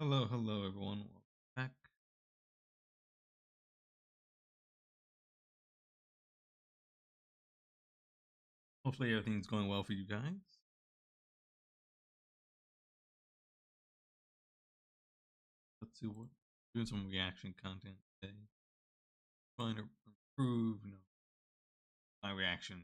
Hello, hello, everyone. Welcome back. Hopefully, everything's going well for you guys. Let's see what doing some reaction content today. Trying to improve, my reaction.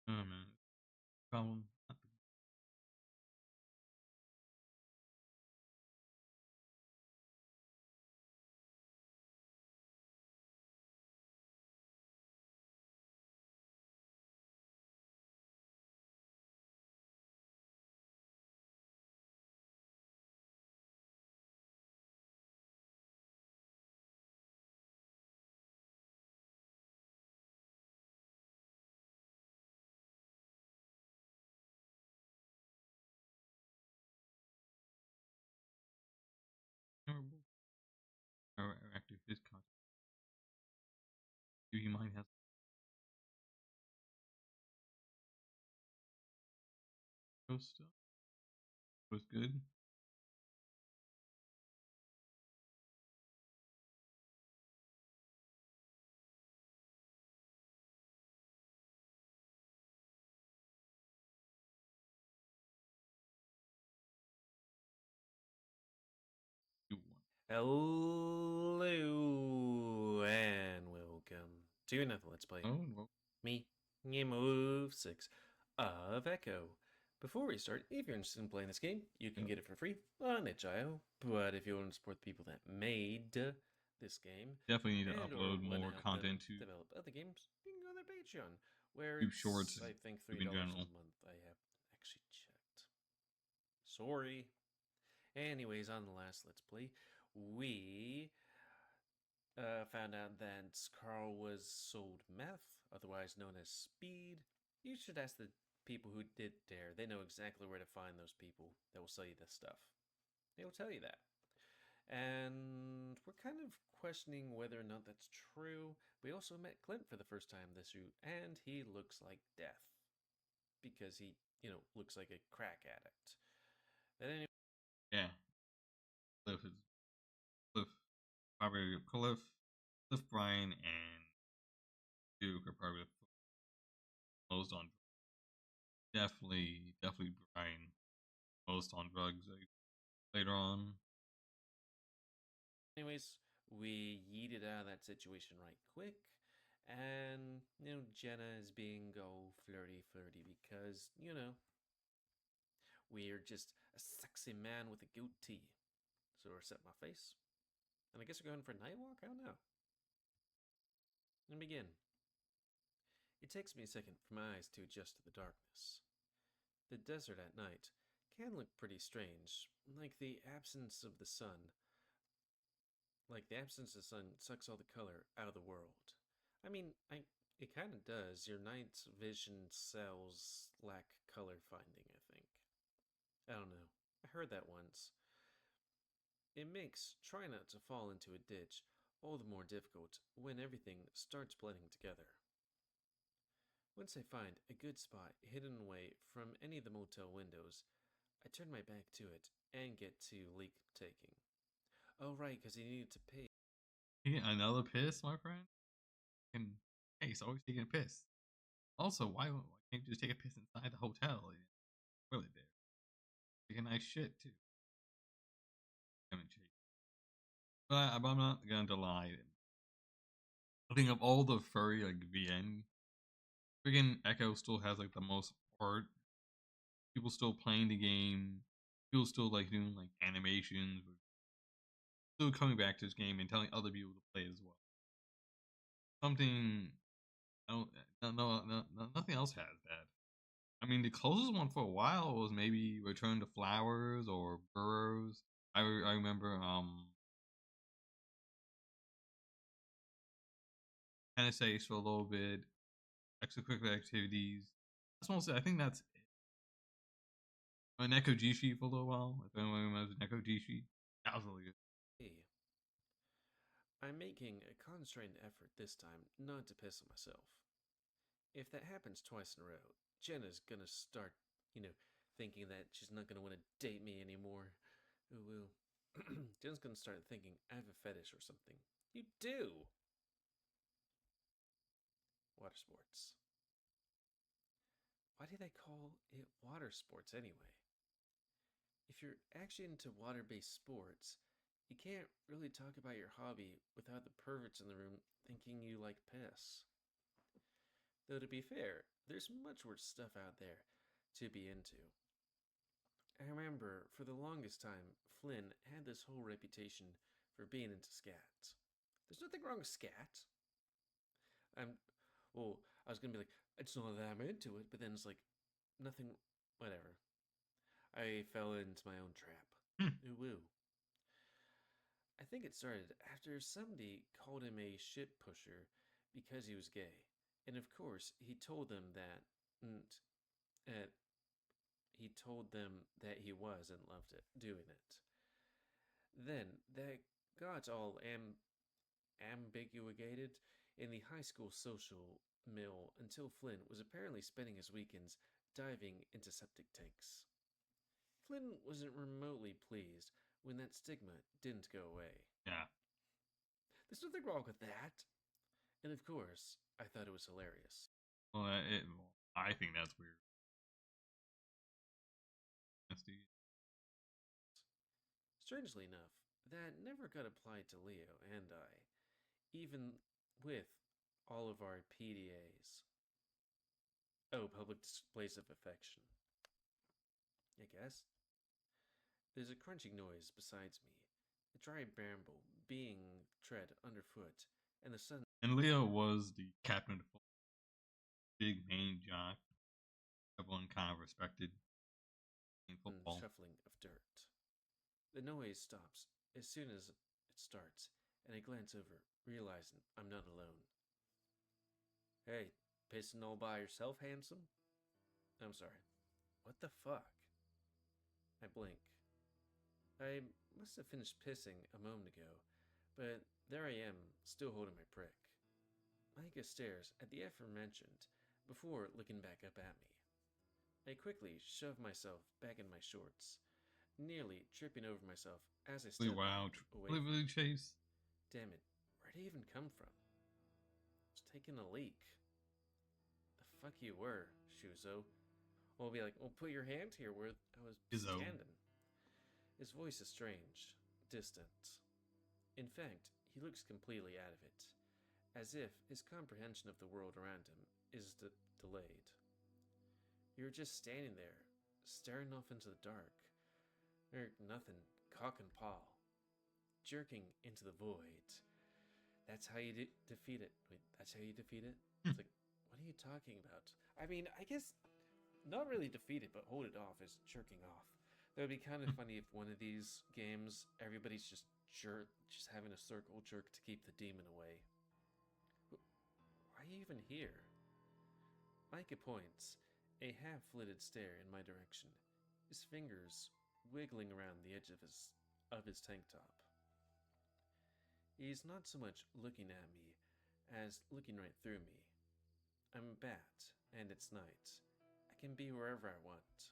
Oh man, problem. Terrible. Or active his content. Do you mind has post stuff? Was good. You won. Hello and welcome to another Let's Play. Oh well. Me, Game of 6 of Echo. Before we start, if you're interested in playing this game, you can Yep. get it for free on itch.io. But if you want to support the people that made this game Definitely need to and or upload want to more help them content to develop other games, you can go to their Patreon, where YouTube Shorts it's, and I think, $3 YouTube in a general. month. I haven't actually checked. Sorry. Anyways, on the last Let's Play, we found out that Carl was sold meth, otherwise known as speed. You should ask the people who did Dare. They know exactly where to find those people that will sell you this stuff. They will tell you that. And we're kind of questioning whether or not that's true. We also met Clint for the first time this route, and he looks like death because he, looks like a crack addict. But anyway, Yeah. Cliff is Cliff. Probably Cliff, Brian, and Duke are probably the most on. Definitely Brian most on drugs later on. anyways, we yeeted out of that situation right quick. And, Jenna is being all flirty because, we're just a sexy man with a goatee. So I set my face. And I guess we're going for a night walk? I don't know. And begin. It takes me a second for my eyes to adjust to the darkness. The desert at night can look pretty strange, like the absence of the sun. Like the absence of the sun sucks all the color out of the world. I mean, it kind of does. Your night vision cells lack color finding, I think. I don't know. I heard that once. It makes trying not to fall into a ditch all the more difficult when everything starts blending together. Once I find a good spot hidden away from any of the motel windows, I turn my back to it and get to leak taking. Oh, right, because he needed to pee. Another piss, my friend? And hey, he's always taking a piss. Also, why can't you just take a piss inside the hotel? Really there. Take a nice shit too. But I'm not gonna deny it. Looking up all the furry like VN, friggin' Echo still has like the most art. People still playing the game. People still like doing like animations. Still coming back to this game and telling other people to play as well. Something I don't nothing else has that. I mean, the closest one for a while was maybe Return to Flowers or Burrows. I remember NSAs for a little bit, extracurricular activities. That's mostly I think that's it. Neko Jishi for a little while. If anyone remembers Neko Jishi, that was really good. I'm making a constrained effort this time not to piss on myself. If that happens twice in a row, Jenna's gonna start, thinking that she's not gonna want to date me anymore. Ooh, woo. Jenna's gonna start thinking I have a fetish or something. You do! Water sports. Why do they call it water sports anyway? If you're actually into water based sports, you can't really talk about your hobby without the perverts in the room thinking you like piss. Though to be fair, there's much worse stuff out there to be into. I remember for the longest time, Flynn had this whole reputation for being into scat. There's nothing wrong with scat. I'm, well, I was gonna be like, it's not that I'm into it, but then it's like, nothing, whatever. I fell into my own trap. Hmm. Ooh woo. I think it started after somebody called him a shit pusher because he was gay. And of course, he told them uh, that he was and loved it, doing it. Then that got all ambiguated in the high school social mill until Flynn was apparently spending his weekends diving into septic tanks. Flynn wasn't remotely pleased when that stigma didn't go away. Yeah. There's nothing wrong with that. And of course, I thought it was hilarious. Well, I think that's weird. Strangely enough, that never got applied to Leo and I, even with all of our PDAs. Oh, public displays of affection. I guess. There's a crunching noise besides me, a dry bramble being tread underfoot, and the sun And Leo was the captain of the big main jock. Everyone kind of respected in football. shuffling of dirt. The noise stops as soon as it starts, and I glance over, realizing I'm not alone. Hey, pissing all by yourself, handsome? I'm sorry. What the fuck? I blink. I must have finished pissing a moment ago, but there I am, still holding my prick. Micah stares at the aforementioned before looking back up at me. I quickly shove myself back in my shorts, nearly tripping over myself as I step Wow, away. really Chase. Damn it, where'd he even come from? I was taking a leak. The fuck you were, Shuzo. We'll be like, well, put your hand here where I was Izzo. standing. His voice is strange, distant. In fact, he looks completely out of it, as if his comprehension of the world around him is delayed. You're just standing there, staring off into the dark. Nothing, cock and paw, jerking into the void. That's how you defeat it. Wait, that's how you defeat it? It's like, what are you talking about? I mean, I guess not really defeat it, but hold it off as jerking off. That would be kind of funny if one of these games, everybody's just having a circle jerk to keep the demon away. Why are you even here? Micah points, a half-lidded stare in my direction, his fingers wiggling around the edge of his tank top. He's not so much looking at me as looking right through me. I'm a bat, and it's night. I can be wherever I want.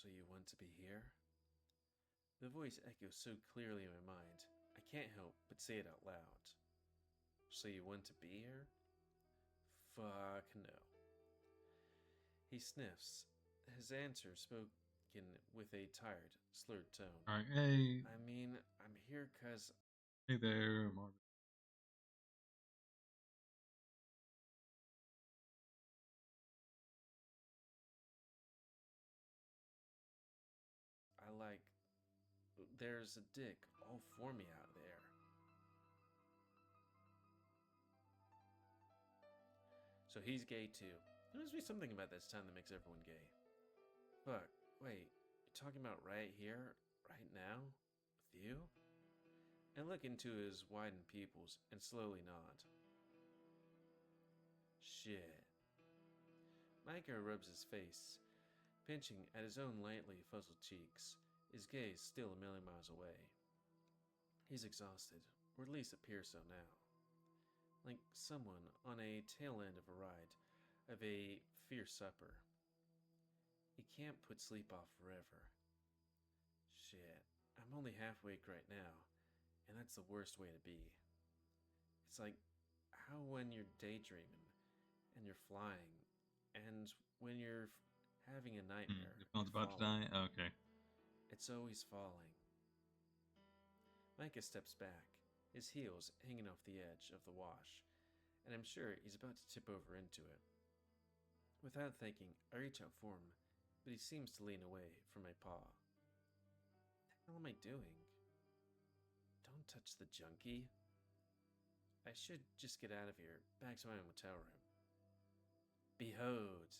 So you want to be here? The voice echoes so clearly in my mind, I can't help but say it out loud. So you want to be here? Fuck no. He sniffs, his answer spoken with a tired, slurred tone. Alright, hey. I mean, I'm here 'cause Hey there, Marvin. I like. There's a dick all for me out there. So he's gay too. There must be something about this town that makes everyone gay. Fuck, wait, you're talking about right here, right now? With you? I look into his widened pupils and slowly nod. Shit. Micah rubs his face, pinching at his own lightly fuzzled cheeks, his gaze still a million miles away. He's exhausted, or at least appears so now. Like someone on a tail end of a ride of a fierce supper. He can't put sleep off forever. Shit, I'm only half awake right now, and that's the worst way to be. It's like how when you're daydreaming and you're flying, and when you're having a nightmare, Your phone's you're about to falling. die? Okay. It's always falling. Micah steps back, his heels hanging off the edge of the wash, and I'm sure he's about to tip over into it. Without thinking, I reach out for him, but he seems to lean away from my paw. What the hell am I doing? Don't touch the junkie. I should just get out of here, back to my motel room. Behold,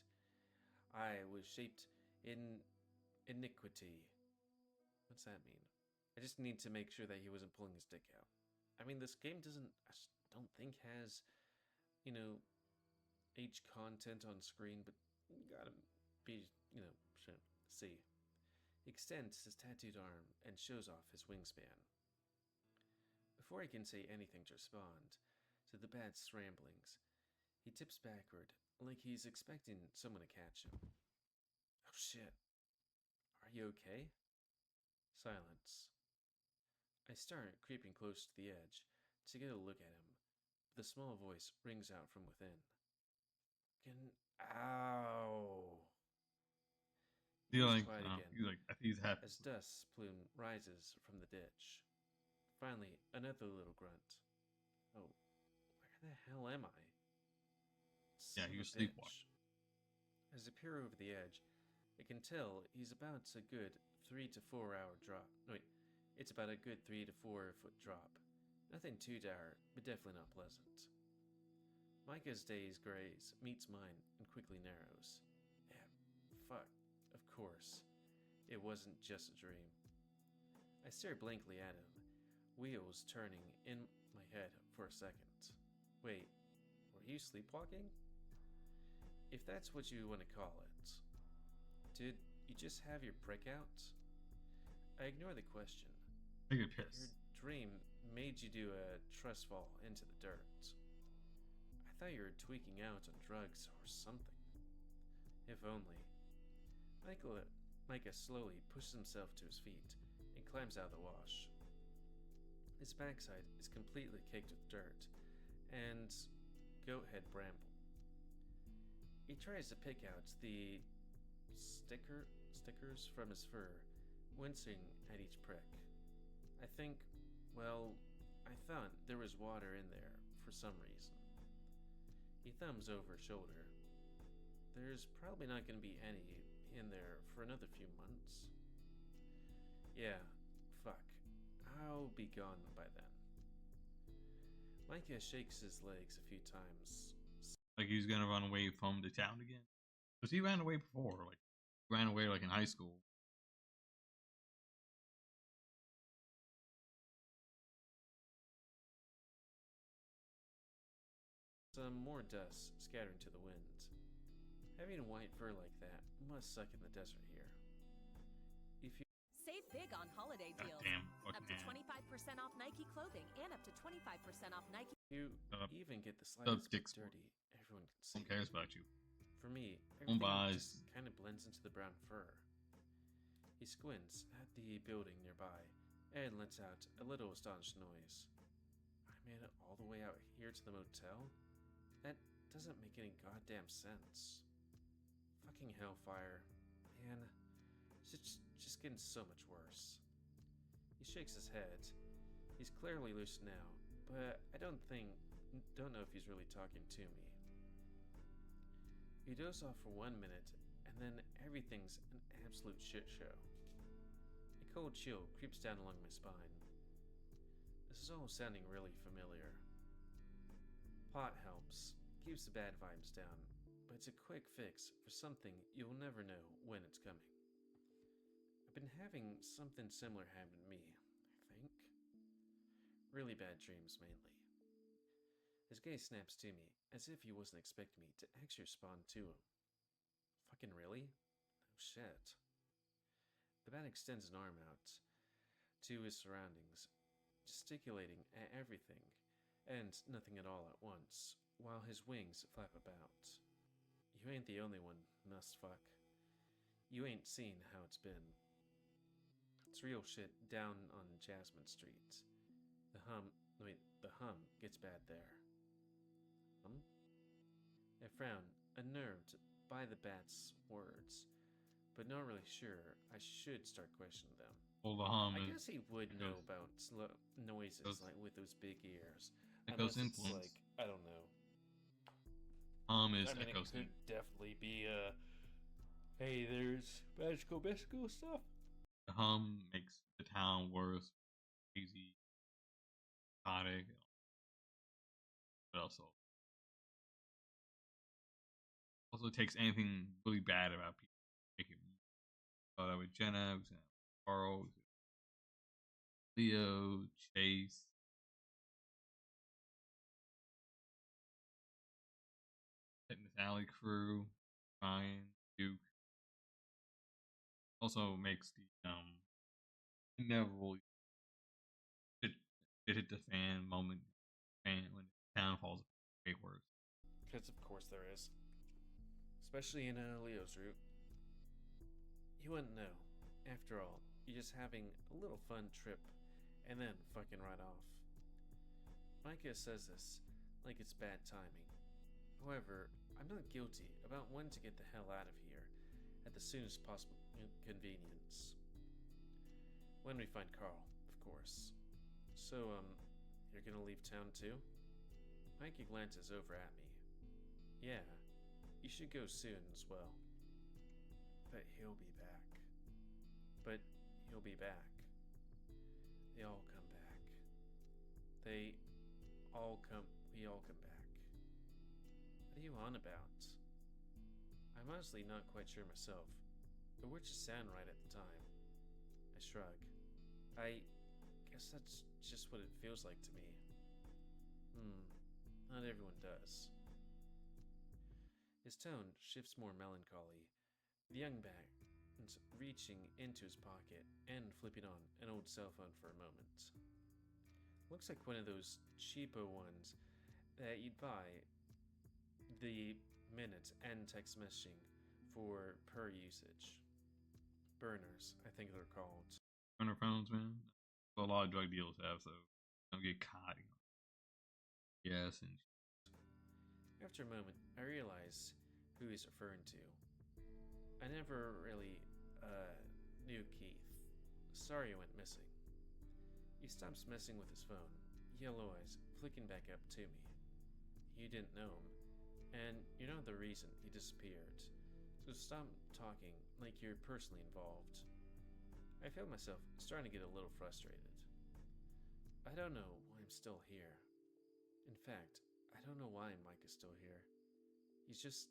I was shaped in iniquity. What's that mean? I just need to make sure that he wasn't pulling his dick out. I mean, this game doesn't, I don't think has, H content on screen, but you gotta be, see. He extends his tattooed arm and shows off his wingspan. Before I can say anything to respond to the bad scramblings, he tips backward like he's expecting someone to catch him. Oh shit. Are you okay? Silence. I start creeping close to the edge to get a look at him, but the small voice rings out from within. Ow! He He's goes like, quiet again I think he's happy. as dust plume rises from the ditch. Finally, another little grunt. Oh, where the hell am I? Yeah, Son he of was a sleepwalking. bitch. As I peer over the edge, I can tell he's about a good 3 to 4 hour drop. No, wait, it's about a good 3 to 4 foot drop. Nothing too dire, but definitely not pleasant. Micah's day's graze meets mine and quickly narrows. Yeah, fuck, of course. It wasn't just a dream. I stare blankly at him, wheels turning in my head for a second. Wait, were you sleepwalking? If that's what you want to call it. Did you just have your prick out? I ignore the question. Take a Your piss. dream made you do a trust fall into the dirt. I thought you were tweaking out on drugs or something. If only. Micah slowly pushes himself to his feet and climbs out of the wash. His backside is completely caked with dirt and goat head bramble. He tries to pick out the stickers from his fur, wincing at each prick. I think, well, I thought there was water in there for some reason. He thumbs over his shoulder. There's probably not going to be any in there for another few months. Yeah, fuck. I'll be gone by then. Micah shakes his legs a few times. Like he's gonna run away from the town again. Because he ran away before. Like, he ran away like in high school. Some more dust scattering to the wind. Having white fur like that must suck in the desert here. If you Save big on holiday deals. Goddamn Up fucking to man. 25% off Nike clothing and up to 25% off Nike. even get the Sub slightest dick bit sport. dirty, everyone can Who see. cares about you? For me, Don't everything buy. just kind of blends into the brown fur. He squints at the building nearby and lets out a little astonished noise. I made it all the way out here to the motel? That doesn't make any goddamn sense. Fucking hellfire. Man, it's just getting so much worse. He shakes his head. He's clearly loose now, but I don't know if he's really talking to me. He dozes off for 1 minute, and then everything's an absolute shit show. A cold chill creeps down along my spine. This is all sounding really familiar. Pot helps, keeps the bad vibes down, but it's a quick fix for something you'll never know when it's coming. I've been having something similar happen to me, I think. Really bad dreams, mainly. His gaze snaps to me, as if he wasn't expecting me to actually respond to him. Fucking really? Oh shit. The bat extends an arm out to his surroundings, gesticulating at everything and nothing at all at once, while his wings flap about. You ain't the only one, fuck. You ain't seen how it's been. It's real shit down on Jasmine Street. The hum gets bad there. I frown, unnerved by the bat's words, but not really sure I should start questioning them. Well, the hum I is guess he would know about noises like with those big ears. Echo's Unless it's influence. like, I don't know. Hum is I mean, Echo's it could definitely be, hey, there's magical mystical stuff. The hum makes the town worse, crazy, chaotic. But also takes anything really bad about people, make it. That with Jenna, Carl, Leo, Chase, Fitness Alley crew, Ryan, Duke. Also makes the inevitable it hit the fan moment when the town falls way worse. Because of course there is. Especially in Leo's route. You wouldn't know. After all, you're just having a little fun trip and then fucking right off. Micah says this like it's bad timing. However, I'm not guilty about wanting to get the hell out of here at the soonest possible convenience. When we find Carl, of course. So, you're gonna leave town too? Mikey glances over at me. Yeah, you should go soon as well. But he'll be back. But he'll be back. They all come back. We all come back. What are you on about? I'm honestly not quite sure myself. The words just sound right at the time. I shrug. I guess that's just what it feels like to me. Not everyone does. His tone shifts more melancholy. The young man reaching into his pocket and flipping on an old cell phone for a moment. Looks like one of those cheapo ones that you'd buy the minute and text messaging for per usage. Burners, I think they're called. Burner phones, man. A lot of drug dealers have, so don't get caught. Yes, and After a moment, I realize who he's referring to. I never really, knew Keith. Sorry he went missing. He stops messing with his phone, yellow eyes flicking back up to me. You didn't know him, and you're not the reason he disappeared, so stop talking like you're personally involved. I feel myself starting to get a little frustrated. I don't know why I'm still here. In fact, I don't know why Mike is still here. He's just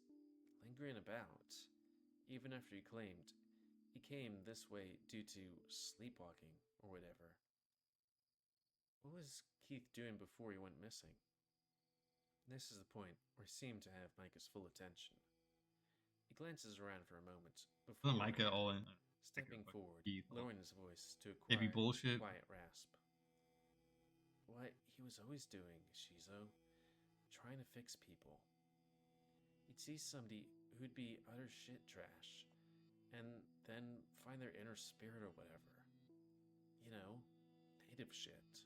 lingering about, even after he claimed he came this way due to sleepwalking or whatever. What was Keith doing before he went missing? This is the point where he seemed to have Micah's full attention. He glances around for a moment before Micah all in. stepping forward, Keith, lowering his voice to a heavy bullshit. quiet rasp. What he was always doing, Shizo, trying to fix people. He'd see somebody who'd be utter shit trash, and then find their inner spirit or whatever. You know, native shit.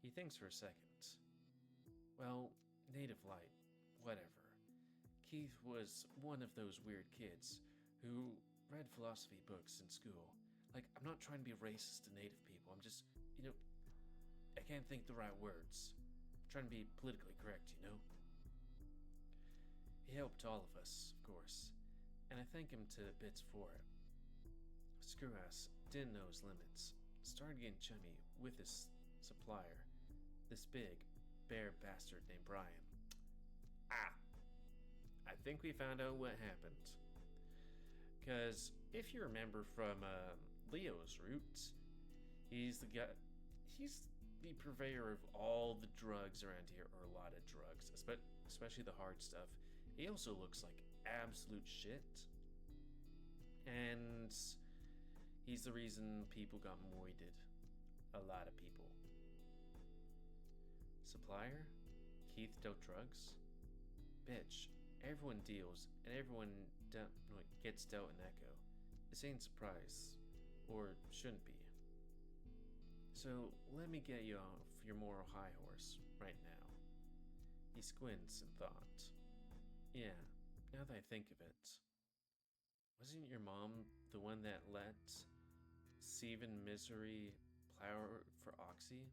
He thinks for a second. Well, native light, whatever. Keith was one of those weird kids who read philosophy books in school. Like, I'm not trying to be racist to native people. I'm just, I can't think the right words. I'm trying to be politically correct, He helped all of us, of course, and I thank him to bits for it. Screwass didn't know his limits, started getting chummy with his supplier, this big, bear bastard named Brian. I think we found out what happened. Because if you remember from Leo's roots, he's the purveyor of all the drugs around here, or a lot of drugs, especially the hard stuff. He also looks like absolute shit. And he's the reason people got moided. A lot of people. Supplier? Keith dealt drugs? Bitch, everyone deals, and everyone gets dealt in Echo. This ain't a surprise. Or shouldn't be. So let me get you off your moral high horse right now. He squints in thought. Yeah, now that I think of it, wasn't your mom the one that let Steven Misery plow for Oxy?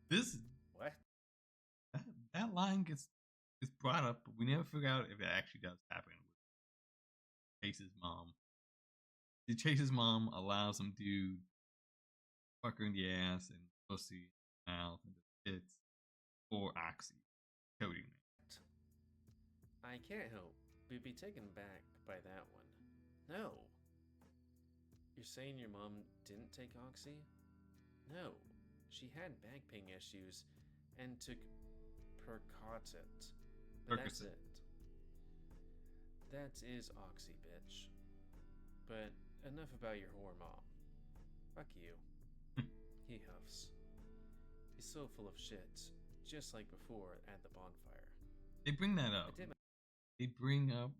This What? that line gets brought up, but we never figure out if it actually does happen with Chase's mom. Chase's mom allows him to fuck her in the ass and pussy, mouth, and the tits for Oxy, coding it. I can't help but be taken back by that one. No. You're saying your mom didn't take Oxy? No. She had back pain issues and took Percocet. But that's it. That is Oxy, bitch. But enough about your whore mom. Fuck you. He huffs. He's so full of shit, just like before at the bonfire. They bring that up. They bring up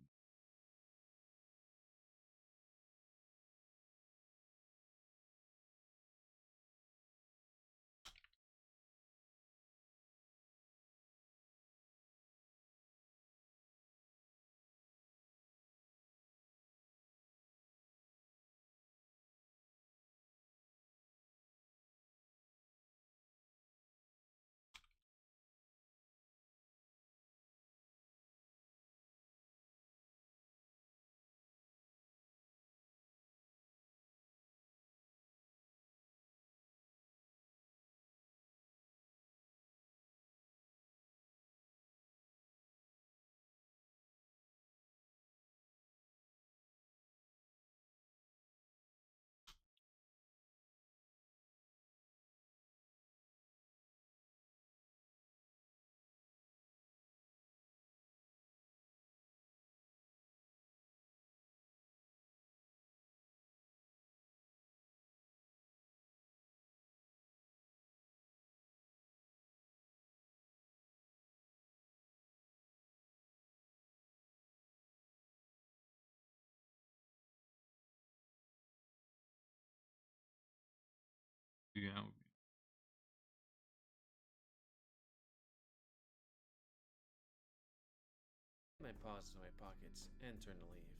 My paws in my pockets and turn to leave.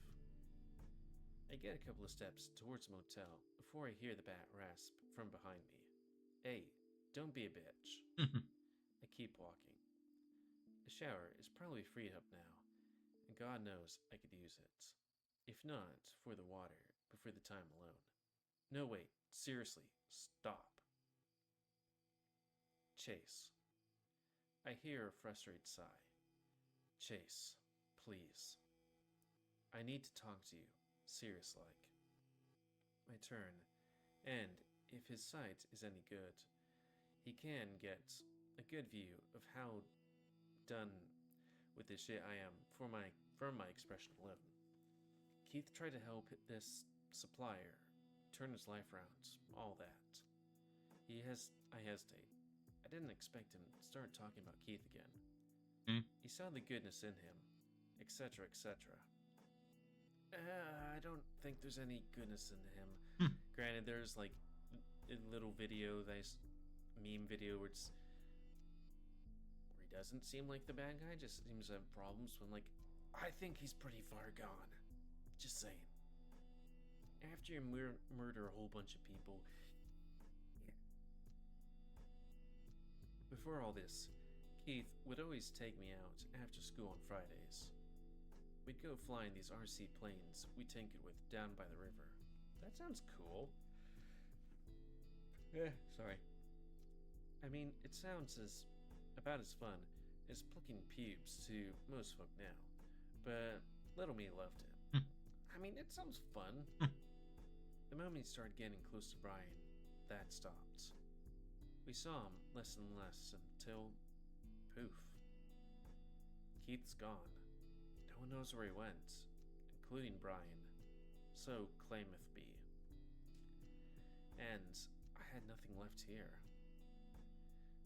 I get a couple of steps towards the motel before I hear the bat rasp from behind me. Hey, don't be a bitch. I keep walking. The shower is probably freed up now, and God knows I could use it. If not for the water, but for the time alone. No, wait, seriously, stop. Chase. I hear a frustrated sigh. Chase, please. I need to talk to you, serious like. I turn, and if his sight is any good, he can get a good view of how done with this shit I am from my expression alone. Keith tried to help this supplier turn his life around, all that. I hesitate. I didn't expect him to start talking about Keith again. He saw the goodness in him, etc., etc. I don't think there's any goodness in him. Hmm. Granted, there's like a little video meme video where he doesn't seem like the bad guy, just seems to have problems when, like, I think he's pretty far gone. Just saying. After you murder a whole bunch of people. Before all this, Keith would always take me out after school on Fridays. We'd go flying these RC planes we tinkered with down by the river. That sounds cool. Sorry. I mean, it sounds about as fun as plucking pubes to most folk now, but little me loved it. I mean, it sounds fun. The moment he started getting close to Brian, that stopped. We saw him less and less until, poof. Keith's gone. No one knows where he went, including Brian. So claimeth be. And I had nothing left here.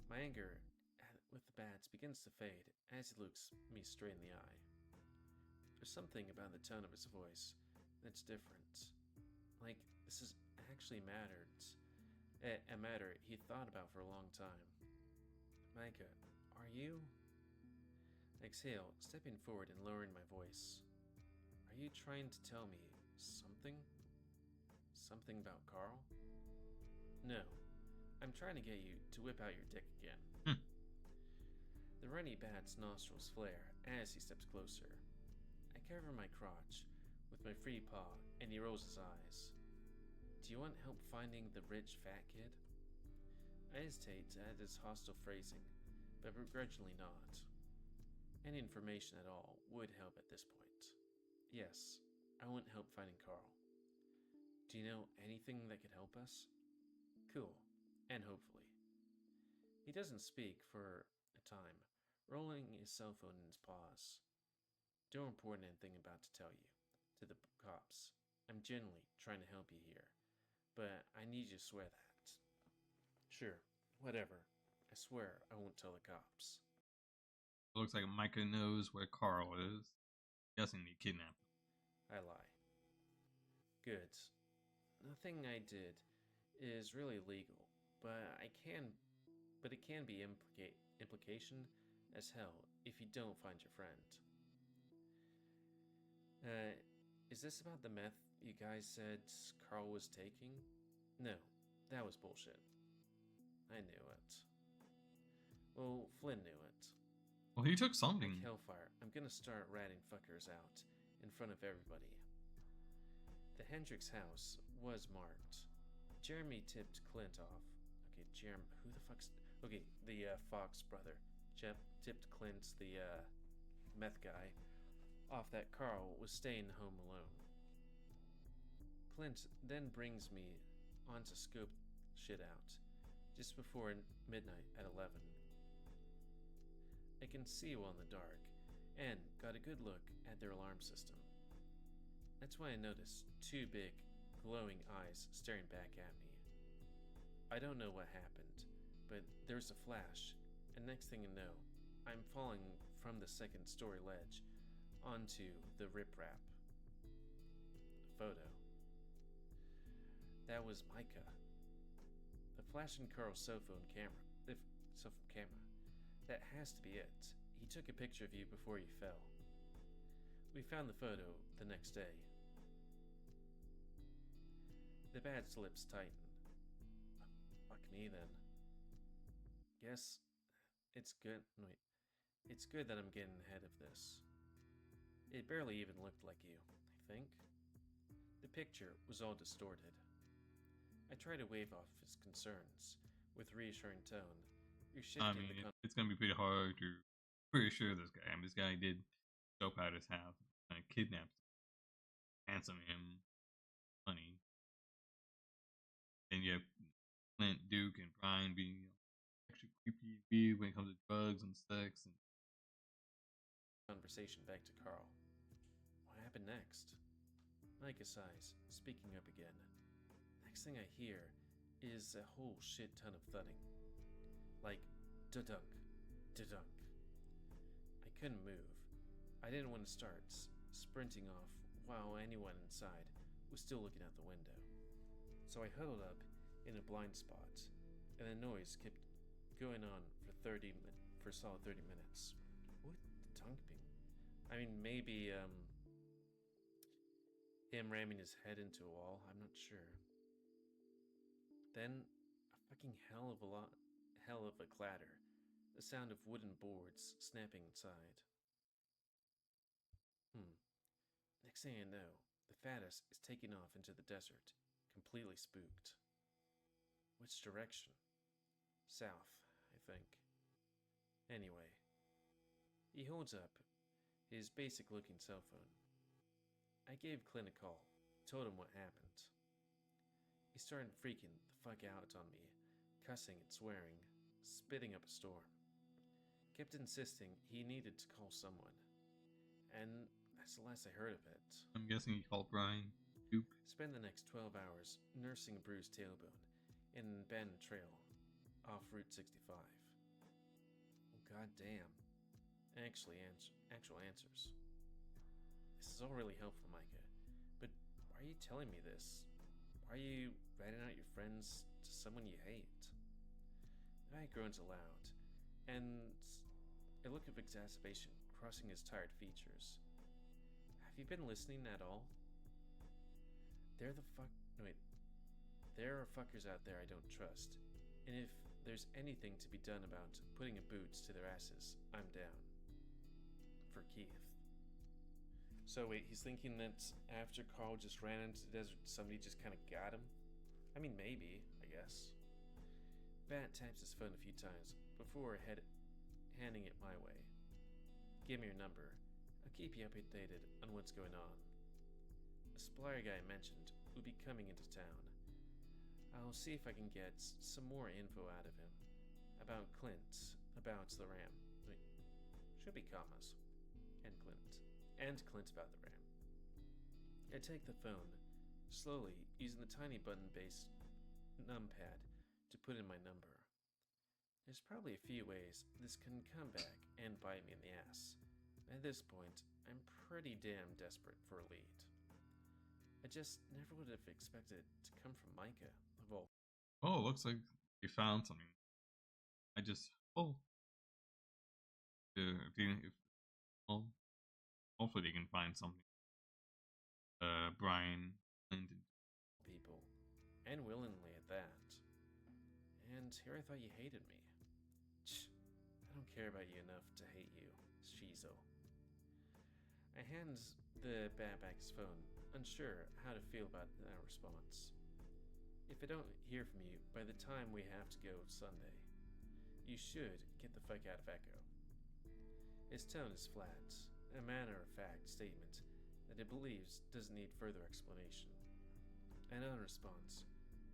My anger with the bats begins to fade as he looks me straight in the eye. There's something about the tone of his voice that's different. Like this is actually a matter he thought about for a long time. Micah, are you? I exhale, stepping forward and lowering my voice. Are you trying to tell me something? Something about Carl? No. I'm trying to get you to whip out your dick again. The runny bat's nostrils flare as he steps closer. I cover my crotch with my free paw and he rolls his eyes. Do you want help finding the rich fat kid? I hesitate at his hostile phrasing, but begrudgingly not. Any information at all would help at this point. Yes, I want help finding Carl. Do you know anything that could help us? Cool, and hopefully. He doesn't speak for a time, rolling his cell phone in his paws. Don't report anything I'm about to tell you to the cops. I'm genuinely trying to help you here, but I need you to swear that. Sure, whatever. I swear I won't tell the cops. It looks like Micah knows where Carl is. Guessing he kidnapped him. I lie. Good. Nothing I did is really legal, but it can be implication as hell if you don't find your friend. Is this about the meth you guys said Carl was taking? No, that was bullshit. I knew it. Well, Flynn knew it. Well, he took something. Like hellfire, I'm gonna start ratting fuckers out in front of everybody. The Hendricks house was marked. Jeremy tipped Clint off. Okay, who the fuck's... Okay, the Fox brother. Tipped Clint, the meth guy, off that Carl was staying home alone. Clint then brings me on to scope shit out, just before midnight at 11. I can see well in the dark, and got a good look at their alarm system. That's when I noticed two big, glowing eyes staring back at me. I don't know what happened, but there's a flash, and next thing you know, I'm falling from the second story ledge onto the riprap. Photo. That was Micah. The flash in Carl's cell phone camera. That has to be it. He took a picture of you before you fell. We found the photo the next day. The bad's lips tightened. Fuck me then. Guess it's good. Wait. It's good that I'm getting ahead of this. It barely even looked like you, I think. The picture was all distorted. I tried to wave off his concerns with reassuring tone. You're shifting I mean, it's gonna be pretty hard to reassure this guy. I mean, this guy did scope out his house and kidnapped him, ransom him, money. And you have Clint, Duke, and Brian being extra creepy when it comes to drugs and sex. And conversation back to Carl. What happened next? Micah sighs, speaking up again. Next thing I hear is a whole shit ton of thudding. Like, da-dunk, da-dunk. I couldn't move. I didn't want to start sprinting off while anyone inside was still looking out the window. So I huddled up in a blind spot, and the noise kept going on for a solid 30 minutes. What the tongue ping? I mean, maybe him ramming his head into a wall. I'm not sure. Then a fucking hell of a clatter. The sound of wooden boards snapping inside. Next thing I know, the fattest is taking off into the desert, completely spooked. Which direction? South, I think. Anyway, he holds up his basic looking cell phone. I gave Clint a call, told him what happened. He started freaking the fuck out on me, cussing and swearing, spitting up a storm. Kept insisting he needed to call someone. And that's the last I heard of it. I'm guessing he called Brian. Duke. Spend the next 12 hours nursing a bruised tailbone in an abandoned trail off Route 65. Oh, god damn. Actual answers. This is all really helpful, Micah. But why are you telling me this? Why are you ratting out your friends to someone you hate? I groans aloud, and a look of exacerbation crossing his tired features. Have you been listening at all? There are fuckers out there I don't trust, and if there's anything to be done about putting a boots to their asses, I'm down. For Keith. So wait, he's thinking that after Carl just ran into the desert, somebody just kind of got him? I mean, maybe, I guess. Bat taps his phone a few times before handing it my way. Give me your number. I'll keep you updated on what's going on. A supplier guy I mentioned will be coming into town. I'll see if I can get some more info out of him. About Clint, about the ram. Wait, should be commas. And Clint about the ram. I take the phone, slowly using the tiny button-based numpad to put in my number. There's probably a few ways this can come back and bite me in the ass. At this point, I'm pretty damn desperate for a lead. I just never would have expected it to come from Micah, of all. Oh, looks like we found something. Well, hopefully they can find something. Brian Clinton. People, and willingly at that. And here I thought you hated me. I don't care about you enough to hate you, Shizo. I hand the bat back his phone, unsure how to feel about that response. If I don't hear from you by the time we have to go Sunday, you should get the fuck out of Echo. His tone is flat, a matter-of-fact statement that he believes doesn't need further explanation. Another response,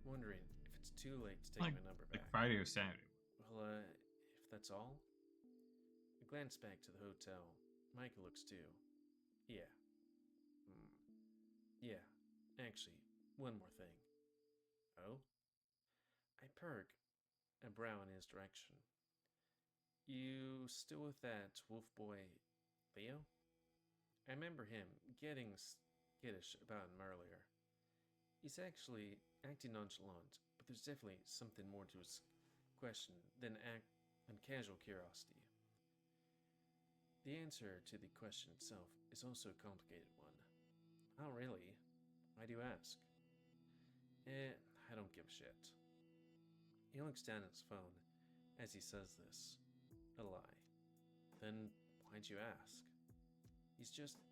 wondering if it's too late to take my number back. Like Friday or Saturday. Well, if that's all? I glance back to the hotel. Micah looks too. Yeah. Yeah, actually, one more thing. Oh? I perk a brow in his direction. You still with that wolf boy, Leo? I remember him getting skittish about him earlier. He's actually acting nonchalant, but there's definitely something more to his question than casual curiosity. The answer to the question itself is also a complicated one. Oh, really? Why do you ask? I don't give a shit. He looks down at his phone as he says this. A lie. Then why'd you ask? He's just...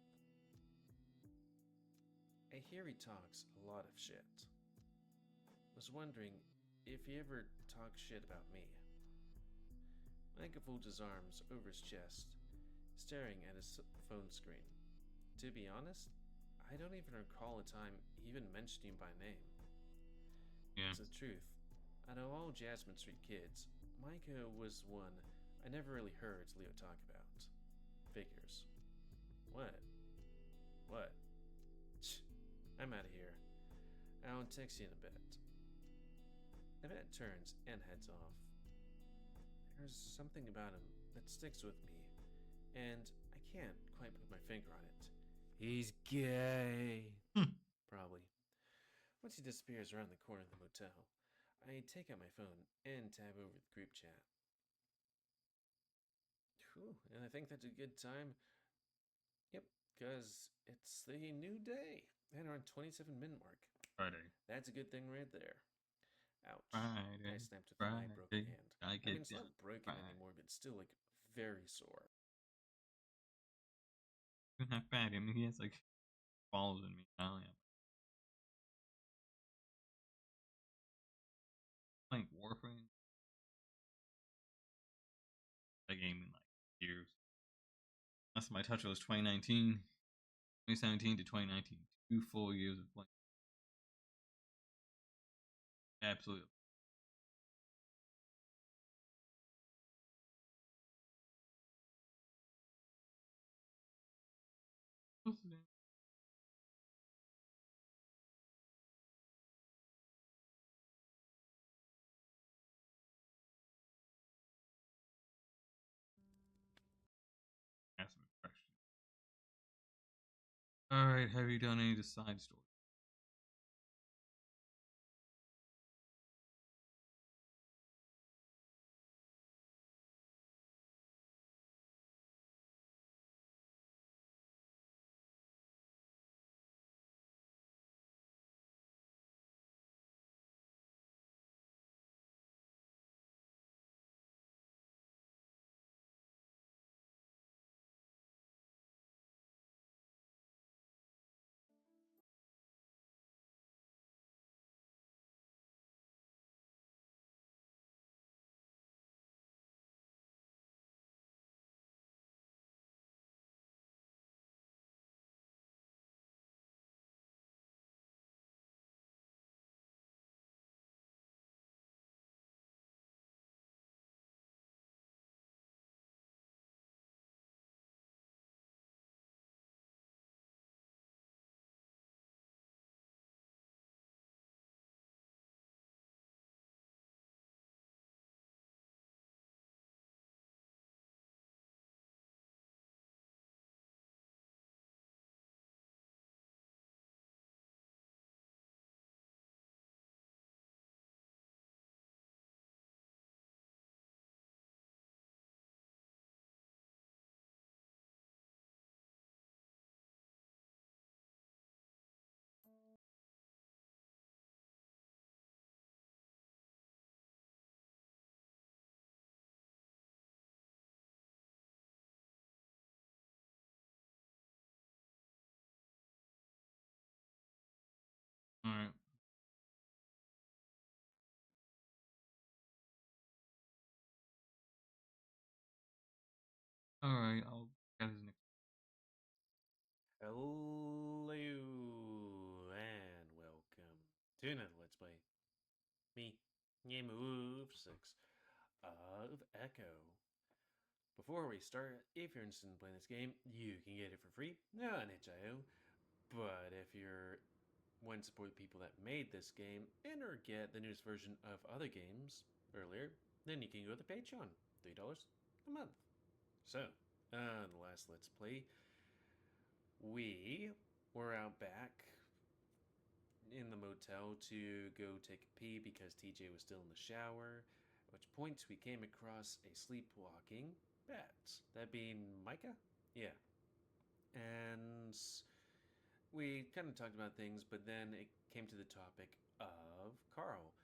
I hear he talks a lot of shit. Was wondering if he ever talks shit about me. Micah folds his arms over his chest, staring at his phone screen. To be honest, I don't even recall a time he even mentioned you by name. Yeah. It's the truth. Out of all Jasmine Street kids, Micah was one I never really heard Leo talk about. Figures. What? I'm out of here. I'll text you in a bit. The vet turns and heads off. There's something about him that sticks with me, and I can't quite put my finger on it. He's gay. Hmm. Probably. Once he disappears around the corner of the motel, I take out my phone and tab over the group chat. Whew, and I think that's a good time. Yep, because it's the new day and our 27-minute mark. Friday. That's a good thing right there. Ouch. I Friday. snapped with my broken Friday. hand. I I mean, get it's down. not broken Friday. anymore, but it's still like very sore. Not Friday. I mean, he has like balls in me. I am playing Warframe. That game in like years. Last time I touched it was 2019, 2017 to 2019. 2 full years of playing. Absolutely. What's the name? Ask me a question. Alright, have you done any of the side stories? Alright. Alright, I'll get his next. Hello and welcome to another Let's Play. Me, Game of 6 of Echo. Before we start, if you're interested in playing this game, you can get it for free on itch.io. But if you're want to support the people that made this game and or get the newest version of other games earlier, then you can go to Patreon, $3 a month. So, the last Let's Play, we were out back in the motel to go take a pee because TJ was still in the shower. At which point we came across a sleepwalking bat. That being Micah? Yeah. And we kind of talked about things, but then it came to the topic of Carl.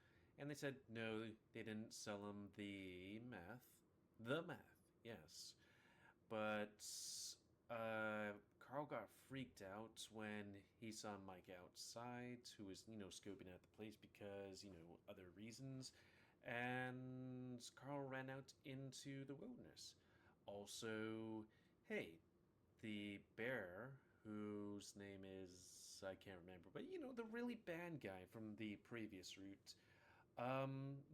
And they said no, they didn't sell him the meth. The meth, yes. But Carl got freaked out when he saw Mike outside, who was, scoping out the place because, other reasons. And Carl ran out into the wilderness. Also, hey, the bear, whose name is, I can't remember, but the really bad guy from the previous route,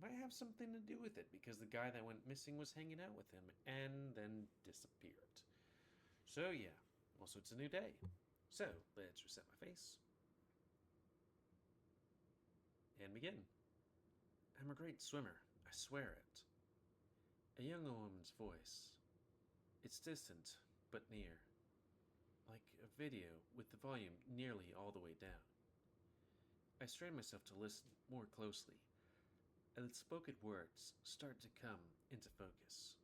might have something to do with it because the guy that went missing was hanging out with him and then disappeared. So, yeah, also it's a new day. So, let's reset my face and begin. I'm a great swimmer, I swear it. A young woman's voice. It's distant, but near. like a video with the volume nearly all the way down. I strain myself to listen more closely, and the spoken words start to come into focus.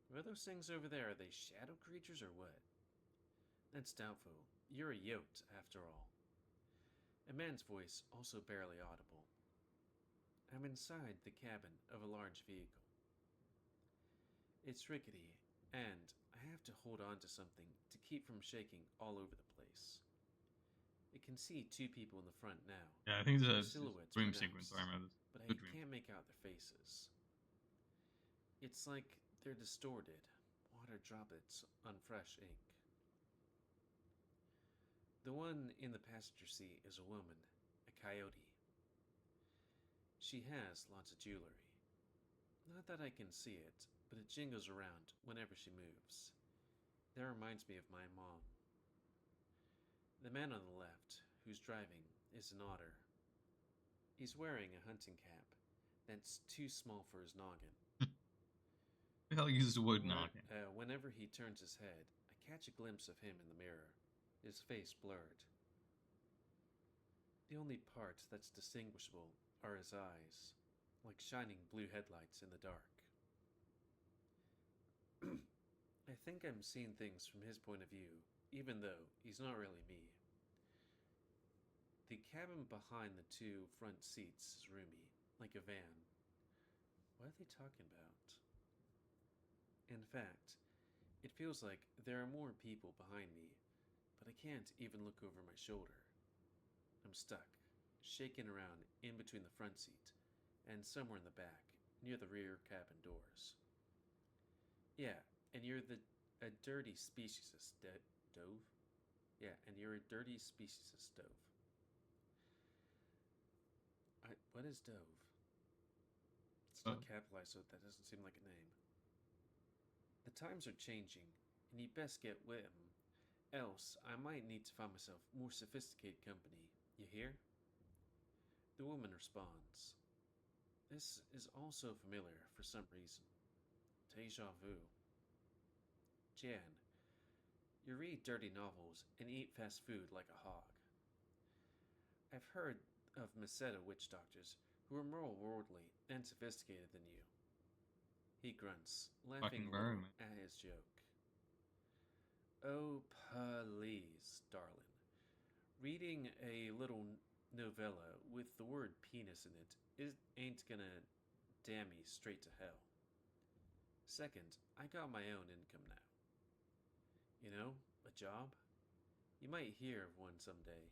What are those things over there? Are they shadow creatures or what? That's doubtful. You're a yote, after all. A man's voice, also barely audible. I'm inside the cabin of a large vehicle. It's rickety, and I have to hold on to something to keep from shaking all over the place. I can see two people in the front now. Yeah, I think Their it's a silhouettes dream sequence. pronounced, I remember this. but I Good dream. can't make out their faces. It's like they're distorted, water droplets on fresh ink. The one in the passenger seat is a woman, a coyote. She has lots of jewelry. Not that I can see it, but it jingles around whenever she moves. That reminds me of my mom. The man on the left, who's driving, is an otter. He's wearing a hunting cap that's too small for his noggin. The hell uses the word noggin? Whenever he turns his head, I catch a glimpse of him in the mirror, his face blurred. The only parts that's distinguishable are his eyes, like shining blue headlights in the dark. I think I'm seeing things from his point of view, even though he's not really me. The cabin behind the two front seats is roomy, like a van. What are they talking about? In fact, it feels like there are more people behind me, but I can't even look over my shoulder. I'm stuck, shaking around in between the front seat and somewhere in the back, near the rear cabin doors. Yeah, and you're a dirty species of dove? Yeah, and you're a dirty species of stove. What is dove? It's not capitalized, so that doesn't seem like a name. The times are changing, and you best get with 'em. Else, I might need to find myself more sophisticated company. You hear? The woman responds. This is also familiar for some reason. Deja vu. Jan, you read dirty novels and eat fast food like a hog. I've heard of Meseta witch doctors who are more worldly and sophisticated than you. He grunts, laughing Fucking a little burn, man. at his joke. Oh, please, darling. Reading a little novella with the word penis in it ain't gonna damn me straight to hell. Second, I got my own income now. You know, a job? You might hear of one someday.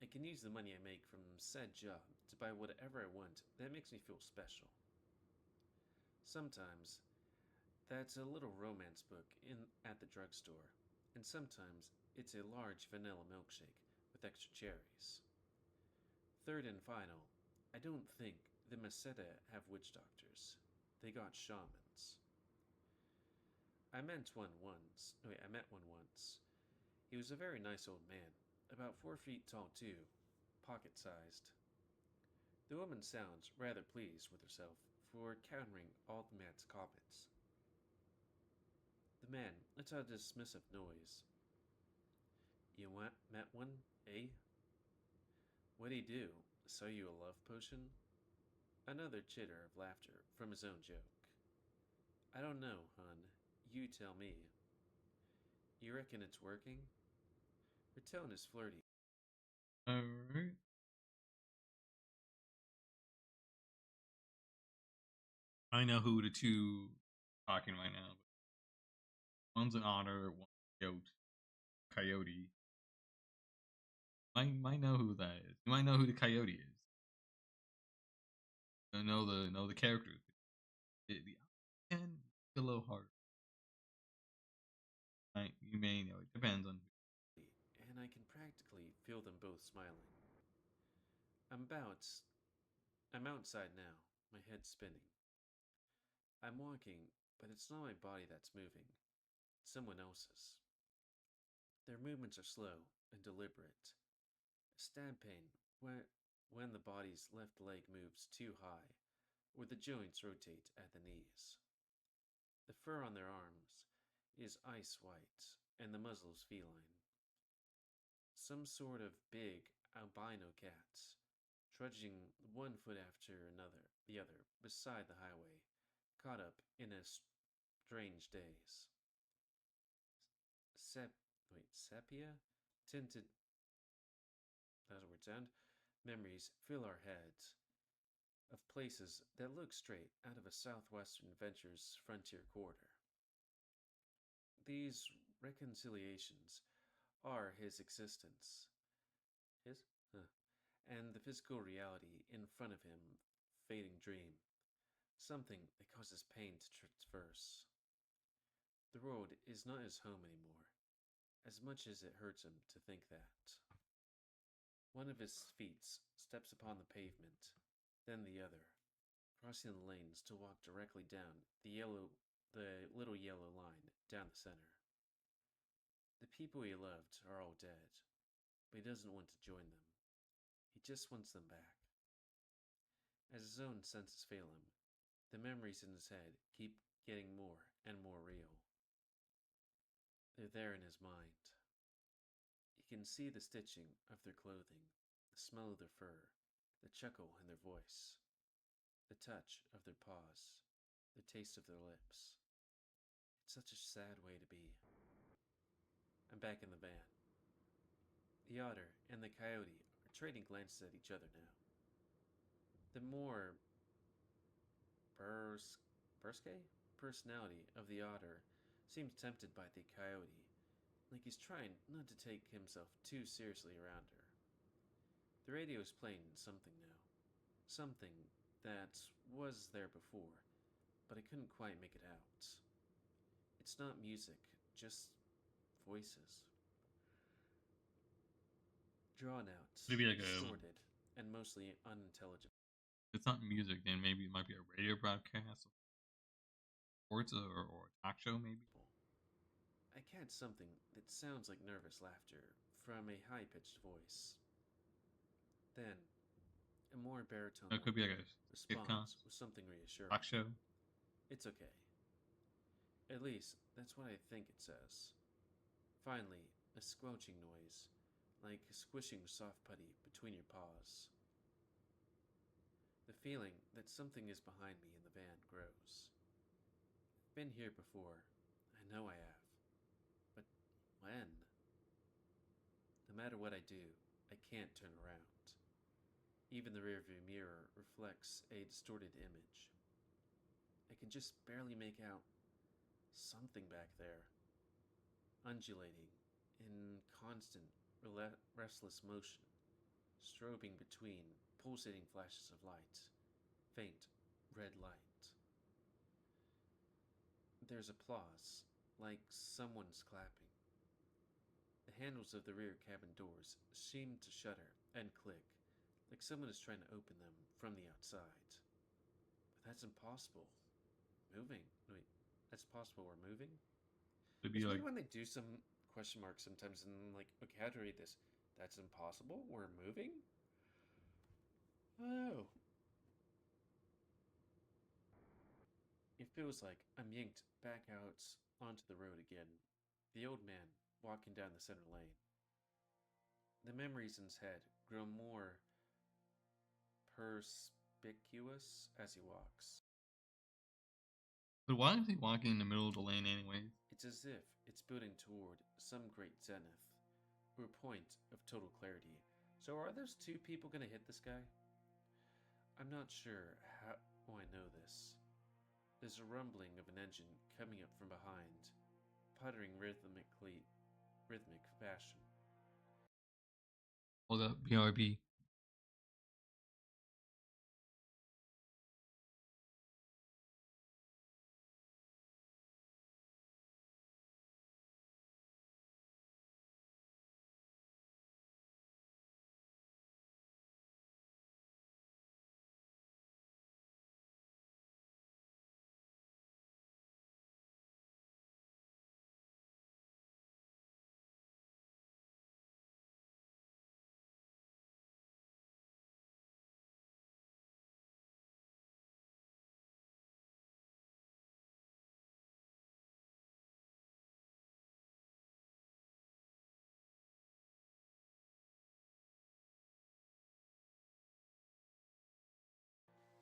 I can use the money I make from said job to buy whatever I want that makes me feel special. Sometimes, that's a little romance book at the drugstore, and sometimes it's a large vanilla milkshake with extra cherries. Third and final, I don't think the Meseta have witch doctors. They got shamans. I met one once. He was a very nice old man, about 4 feet tall too, pocket-sized. The woman sounds rather pleased with herself for countering all the man's comments. The man lets out a dismissive noise. You met one, eh? What'd he do? Sell you a love potion? Another chitter of laughter from his own joke. I don't know, hun. You tell me. You reckon it's working? Her tone is flirty. Alright. I know who the two talking right now. One's an otter, one's a goat, coyote. Might know who that is. You might know who the coyote is. You know the characters. The can be a little hard. You may know. It depends on. And I can practically feel them both smiling. I'm about. I'm outside now, my head spinning. I'm walking, but it's not my body that's moving. It's someone else's. Their movements are slow and deliberate. Stab pain when the body's left leg moves too high, or the joints rotate at the knees. The fur on their arms is ice white, and the muzzle's feline. Some sort of big albino cats, trudging one foot after the other, beside the highway, caught up in a strange daze. Sepia? Tinted, that's a weird sound, memories fill our heads of places that look straight out of a Southwestern Adventures frontier corridor. These reconciliations are his existence, his, huh, and the physical reality in front of him, fading dream, something that causes pain to traverse. The road is not his home anymore, as much as it hurts him to think that. One of his feet steps upon the pavement, then the other, crossing the lanes to walk directly down the little yellow line down the center. The people he loved are all dead, but he doesn't want to join them. He just wants them back. As his own senses fail him, the memories in his head keep getting more and more real. They're there in his mind. He can see the stitching of their clothing, the smell of their fur, the chuckle in their voice, the touch of their paws, the taste of their lips. It's such a sad way to be. I'm back in the van. The otter and the coyote are trading glances at each other now. The more brusque personality of the otter seems tempted by the coyote, like he's trying not to take himself too seriously around her. The radio is playing something now. Something that was there before, but I couldn't quite make it out. It's not music, just voices. Drawn out, Maybe like distorted, and mostly unintelligible. if it's not music, then maybe it might be a radio broadcast, sports, or a talk show, maybe. I catch something that sounds like nervous laughter from a high pitched voice. Then, a more baritone It could be like a sitcom, responds with something reassuring. talk show. It's okay. At least, that's what I think it says. Finally, a squelching noise, like squishing soft putty between your paws. The feeling that something is behind me in the van grows. I've been here before. I know I have. But when? No matter what I do, I can't turn around. Even the rearview mirror reflects a distorted image. I can just barely make out something back there, undulating in constant, restless motion, strobing between pulsating flashes of light, faint red light. There's applause, like someone's clapping. The handles of the rear cabin doors seem to shudder and click, like someone is trying to open them from the outside. But that's impossible. Moving? Wait, that's possible we're moving? It'd It's be weird like when they do some question marks sometimes and like, okay, how to read this? That's impossible? We're moving? Oh. It feels like I'm yanked back out onto the road again. The old man walking down the center lane. The memories in his head grow more perspicuous as he walks. But why is he walking in the middle of the lane anyways? It's as if it's building toward some great zenith, or point of total clarity. So are those two people going to hit this guy? I'm not sure how I know this. There's a rumbling of an engine coming up from behind, puttering rhythmic fashion. Hold up, BRB.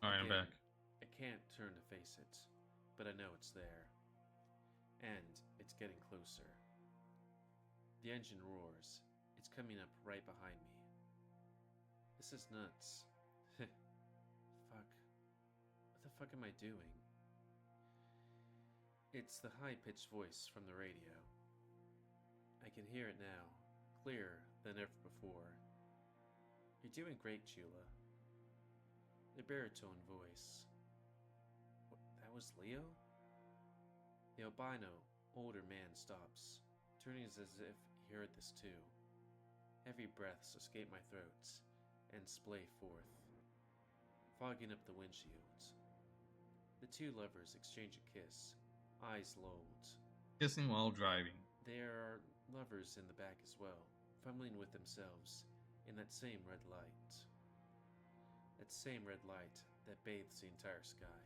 Alright, I'm Again, back. I can't turn to face it, but I know it's there. And it's getting closer. The engine roars. It's coming up right behind me. This is nuts. Fuck. What the fuck am I doing? It's the high-pitched voice from the radio. I can hear it now, clearer than ever before. You're doing great, Chula. The baritone voice. What, that was Leo? The albino, older man stops, turning as if he heard this too. Heavy breaths escape my throat and splay forth, fogging up the windshields. The two lovers exchange a kiss, eyes lolled. Kissing while driving. There are lovers in the back as well, fumbling with themselves in that same red light. That same red light that bathes the entire sky.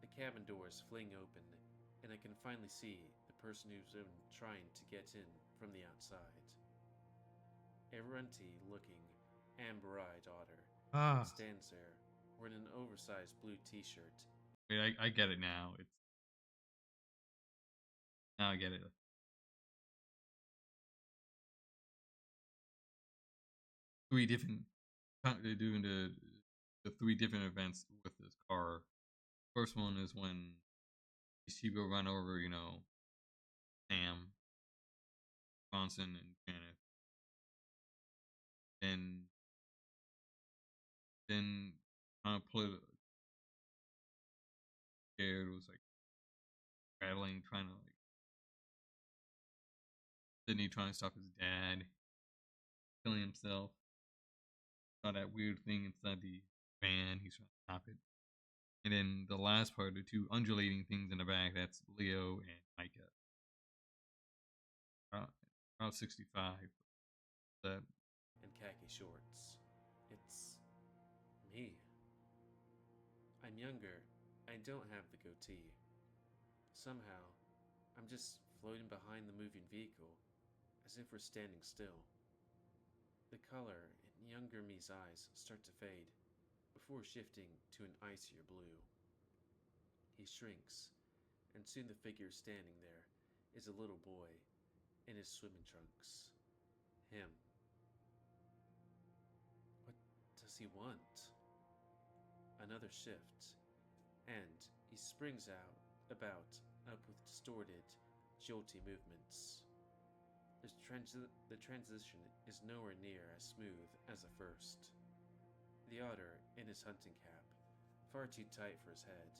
The cabin doors fling open, and I can finally see the person who's been trying to get in from the outside. A runty-looking, amber-eyed otter stands there, wearing an oversized blue t-shirt. Wait, I get it now. Now I get it. Three different. They're doing the three different events with this car. First one is when she will run over, Sam, Bronson, and Janet. And then kind of put scared, was like rattling, trying to like Sydney trying to stop his dad, killing himself. Saw that weird thing inside the van, he's trying to stop it. And then the last part, the two undulating things in the back, that's Leo and Micah. About 65. That And khaki shorts. It's me. I'm younger. I don't have the goatee. Somehow, I'm just floating behind the moving vehicle, as if we're standing still. The color in younger me's eyes start to fade, before shifting to an icier blue. He shrinks, and soon the figure standing there is a little boy in his swimming trunks. Him. What does he want? Another shift, and he springs about, up with distorted, jolty movements. The transition is nowhere near as smooth as the first. The otter in his hunting cap, far too tight for his head.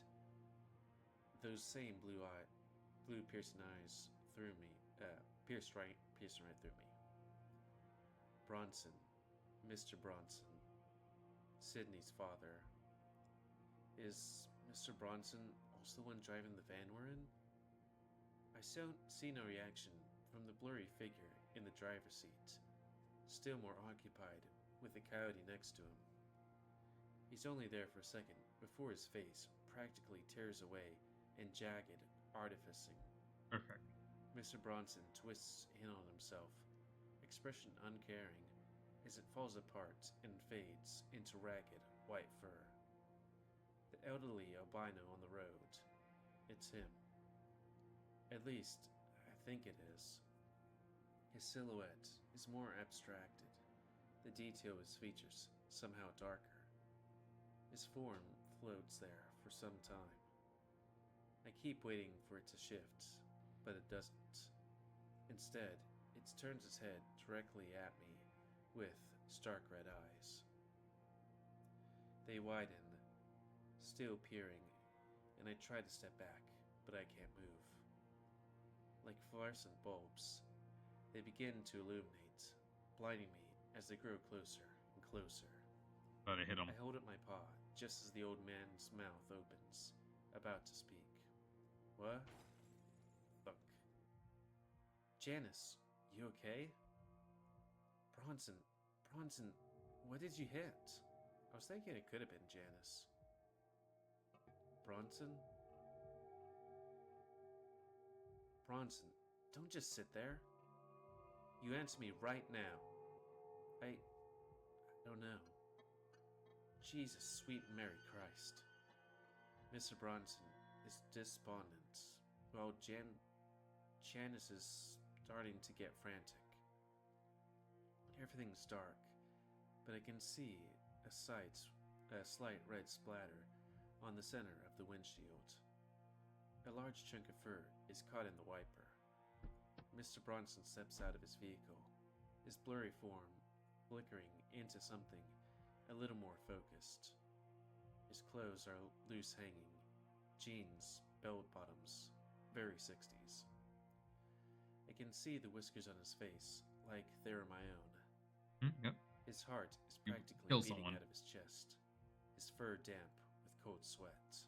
Those same blue piercing eyes through me, piercing right through me. Bronson, Mr. Bronson, Sydney's father. Is Mr. Bronson also the one driving the van we're in? I see no reaction from the blurry figure in the driver's seat, still more occupied with the coyote next to him. He's only there for a second before his face practically tears away in jagged artificing. perfect. Mr. Bronson twists in on himself, expression uncaring, as it falls apart and fades into ragged white fur. The elderly albino on the road. It's him. At least, I think it is. His silhouette is more abstracted, the detail of his features somehow darker. His form floats there for some time. I keep waiting for it to shift, but it doesn't. Instead, it turns its head directly at me with stark red eyes. They widen, still peering, and I try to step back, but I can't move. Like fluorescent bulbs, they begin to illuminate, blinding me as they grow closer and closer. But I hit him. I hold up my paw just as the old man's mouth opens, about to speak. What? Look. Janice, you okay? Bronson, what did you hit? I was thinking it could have been Janice. Bronson? Bronson, don't just sit there. You answer me right now. I don't know. Jesus, sweet Mary Christ. Mr. Bronson is despondent, while Janice is starting to get frantic. Everything's dark, but I can see a slight red splatter on the center of the windshield. A large chunk of fur is caught in the wiper. Mr. Bronson steps out of his vehicle, his blurry form flickering into something a little more focused. His clothes are loose hanging, jeans, bell bottoms, very 60s. I can see the whiskers on his face, like they are my own. Yep. His heart is You practically kill beating someone. out of his chest, his fur damp with cold sweat.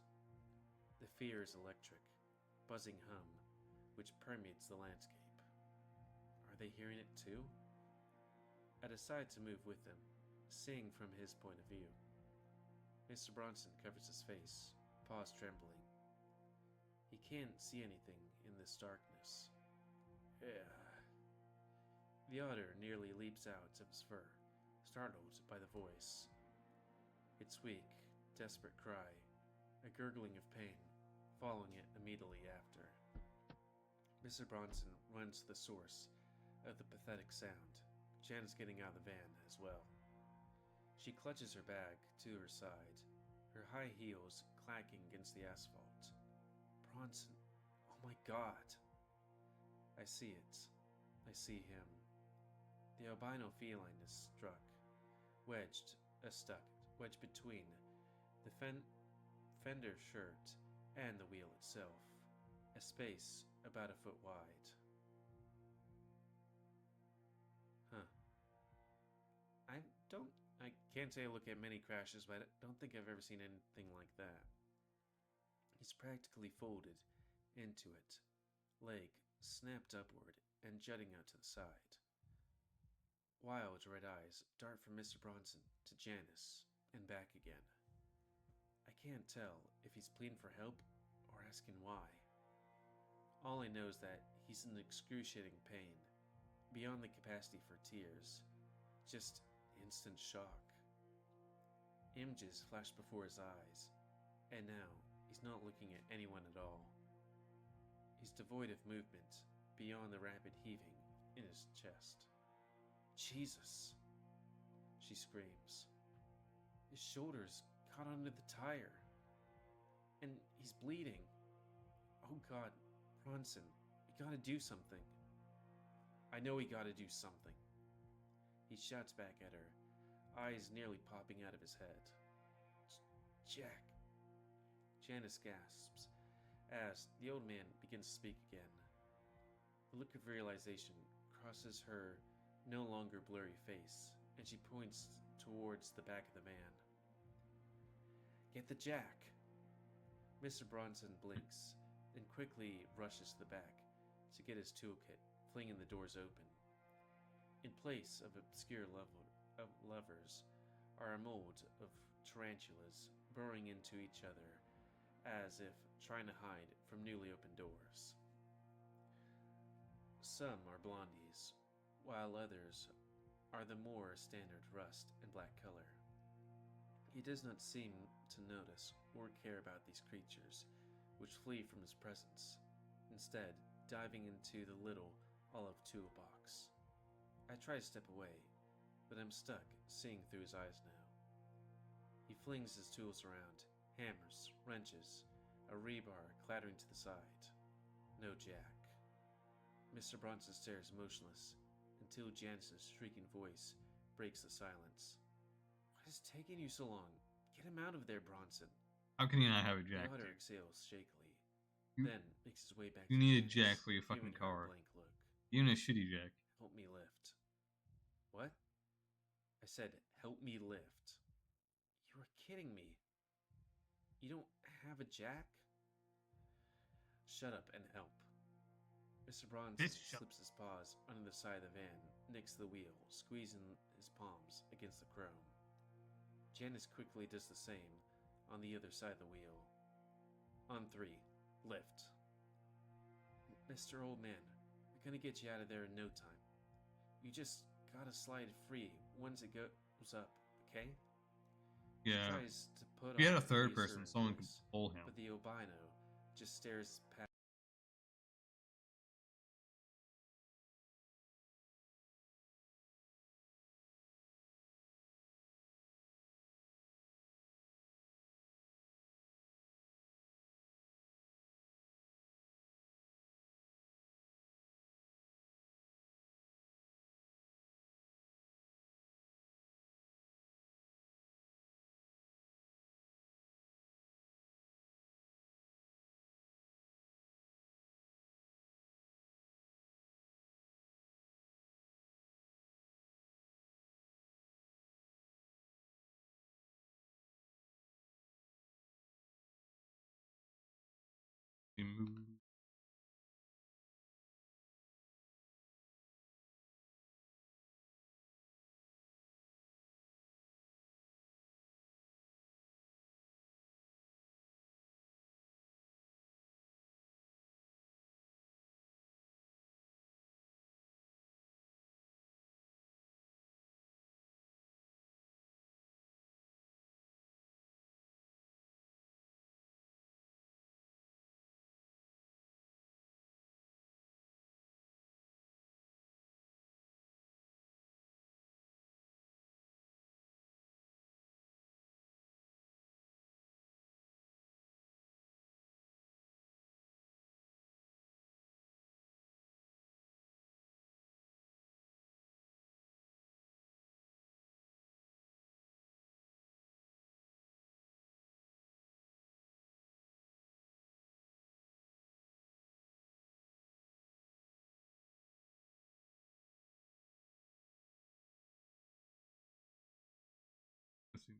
The fear is electric, buzzing hum, which permeates the landscape. Are they hearing it too? I decide to move with them, seeing from his point of view. Mr. Bronson covers his face, paws trembling. He can't see anything in this darkness. The otter nearly leaps out of his fur, startled by the voice. Its weak, desperate cry, a gurgling of pain, following it immediately after. Mr. Bronson runs to the source of the pathetic sound, Janice getting out of the van as well. She clutches her bag to her side, her high heels clacking against the asphalt. Bronson, oh my God! I see it. I see him. The albino feline is wedged between the fender shirt and the wheel itself, a space about a foot wide. I can't say I look at many crashes, but I don't think I've ever seen anything like that. He's practically folded into it, leg snapped upward and jutting out to the side. Wild red eyes dart from Mr. Bronson to Janice and back again. I can't tell if he's pleading for help or asking why. All I know is that he's in excruciating pain, beyond the capacity for tears, just instant shock. Images flash before his eyes, and now he's not looking at anyone at all. He's devoid of movement beyond the rapid heaving in his chest. Jesus! She screams. His shoulder's caught under the tire. And he's bleeding. Oh God, Bronson, you gotta do something. I know he gotta do something. He shouts back at her, eyes nearly popping out of his head. Jack. Janice gasps as the old man begins to speak again. The look of realization crosses her no longer blurry face, and she points towards the back of the van. Get the jack! Mr. Bronson blinks and quickly rushes to the back to get his toolkit, flinging the doors open. In place of obscure levers are a mold of tarantulas burrowing into each other as if trying to hide from newly opened doors. Some are blondies, while others are the more standard rust and black color. He does not seem to notice or care about these creatures, which flee from his presence, instead diving into the little olive toolbox. I try to step away, but I'm stuck seeing through his eyes now. He flings his tools around, hammers, wrenches, a rebar clattering to the side. No jack. Mr. Bronson stares motionless until Janice's shrieking voice breaks the silence. What is taking you so long? Get him out of there, Bronson. How can you not have a jack? The otter exhales shakily, You, then makes his way back you to need a Janice, jack for your giving fucking her a car. blank look. Even a shitty jack. Help me lift. What? I said, help me lift. You are kidding me. You don't have a jack? Shut up and help. Mr. Bronson slips his paws under the side of the van, next to the wheel, squeezing his palms against the chrome. Janice quickly does the same on the other side of the wheel. On 3, lift. Mr. Old Man, we're gonna get you out of there in no time. You just gotta slide free once it goes up, okay? She Yeah. tries to put If you had on a third person, reassuring someone could voice, pull him. but the albino just stares past. He moved. Let's see.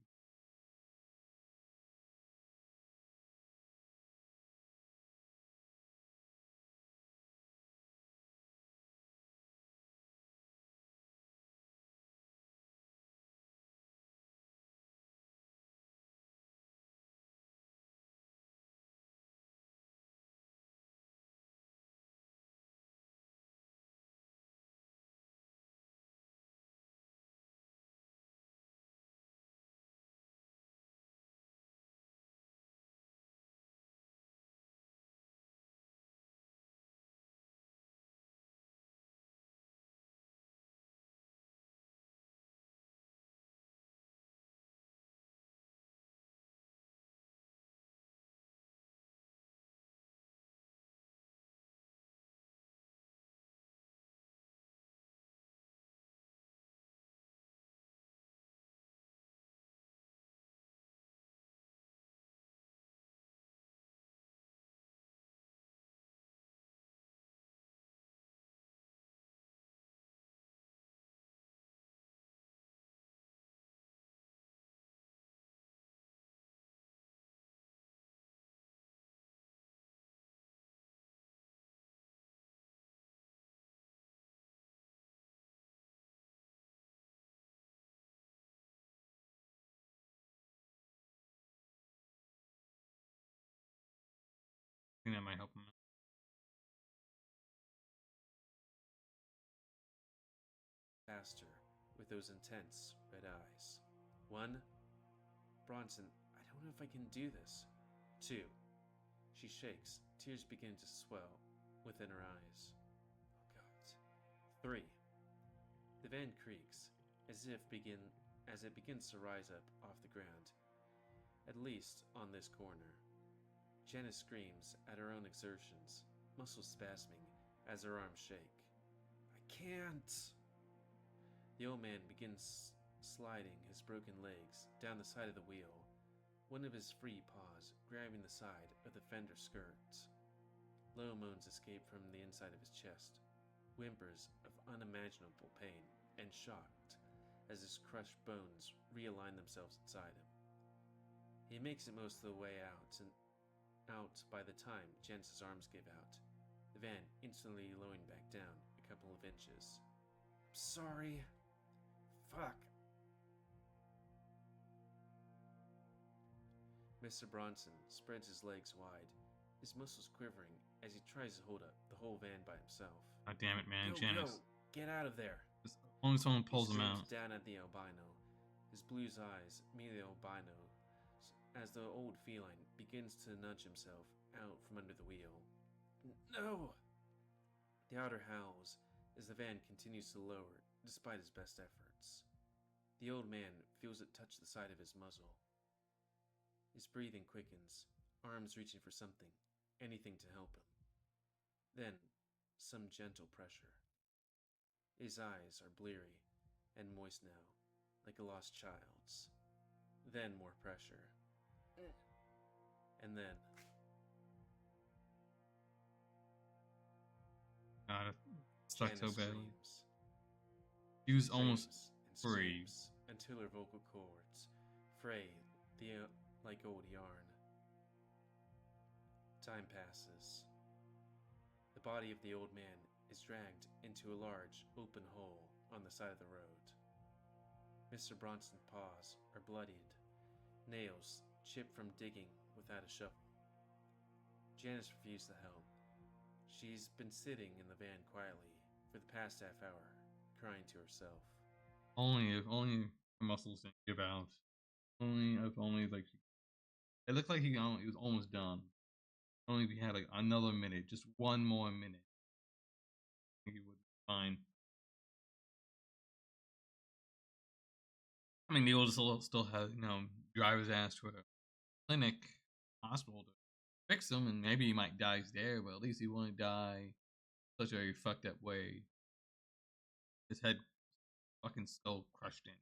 I think that might help him out. Past her with those intense red eyes. 1. Bronson, I don't know if I can do this. 2. She shakes, tears begin to swell within her eyes. Oh God. 3. The van creaks, as it begins to rise up off the ground, at least on this corner. Janice screams at her own exertions, muscles spasming as her arms shake. I can't! The old man begins sliding his broken legs down the side of the wheel, one of his free paws grabbing the side of the fender skirts. Low moans escape from the inside of his chest, whimpers of unimaginable pain and shocked as his crushed bones realign themselves inside him. He makes it most of the way out, and out by the time Jens's arms give out, the van instantly lowering back down a couple of inches. Sorry. Fuck. Mr. Bronson spreads his legs wide, his muscles quivering as he tries to hold up the whole van by himself. God damn it, man, Go, Janice. go! Get out of there! Just, only someone He pulls him screams out. down at the albino, His blue eyes meet the albino's as the old feline begins to nudge himself out from under the wheel. No! The otter howls as the van continues to lower despite his best efforts. The old man feels it touch the side of his muzzle. His breathing quickens, arms reaching for something, anything to help him. Then, some gentle pressure. His eyes are bleary and moist now, like a lost child's. Then more pressure. And then, God, it sucked so Janice badly. screams. He was almost Screams and free. screams until her vocal cords fray like old yarn. Time passes. The body of the old man is dragged into a large, open hole on the side of the road. Mr. Bronson's paws are bloodied, nails chipped from digging without a shovel. Janice refused to help. She's been sitting in the van quietly for the past half hour, crying to herself. Only if only the muscles didn't give out. Only if only like it looked like he was almost done. Only if he had like another minute, just one more minute, I think he would be fine. I mean, they will still have drive his ass to a clinic, hospital to fix him, and maybe he might die there, but at least he won't die such a fucked up way. His head fucking skull crushed in.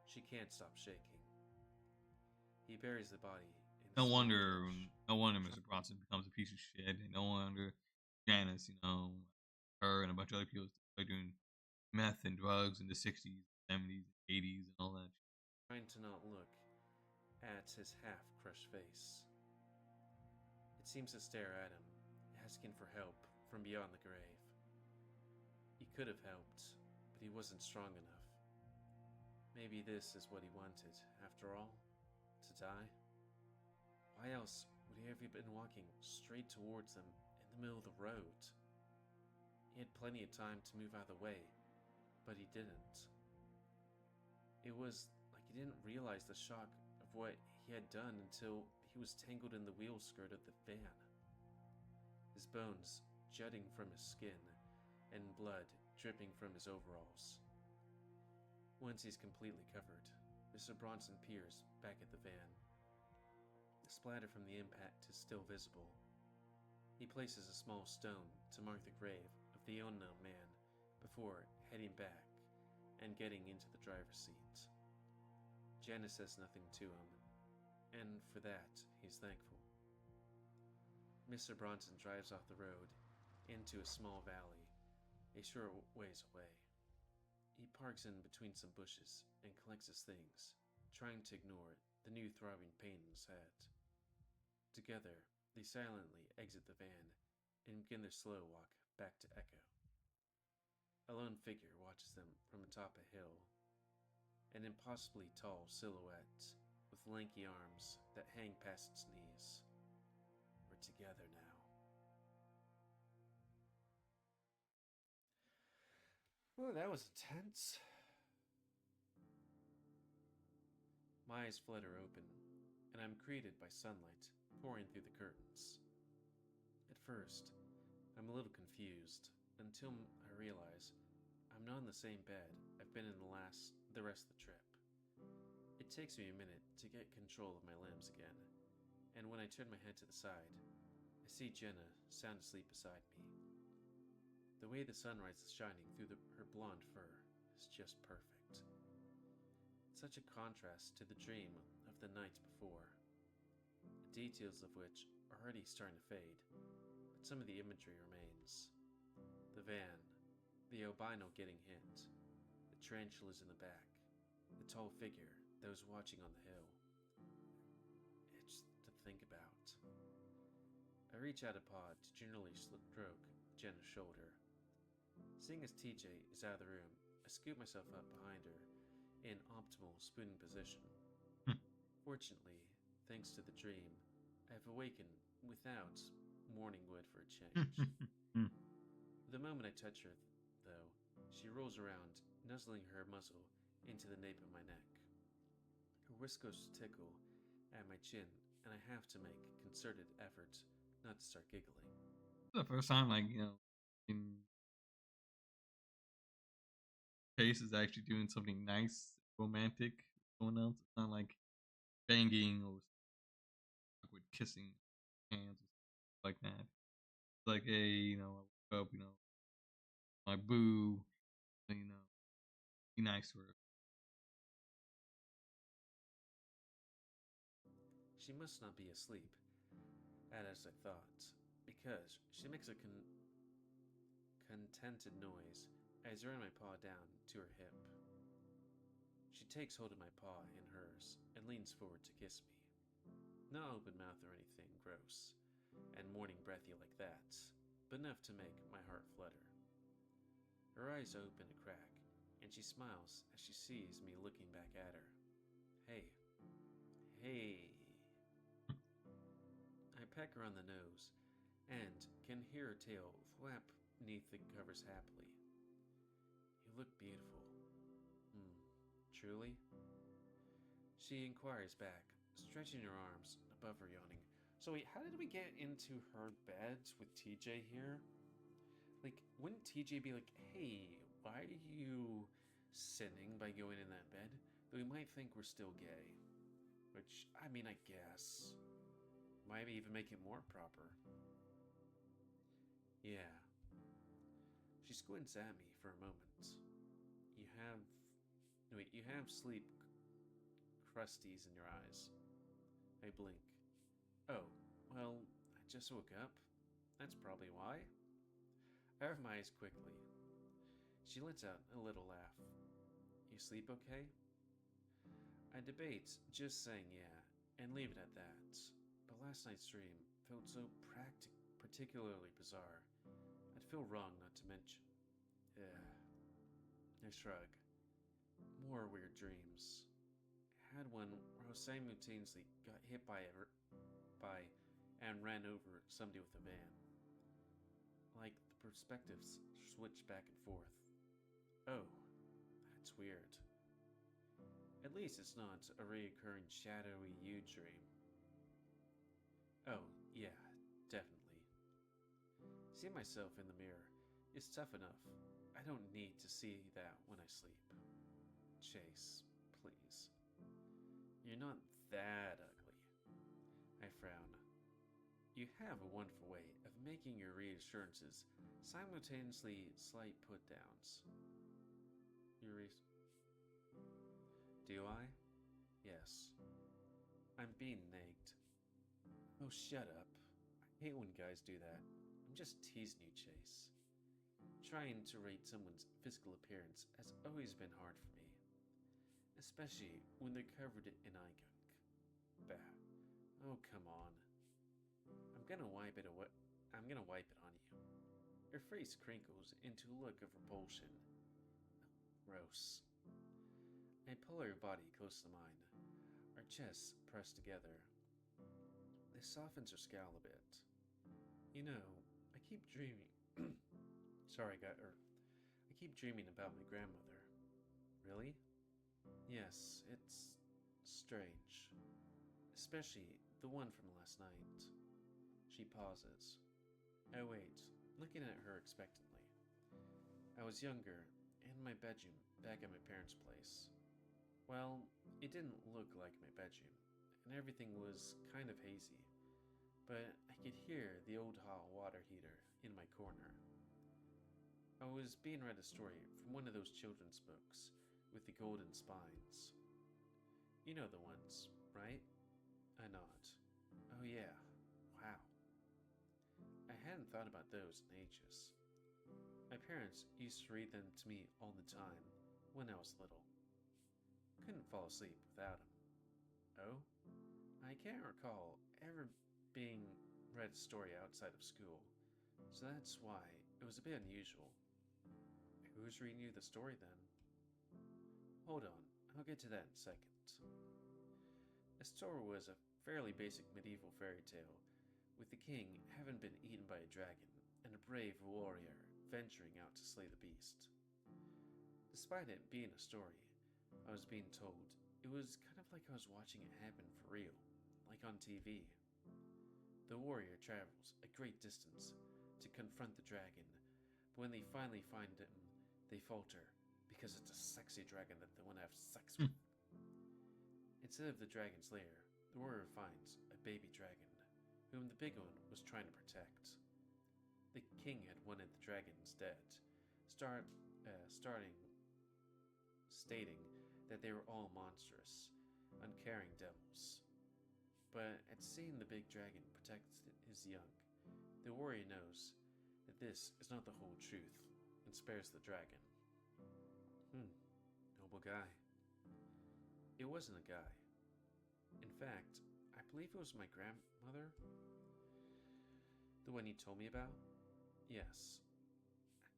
She can't stop shaking. He buries the body in No small wonder, bush. no wonder Mr. Bronson becomes a piece of shit, and no wonder Janice, her and a bunch of other people started doing meth and drugs in the 60s, 70s, 80s, and all that. Trying to not look at his half-crushed face. It seems to stare at him, asking for help from beyond the grave. He could have helped, but he wasn't strong enough. Maybe this is what he wanted, after all, to die? Why else would he have been walking straight towards them in the middle of the road? He had plenty of time to move out of the way, but he didn't. It was like he didn't realize the shock of what he had done until he was tangled in the wheel skirt of the van. His bones jutting from his skin and blood dripping from his overalls. Once he's completely covered, Mr. Bronson peers back at the van. The splatter from the impact is still visible. He places a small stone to mark the grave of the unknown man before heading back and getting into the driver's seat. Janice says nothing to him, and for that, he's thankful. Mr. Bronson drives off the road into a small valley, a short ways away. He parks in between some bushes and collects his things, trying to ignore the new throbbing pain in his head. Together, they silently exit the van and begin their slow walk back to Echo. A lone figure watches them from atop a hill, an impossibly tall silhouette with lanky arms that hang past its knees. We're together now. Well, that was intense. My eyes flutter open, and I'm greeted by sunlight pouring through the curtains. At first, I'm a little confused until I realize I'm not in the same bed I've been in the rest of the trip. It takes me a minute to get control of my limbs again, and when I turn my head to the side, I see Jenna sound asleep beside me. The way the sunrise is shining through her blonde fur is just perfect. Such a contrast to the dream of the night before, the details of which are already starting to fade, but some of the imagery remains. The van, the albino getting hit, the tarantulas in the back, the tall figure that was watching on the hill. It's to think about. I reach out a paw to gingerly stroke Jenna's shoulder. Seeing as TJ is out of the room, I scoop myself up behind her in optimal spooning position. Fortunately, thanks to the dream, I have awakened without morning wood for a change. The moment I touch her, though, she rolls around, nuzzling her muzzle into the nape of my neck. Her whiskers tickle at my chin, and I have to make a concerted effort not to start giggling. The first time, in Chase is actually doing something nice, romantic with someone else. It's not like banging or with kissing hands or stuff like that. It's like, hey, I woke up, my boo, be nice to her. She must not be asleep, as I thought, because she makes a contented noise as I run my paw down to her hip. She takes hold of my paw in hers and leans forward to kiss me. Not open mouth or anything gross and morning breathy like that, but enough to make my heart flutter. Her eyes open a crack, and she smiles as she sees me looking back at her. Hey, hey. I peck her on the nose and can hear her tail flap beneath the covers happily. You look beautiful. Truly? She inquires back, stretching her arms above her, yawning. So wait, how did we get into her bed with TJ here? Like, wouldn't TJ be like, hey, why are you sinning by going in that bed? Though he might think we're still gay. Which, I mean, I guess. Might even make it more proper. Yeah. She squints at me for a moment. You have... Wait, you have sleep crusties in your eyes. I blink. Oh, well, I just woke up. That's probably why. I open my eyes quickly. She lets out a little laugh. You sleep okay? I debate just saying yeah and leave it at that. But last night's dream felt so particularly bizarre. I'd feel wrong not to mention. I shrug. More weird dreams. I had one where I simultaneously got hit by and ran over somebody with a van. Like the perspectives switch back and forth. Oh, that's weird. At least it's not a reoccurring shadowy you dream. Oh, yeah, definitely. Seeing myself in the mirror is tough enough. I don't need to see that when I sleep. Chase, please. You're not that ugly. I frown. You have a wonderful way of making your reassurances simultaneously slight put-downs. Do I? Yes. I'm being nagged. Oh, shut up. I hate when guys do that. I'm just teasing you, Chase. Trying to rate someone's physical appearance has always been hard for me. Especially when they're covered in eye gunk. Bah. Oh, come on. I'm gonna wipe it on you. Her face crinkles into a look of repulsion. Gross. I pull her body close to mine. Our chests pressed together. This softens her scowl a bit. You know, I keep dreaming. I keep dreaming about my grandmother. Really? Yes, it's strange. Especially the one from last night. She pauses. I wait, looking at her expectantly. I was younger, in my bedroom back at my parents' place. Well, it didn't look like my bedroom, and everything was kind of hazy, but I could hear the old hot water heater in my corner. I was being read a story from one of those children's books with the golden spines. You know the ones, right? I nod. Oh yeah, wow. I hadn't thought about those in ages. My parents used to read them to me all the time when I was little. Couldn't fall asleep without them. Oh? I can't recall ever being read a story outside of school, so that's why it was a bit unusual. Who's reading you the story then? Hold on, I'll get to that in a second. The story was a fairly basic medieval fairy tale, with the king having been eaten by a dragon and a brave warrior venturing out to slay the beast. Despite it being a story I was being told, it was kind of like I was watching it happen for real, like on TV. The warrior travels a great distance to confront the dragon, but when they finally find him, they falter because it's a sexy dragon that they want to have sex with. Instead of the dragon's lair, the warrior finds a baby dragon, whom the big one was trying to protect. The king had wanted the dragons dead, stating that they were all monstrous, uncaring devils. But at seeing the big dragon protect his young, the warrior knows that this is not the whole truth and spares the dragon. Noble guy. It wasn't a guy. In fact, I believe it was my grandmother. The one you told me about? Yes.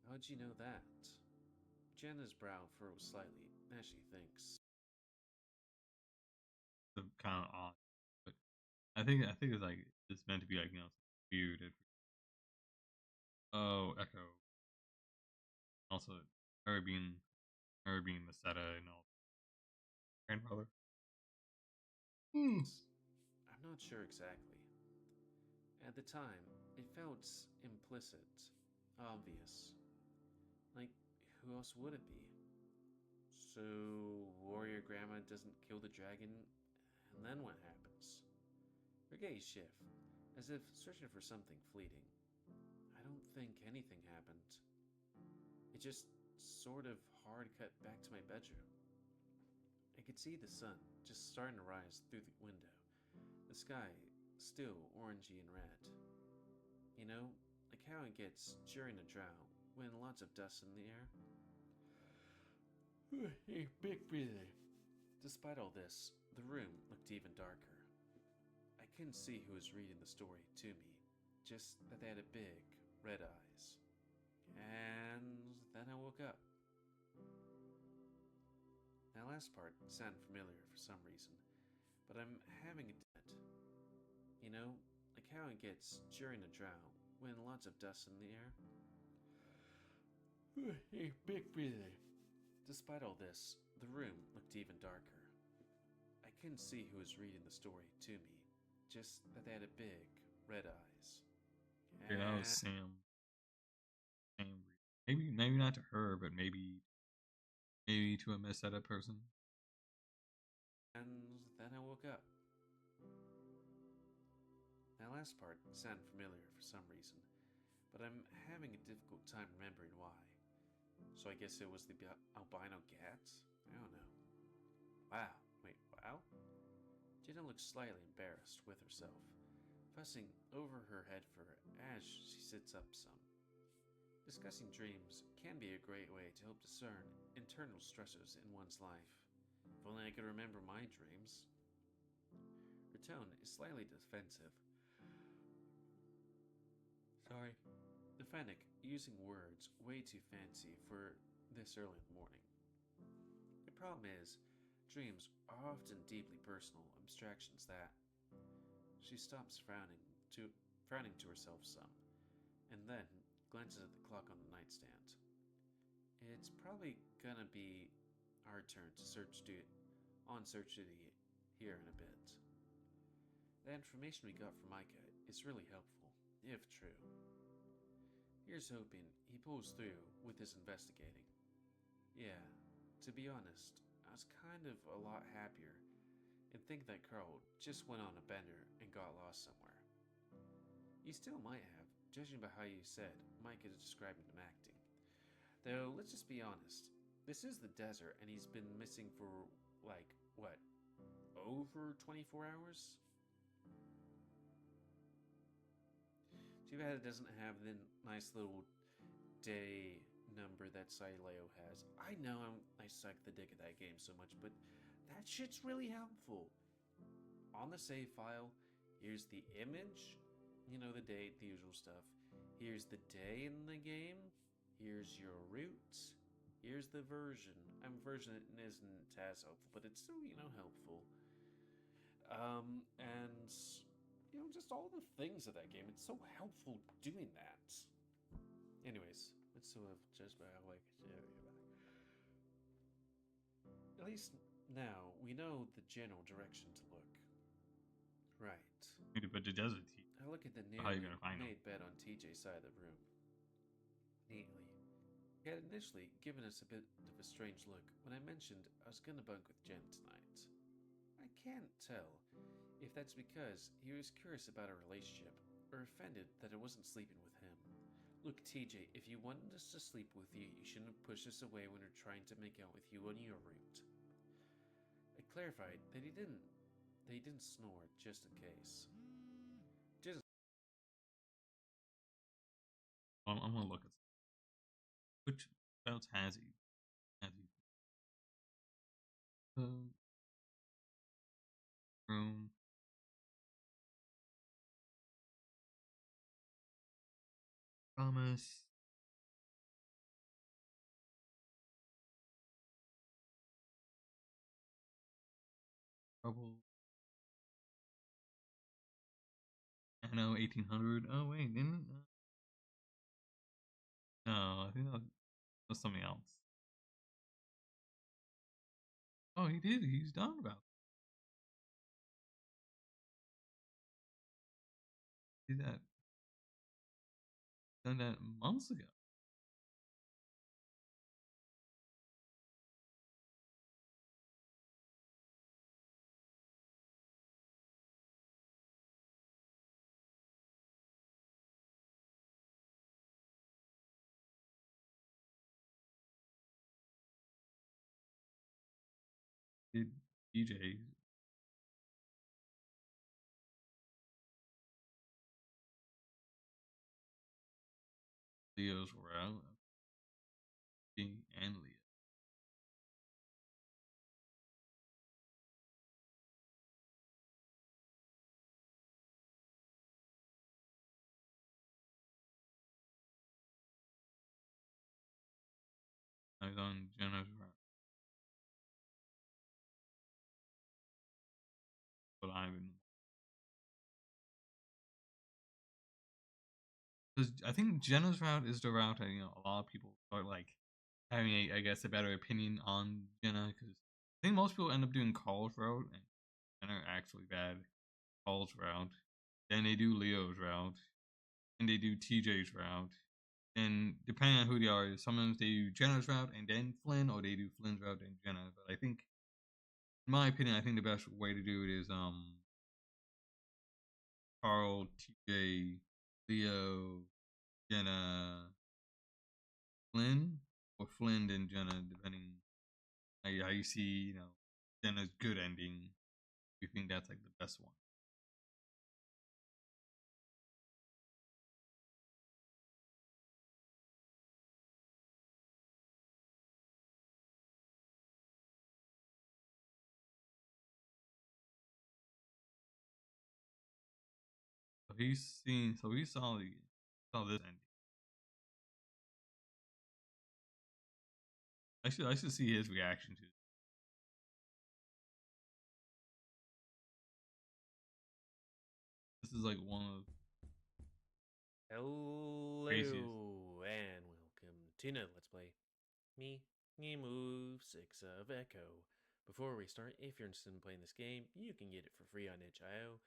How'd you know that? Jenna's brow furrows slightly as she thinks. Kind of odd, but I think it's like it's meant to be like weird. Oh, Echo. Also, her being Masetta and all. Grandfather. I'm not sure exactly. At the time, it felt implicit, obvious. Like, who else would it be? So, warrior grandma doesn't kill the dragon, and then what happens? Her gaze shift, as if searching for something fleeting. I don't think anything happened. It just sort of hard cut back to my bedroom. I could see the sun just starting to rise through the window, the sky still orangey and red. You know, like how it gets during a drought when lots of dust in the air. Hey, big breather. Despite all this, the room looked even darker. I couldn't see who was reading the story to me, just that they had a big, red eyes. And then I woke up. That last part sounded familiar for some reason, but I'm having a debt. You know, like how it gets during a drought when lots of dust in the air. Hey, big breather. Despite all this, the room looked even darker. I couldn't see who was reading the story to me, just that they had a big, red eyes. Yeah, that was Sam. Maybe not to her, but maybe to a Masetta person. And then I woke up. That last part sounded familiar for some reason, but I'm having a difficult time remembering why. So I guess it was the albino cat? I don't know. Wow. Wait, wow? Jenna looks slightly embarrassed with herself, fussing over her head fur as she sits up some. Discussing dreams can be a great way to help discern internal stressors in one's life. If only I could remember my dreams. Her tone is slightly defensive. Sorry. Definic, using words way too fancy for this early in the morning. The problem is, dreams are often deeply personal abstractions that. She stops frowning to herself some, and then glances at the clock on the nightstand. It's probably gonna be our turn to search duty here in a bit. The information we got from Micah is really helpful, if true. Here's hoping he pulls through with his investigating. Yeah, to be honest, I was kind of a lot happier and think that Carl just went on a bender and got lost somewhere. You still might have, judging by how you said Mike is describing him acting. Though, let's just be honest, this is the desert and he's been missing for, like, what, over 24 hours? Too bad it doesn't have the nice little day number that Sileo has. I know I suck the dick at that game so much, but that shit's really helpful. On the save file, here's the image, you know, the date, the usual stuff. Here's the day in the game. Here's your route. Here's the version. Version isn't as helpful, but it's still, you know, helpful. And you know, just all the things of that game. It's so helpful doing that. Anyways, let's so just by how I could At least now we know the general direction to look. Right. But it doesn't. I look at the How are you nearly gonna find them? made bed on TJ's side of the room. Neatly. He had initially given us a bit of a strange look when I mentioned I was gonna bunk with Jen tonight. I can't tell if that's because he was curious about our relationship or offended that I wasn't sleeping with him. Look, TJ, if you wanted us to sleep with you, you shouldn't have pushed us away when we were trying to make out with you on your route. I clarified that he didn't snore just in case. I'm gonna look at which else has he? Has he? Room. Promise. Trouble. I know 1800. Oh wait, didn't? No, I think that was something else. Oh, he did. He's done about. Did that? Done that months ago. Did DJ Leo's were out? And Leo. I was on Jenna's route, but I've been. Because I think Jenna's route is the route that a lot of people are like having, I guess, a better opinion on Jenna. Because I think most people end up doing Call's route, and Jenna actually bad Call's route. Then they do Leo's route, and they do TJ's route. And depending on who they are, sometimes they do Jenna's route and then Flynn, or they do Flynn's route and Jenna. But I think, in my opinion, I think the best way to do it is Carl, TJ, Leo, Jenna, Flynn, or Flynn and Jenna, depending how you see, Jenna's good ending. You think that's like the best one? So he's seen. So he saw this ending. I should see his reaction to it. This is like one of Hello craziest. and welcome to another Let's Play. Me move 6 of Echo. Before we start, if you're interested in playing this game, you can get it for free on itch.io.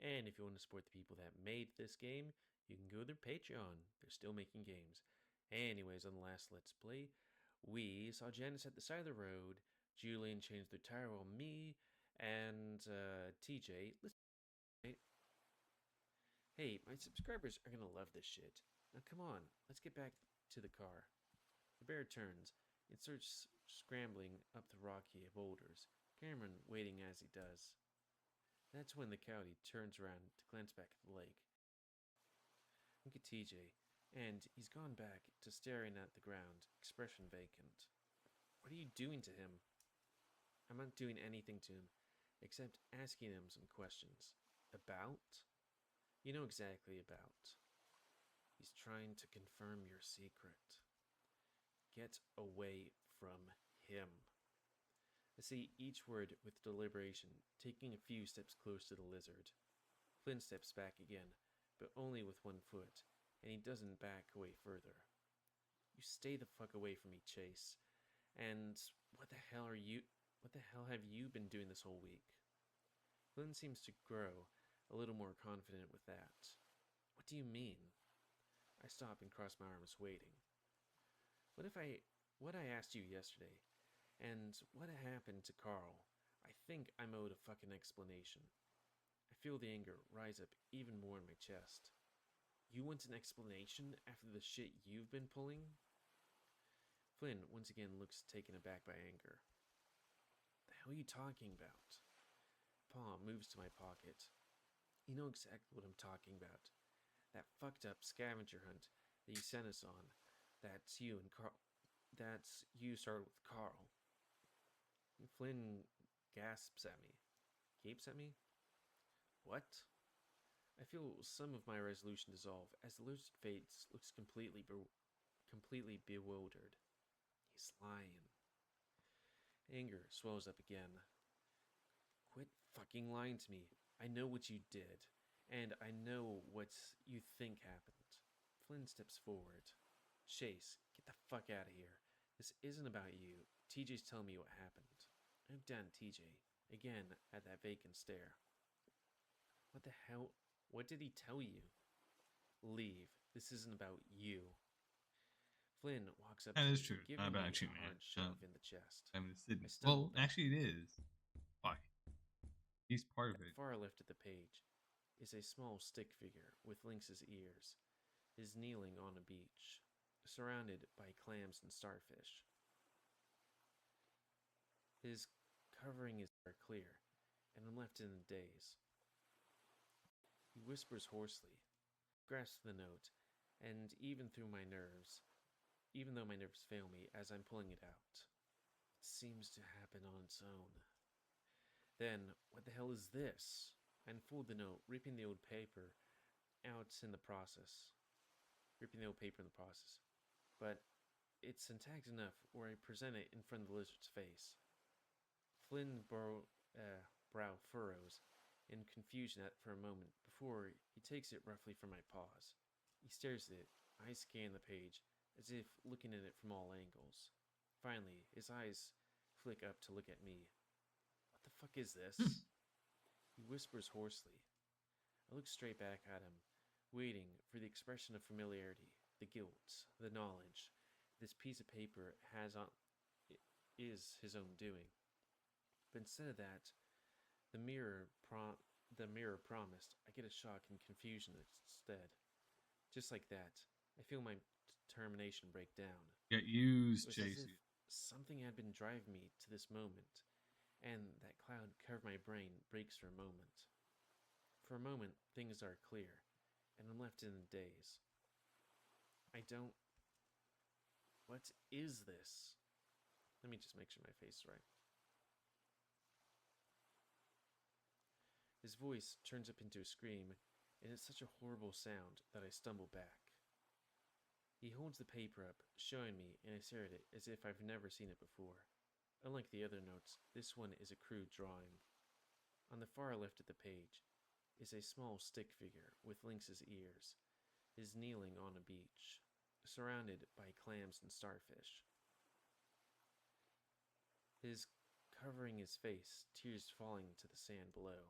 And if you want to support the people that made this game, you can go to their Patreon. They're still making games. Anyways, on the last Let's Play, we saw Janice at the side of the road. Julian changed their tire while me and TJ. Hey, my subscribers are gonna love this shit. Now come on, let's get back to the car. The bear turns and starts scrambling up the rocky boulders, Cameron waiting as he does. That's when the coyote turns around to glance back at the lake. Look at TJ, and he's gone back to staring at the ground, expression vacant. What are you doing to him? I'm not doing anything to him, except asking him some questions. About? You know exactly about. He's trying to confirm your secret. Get away from him. I say each word with deliberation, taking a few steps close to the lizard. Flynn steps back again, but only with one foot, and he doesn't back away further. You stay the fuck away from me, Chase. And what the hell are you? What the hell have you been doing this whole week? Flynn seems to grow a little more confident with that. What do you mean? I stop and cross my arms, waiting. What I asked you yesterday, and what happened to Carl, I think I'm owed a fucking explanation. I feel the anger rise up even more in my chest. You want an explanation after the shit you've been pulling? Flynn once again looks taken aback by anger. The hell are you talking about? Paw moves to my pocket. You know exactly what I'm talking about. That fucked up scavenger hunt that you sent us on. That's you and Carl. That's you started with Carl. Flynn gasps at me. Gapes at me? What? I feel some of my resolution dissolve as the lizard face looks completely bewildered. He's lying. Anger swells up again. Quit fucking lying to me. I know what you did, and I know what you think happened. Flynn steps forward. Chase, get the fuck out of here. This isn't about you. TJ's telling me what happened. I look down at TJ, again at that vacant stare. What the hell? What did he tell you? Leave. This isn't about you. Flynn walks up That to is me, true. giving Not me about you, a man. hard shove in the chest. I mean, Sydney. I Well, stumble back. actually, it is. Why? He's part of At the it. far left of the page is a small stick figure with Lynx's ears. Is kneeling on a beach, surrounded by clams and starfish. His covering is clear, and I'm left in a daze. He whispers hoarsely, grasps the note, and even though my nerves fail me as I'm pulling it out, it seems to happen on its own. Then, what the hell is this? I unfold the note, ripping the old paper in the process. But it's intact enough where I present it in front of the lizard's face. Flynn's brow furrows in confusion for a moment before he takes it roughly from my paws. He stares at it, eyes scan the page, as if looking at it from all angles. Finally, his eyes flick up to look at me. What the fuck is this? He whispers hoarsely. I look straight back at him, waiting for the expression of familiarity, the guilt, the knowledge this piece of paper is his own doing. But instead of that, the mirror promised, I get a shock and confusion instead. Just like that, I feel my determination break down. Get used, It was as if JC. something had been driving me to this moment, and that cloud covered my brain breaks for a moment. For a moment, things are clear, and I'm left in a daze. What is this? Let me just make sure my face is right. His voice turns up into a scream, and it's such a horrible sound that I stumble back. He holds the paper up, showing me, and I stare at it as if I've never seen it before. Unlike the other notes, this one is a crude drawing. On the far left of the page is a small stick figure with Lynx's ears, is kneeling on a beach, surrounded by clams and starfish. His covering his face, tears falling to the sand below.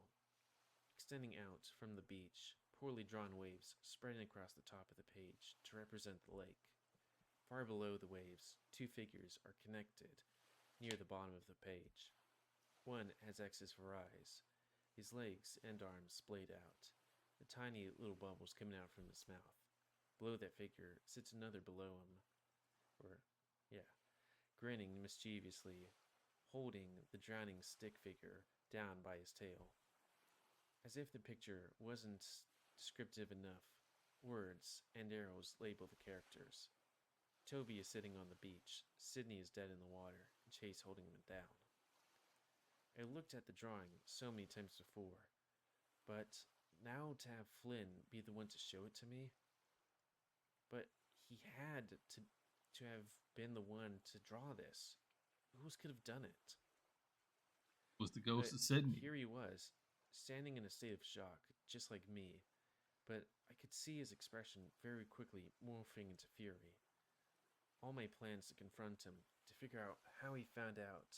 Extending out from the beach, poorly drawn waves spreading across the top of the page to represent the lake. Far below the waves, two figures are connected near the bottom of the page. One has X's for eyes, his legs and arms splayed out, the tiny little bubbles coming out from his mouth. Below that figure sits another below him, grinning mischievously, holding the drowning stick figure down by his tail. As if the picture wasn't descriptive enough, words and arrows label the characters. Toby is sitting on the beach, Sydney is dead in the water, and Chase holding him down. I looked at the drawing so many times before, but now to have Flynn be the one to show it to me? But he had to have been the one to draw this. Who else could have done it? Was the ghost But of Sydney? here he was, standing in a state of shock, just like me, but I could see his expression very quickly morphing into fury. all my plans to confront him, to figure out how he found out,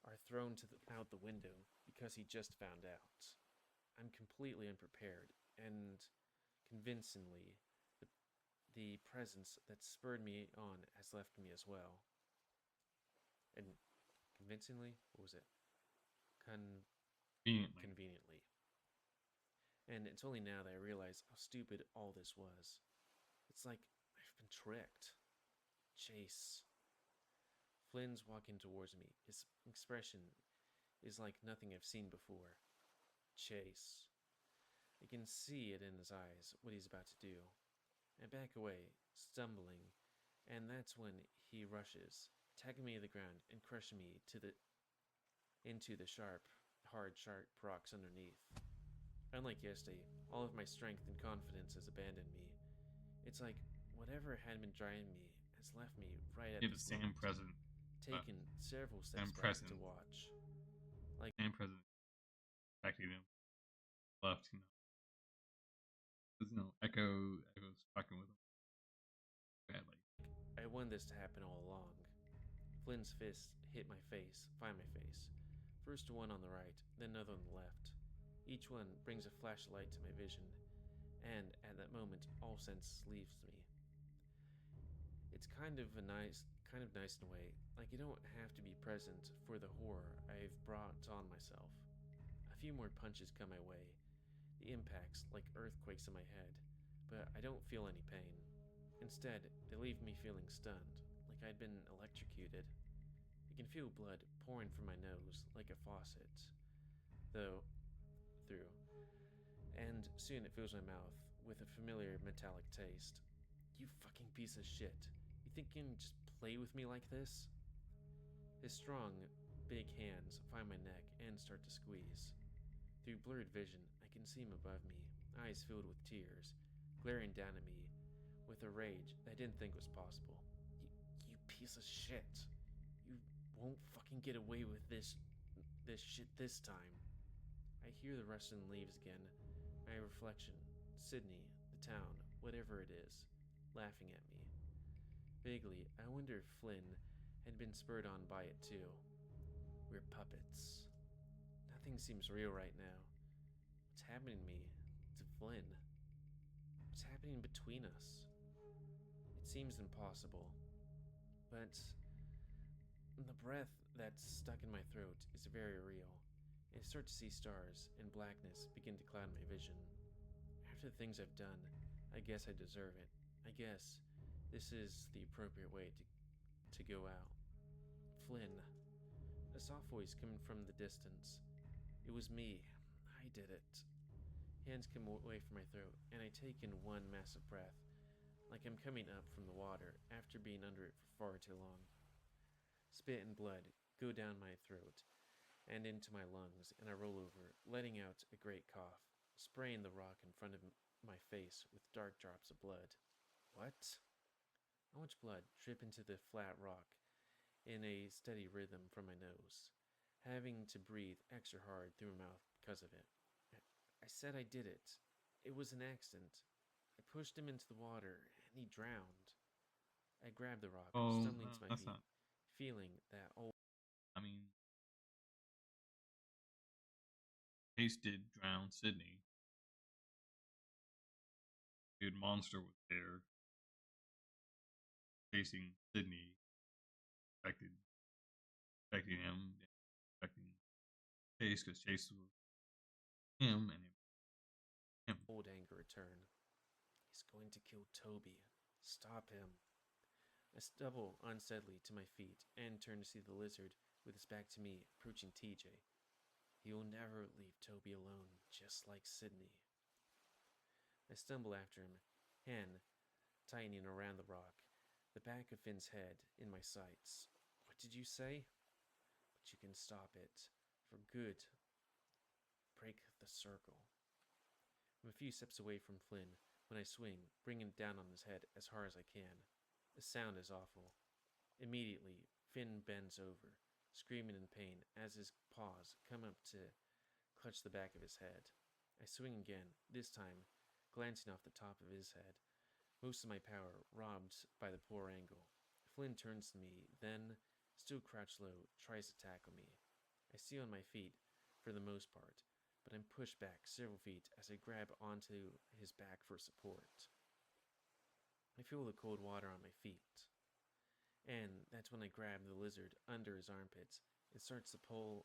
are thrown out the window because he just found out. I'm completely unprepared, and convincingly, the presence that spurred me on has left me as well. And convincingly, what was it? Conveniently. Conveniently. And it's only now that I realize how stupid all this was. It's like I've been tricked. Chase. Flynn's walking towards me. His expression is like nothing I've seen before. Chase. I can see it in his eyes, what he's about to do. I back away, stumbling, and that's when he rushes, tagging me to the ground and crushing me into the hard sharp rocks underneath. Unlike yesterday, all of my strength and confidence has abandoned me. It's like whatever had been driving me has left me right at Yeah, this but Sam moment, present. taken several steps Sam back present. to watch. Sam present. Back to him. Left. There's no Echo's fucking with him badly. I wanted this to happen all along. Flynn's fist hit my face, find my face. First one on the right, then another on the left. Each one brings a flashlight to my vision, and at that moment, all sense leaves me. It's kind of nice in a way, like you don't have to be present for the horror I've brought on myself. A few more punches come my way, the impacts like earthquakes in my head, but I don't feel any pain. Instead, they leave me feeling stunned, like I'd been electrocuted. I can feel blood pouring from my nose like a faucet, through, and soon it fills my mouth with a familiar metallic taste. You fucking piece of shit. You think you can just play with me like this? His strong, big hands find my neck and start to squeeze. Through blurred vision, I can see him above me, eyes filled with tears, glaring down at me with a rage I didn't think was possible. You piece of shit. You won't fucking get away with this shit this time. I hear the rustling leaves again, my reflection, Sydney, the town, whatever it is, laughing at me. Vaguely, I wonder if Flynn had been spurred on by it too. We're puppets. Nothing seems real right now. What's happening to me? To Flynn? What's happening between us? It seems impossible. But the breath that's stuck in my throat is very real. I start to see stars and blackness begin to cloud my vision. After the things I've done, I guess I deserve it. I guess this is the appropriate way to go out. Flynn. A soft voice coming from the distance. It was me. I did it. Hands come away from my throat, and I take in one massive breath, like I'm coming up from the water after being under it for far too long. Spit and blood go down my throat and into my lungs, and I roll over, letting out a great cough, spraying the rock in front of my face with dark drops of blood. What? How much blood drip into the flat rock in a steady rhythm from my nose, having to breathe extra hard through my mouth because of it. I said I did it. It was an accident. I pushed him into the water, and he drowned. I grabbed the rock, Oh, stumbling no, to my that's feet, not. feeling that old I mean, Chase did drown Sydney. Good monster was there chasing Sydney, affected, affecting him, affecting Chase because Chase was him and him. anger return. He's going to kill Toby. Stop him. I stumble unsteadily to my feet and turn to see the lizard with his back to me, approaching TJ. He will never leave Toby alone, just like Sydney. I stumble after him, hand tightening around the rock, the back of Finn's head in my sights. What did you say? But you can stop it. For good. Break the circle. I'm a few steps away from Flynn when I swing, bringing it down on his head as hard as I can. The sound is awful. Immediately, Finn bends over, screaming in pain as his paws come up to clutch the back of his head. I swing again, this time glancing off the top of his head, most of my power robbed by the poor angle. Flynn turns to me, then, still crouched low, tries to tackle me. I stay on my feet, for the most part, but I'm pushed back several feet as I grab onto his back for support. I feel the cold water on my feet, and that's when I grab the lizard under his armpits and start to pull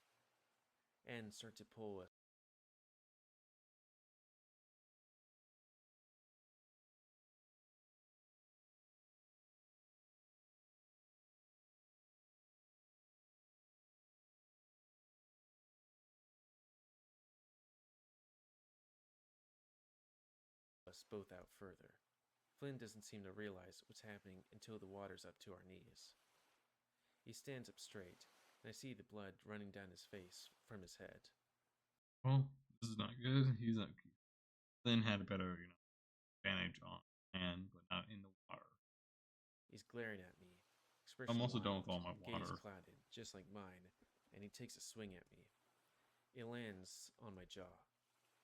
us both out further. Flynn doesn't seem to realize what's happening until the water's up to our knees. He stands up straight, and I see the blood running down his face from his head. Well, this is not good. He's not. Flynn had a better, advantage on land, but not in the water. He's glaring at me, I'm expression also done wild, with all my gaze water. clouded, just like mine, and he takes a swing at me. It lands on my jaw.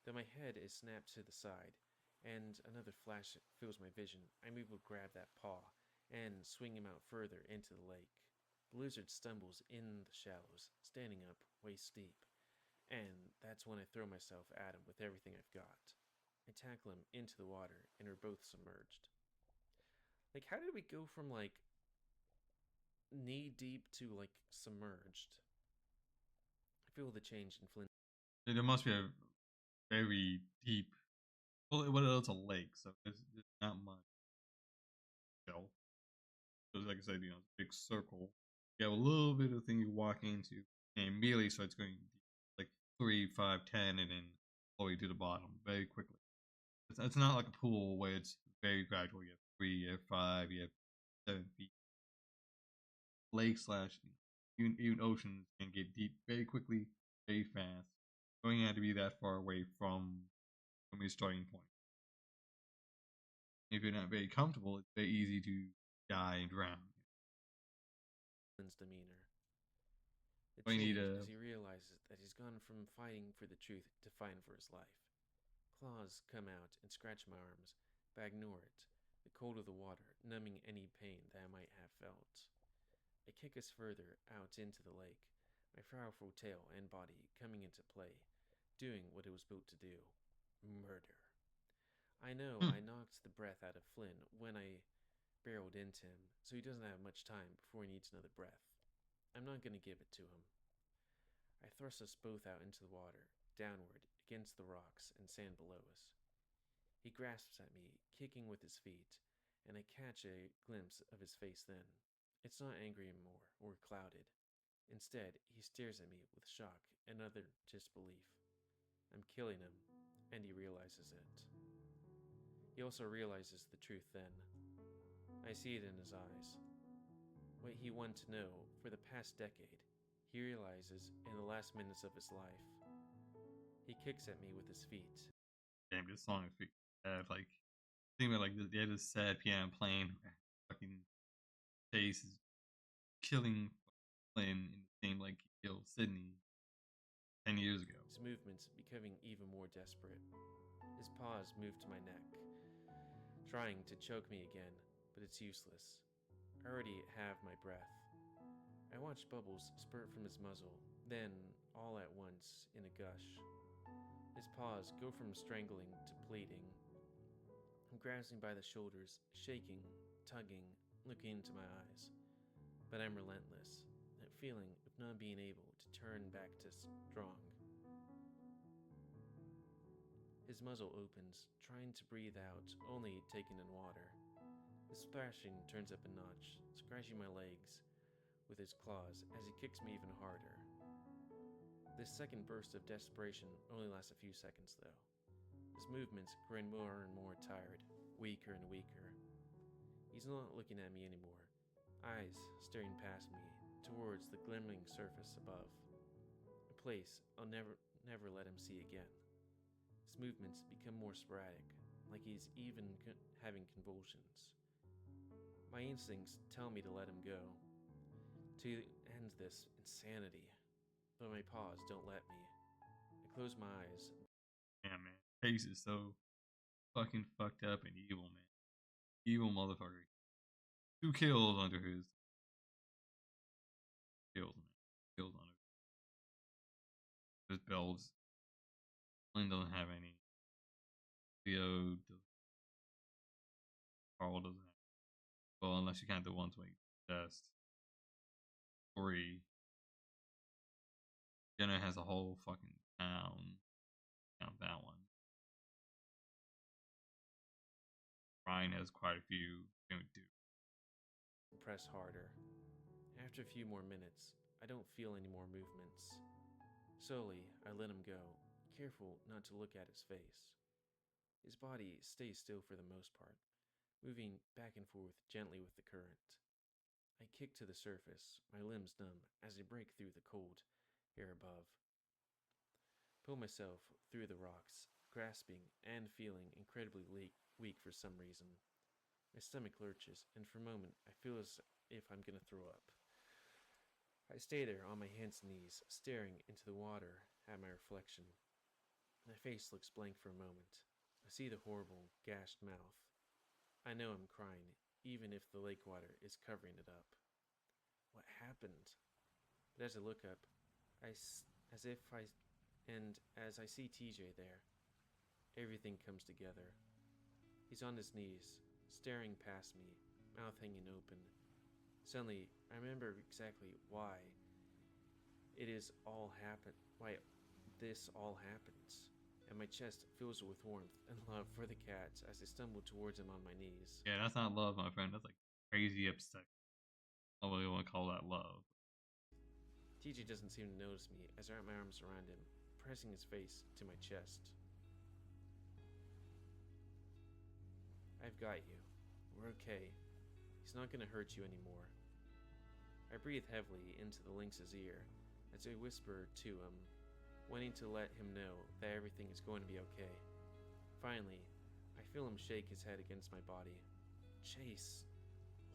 Then my head is snapped to the side, and another flash fills my vision. I'm able to grab that paw and swing him out further into the lake. The lizard stumbles in the shallows, standing up waist deep, and that's when I throw myself at him with everything I've got. I tackle him into the water, and we're both submerged. Like, how did we go from, like, knee deep to, like, submerged? I feel the change in Flynn. There must be a very deep. Well, it's a lake, so there's not much shelf. Because, like I said, big circle. You have a little bit of thing you walk into, and immediately starts going deep, like 3, 5, 10, and then all the way to the bottom very quickly. It's not like a pool where it's very gradual. You have 3, you have 5, you have 7 feet. Lake slash even oceans can get deep very quickly, very fast. You don't have to be that far away from your starting point. If you're not very comfortable, it's very easy to die and drown. Flynn's demeanor. The So you need change a as he realizes that he's gone from fighting for the truth to fighting for his life. Claws come out and scratch my arms, but I ignore it, the cold of the water numbing any pain that I might have felt. I kick us further out into the lake, my powerful tail and body coming into play, doing what it was built to do: murder. I know hmm. I knocked the breath out of Flynn when I barreled into him, so he doesn't have much time before he needs another breath. I'm not going to give it to him. I thrust us both out into the water, downward, against the rocks and sand below us. He grasps at me, kicking with his feet, and I catch a glimpse of his face then. It's not angry anymore, or clouded. Instead, he stares at me with shock and utter disbelief. I'm killing him, and he realizes it. He also realizes the truth then. I see it in his eyes. What he wanted to know for the past decade, he realizes in the last minutes of his life. He kicks at me with his feet. Damn, this song is like think about they had this sad piano playing, fucking Chase is killing Flynn in the same like he killed Sydney 10 years ago. His movements becoming even more desperate. His paws move to my neck, trying to choke me again, but it's useless. I already have my breath. I watch bubbles spurt from his muzzle, then, all at once, in a gush. His paws go from strangling to pleading. I'm grasping by the shoulders, shaking, tugging, looking into my eyes. But I'm relentless, that feeling of not being able to turn back to strong. His muzzle opens, trying to breathe out, only taking in water. His splashing turns up a notch, scratching my legs with his claws as he kicks me even harder. This second burst of desperation only lasts a few seconds, though. His movements growing more and more tired, weaker and weaker. He's not looking at me anymore, eyes staring past me, towards the glimmering surface above. A place I'll never let him see again. His movements become more sporadic, like he's even having convulsions. My instincts tell me to let him go, to end this insanity, but my paws don't let me. I close my eyes. Damn, man, Chase is so fucking fucked up and evil, man. Evil motherfucker. 2 kills under his kills him. Kills on it. His builds. Flynn doesn't have any. Theo does. Carl doesn't have. Well, unless you count the ones where he just. Furry. Jenna has a whole fucking town. Count that one. Ryan has quite a few. Do. Press harder. After a few more minutes, I don't feel any more movements. Slowly, I let him go, careful not to look at his face. His body stays still for the most part, moving back and forth gently with the current. I kick to the surface, my limbs numb as I break through the cold air above. Pull myself through the rocks, grasping and feeling incredibly weak for some reason. My stomach lurches, and for a moment I feel as if I'm going to throw up. I stay there on my hands and knees, staring into the water at my reflection. My face looks blank for a moment. I see the horrible, gashed mouth. I know I'm crying, even if the lake water is covering it up. What happened? But as I look up, as I see TJ there, everything comes together. He's on his knees, staring past me, mouth hanging open. Suddenly, I remember exactly why this all happens, and my chest fills with warmth and love for the cats as I stumble towards him on my knees. Yeah, that's not love, my friend. That's like crazy upset. I don't really want to call that love. TJ doesn't seem to notice me as I wrap my arms around him, pressing his face to my chest. I've got you. We're okay. He's not going to hurt you anymore. I breathe heavily into the lynx's ear as I whisper to him, wanting to let him know that everything is going to be okay. Finally, I feel him shake his head against my body. Chase.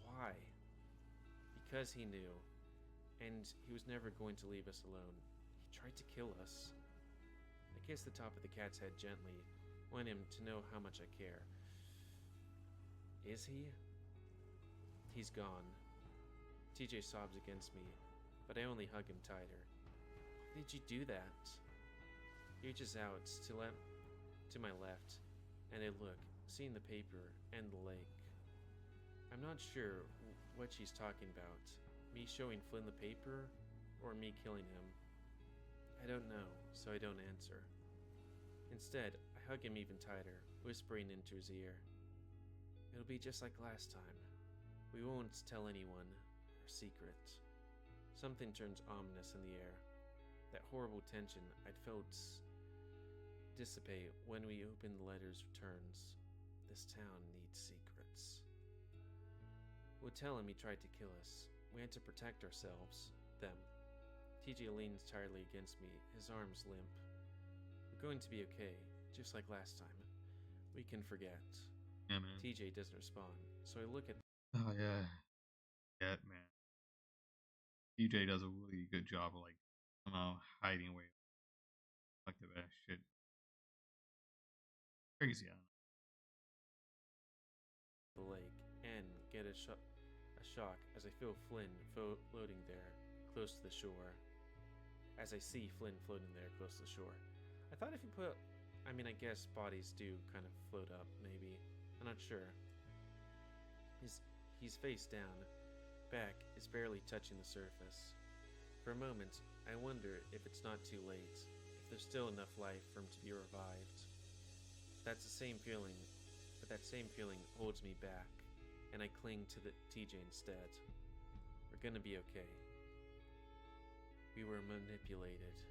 Why? Because he knew, and he was never going to leave us alone. He tried to kill us. I kiss the top of the cat's head gently, wanting him to know how much I care. Is he? He's gone. TJ sobs against me, but I only hug him tighter. Why did you do that? He reaches out to my left, and I look, seeing the paper and the lake. I'm not sure what she's talking about. Me showing Flynn the paper, or me killing him. I don't know, so I don't answer. Instead, I hug him even tighter, whispering into his ear. It'll be just like last time. We won't tell anyone our secret. Something turns ominous in the air. That horrible tension I'd felt dissipate when we opened the letter's returns. This town needs secrets. We'll tell him he tried to kill us. We had to protect ourselves. Them. TJ leans tiredly against me, his arms limp. We're going to be okay, just like last time. We can forget. Yeah, man. TJ doesn't respond, so I look at. Oh, yeah. Yeah, man. TJ does a really good job of, like, somehow hiding away. Like the best shit. Crazy, I don't know. The lake and get a shock as I feel Flynn floating there, close to the shore. As I see Flynn floating there, close to the shore. I thought if you put, I guess bodies do kind of float up, maybe. I'm not sure. He's face down. Back is barely touching the surface. For a moment, I wonder if it's not too late, if there's still enough life for him to be revived. That's the same feeling, but that same feeling holds me back, and I cling to the TJ instead. We're gonna be okay. We were manipulated.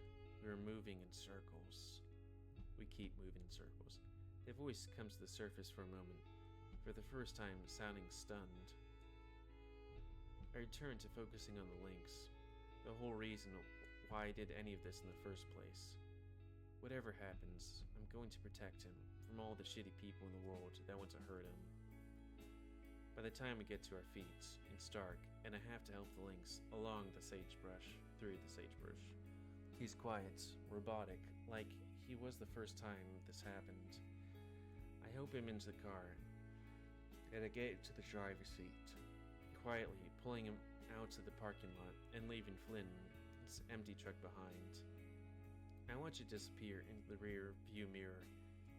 We were moving in circles. We keep moving in circles. The voice comes to the surface for a moment, for the first time sounding stunned. I return to focusing on the lynx, the whole reason why I did any of this in the first place. Whatever happens, I'm going to protect him from all the shitty people in the world that want to hurt him. By the time we get to our feet, it's dark, and I have to help the lynx along the sagebrush, through the sagebrush. He's quiet, robotic, like he was the first time this happened. I help him into the car, and I get to the driver's seat, quietly pulling him out to the parking lot and leaving Flynn's empty truck behind. I watch it disappear into the rear view mirror,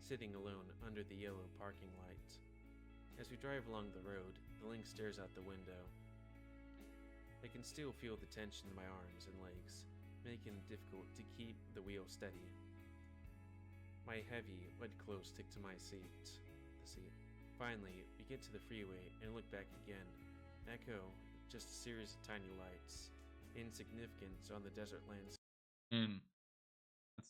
sitting alone under the yellow parking light. As we drive along the road, the Lynx stares out the window. I can still feel the tension in my arms and legs, making it difficult to keep the wheel steady. My heavy, wet clothes stick to the seat. Finally, we get to the freeway and look back again. Echo, just a series of tiny lights, insignificant on the desert landscape. And that's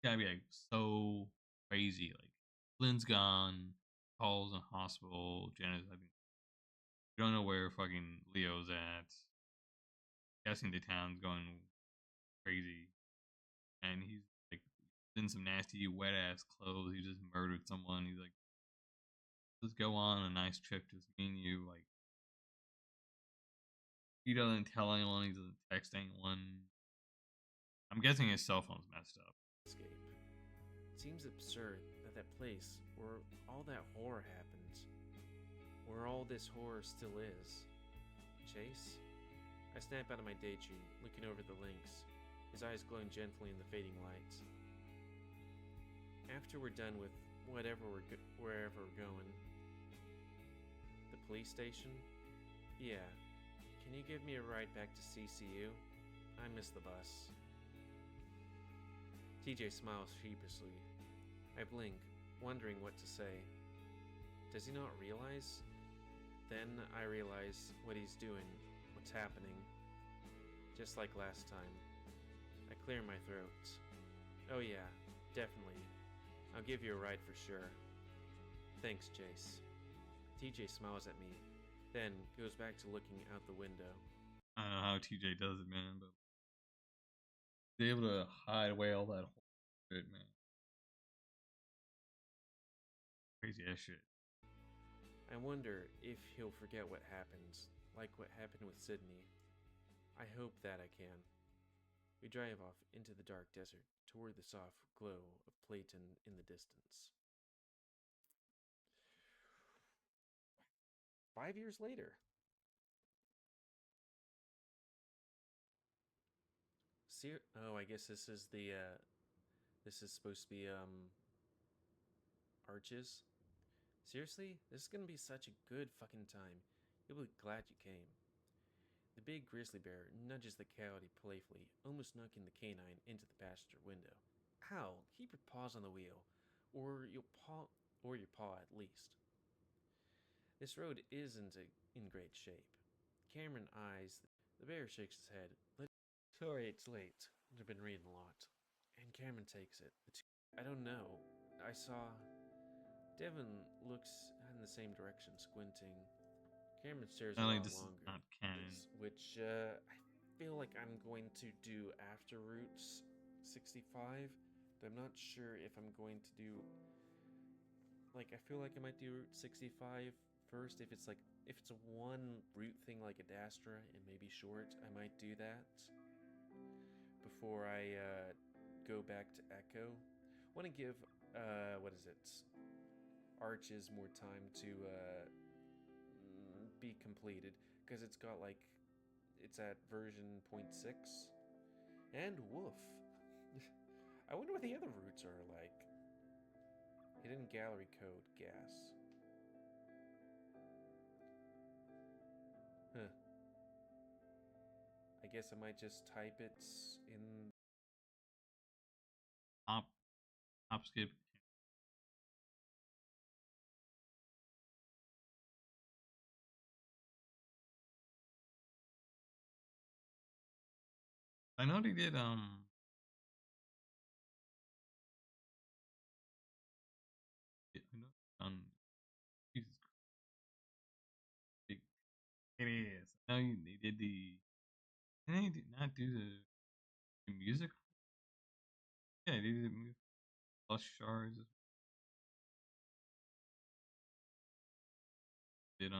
gotta be like so crazy. Like Lynn's gone, Paul's in hospital, Jenna's I think we don't know where fucking Leo's at. Guessing the town's going crazy. And he's like in some nasty wet ass clothes. He just murdered someone. He's like, let's go on a nice trip, just me and you. Like he doesn't tell anyone, he doesn't text anyone. I'm guessing his cell phone's messed up. It seems absurd that that place where all that horror happened, where all this horror still is. Chase? I snap out of my daydream, looking over the Lynx, his eyes glowing gently in the fading light. After we're done with wherever we're going. The police station? Yeah. Can you give me a ride back to CCU? I miss the bus. TJ smiles sheepishly. I blink, wondering what to say. Does he not realize? Then I realize what he's doing, what's happening. Just like last time. I clear my throat. Oh yeah, definitely. I'll give you a ride for sure. Thanks, Chase. TJ smiles at me, then goes back to looking out the window. I don't know how TJ does it, man, but he's able to hide away all that shit, man. Crazy ass shit. I wonder if he'll forget what happened, like what happened with Sydney. I hope that I can. We drive off into the dark desert toward the soft glow of Clayton in the distance. 5 years later. I guess this is this is supposed to be Arches. Seriously, this is gonna be such a good fucking time. You'll be glad you came. The big grizzly bear nudges the coyote playfully, almost knocking the canine into the passenger window. Ow! Keep your paws on the wheel, or your paw at least. This road isn't in great shape. Cameron eyes the bear, shakes his head. Sorry, it's late. I've been reading a lot. And Cameron takes it. I don't know. I saw. Devin looks in the same direction, squinting. Cameron stares a Apparently lot this is longer. not canon. Which I feel like I'm going to do after Routes 65. But I'm not sure if I'm going to do. Like, I feel like I might do Route 65 first. If it's a one route thing like Adastra and maybe short, I might do that before I go back to Echo. Want to give Arches more time to be completed because it's at version 0.6 and woof. I wonder what the other routes are like. Hidden gallery code gas. Huh. I guess I might just type it in. Hop skip. I know they did I know Jesus Christ. It is. I know they did the. Did they not do the music? Yeah, they did the music plus shards. Did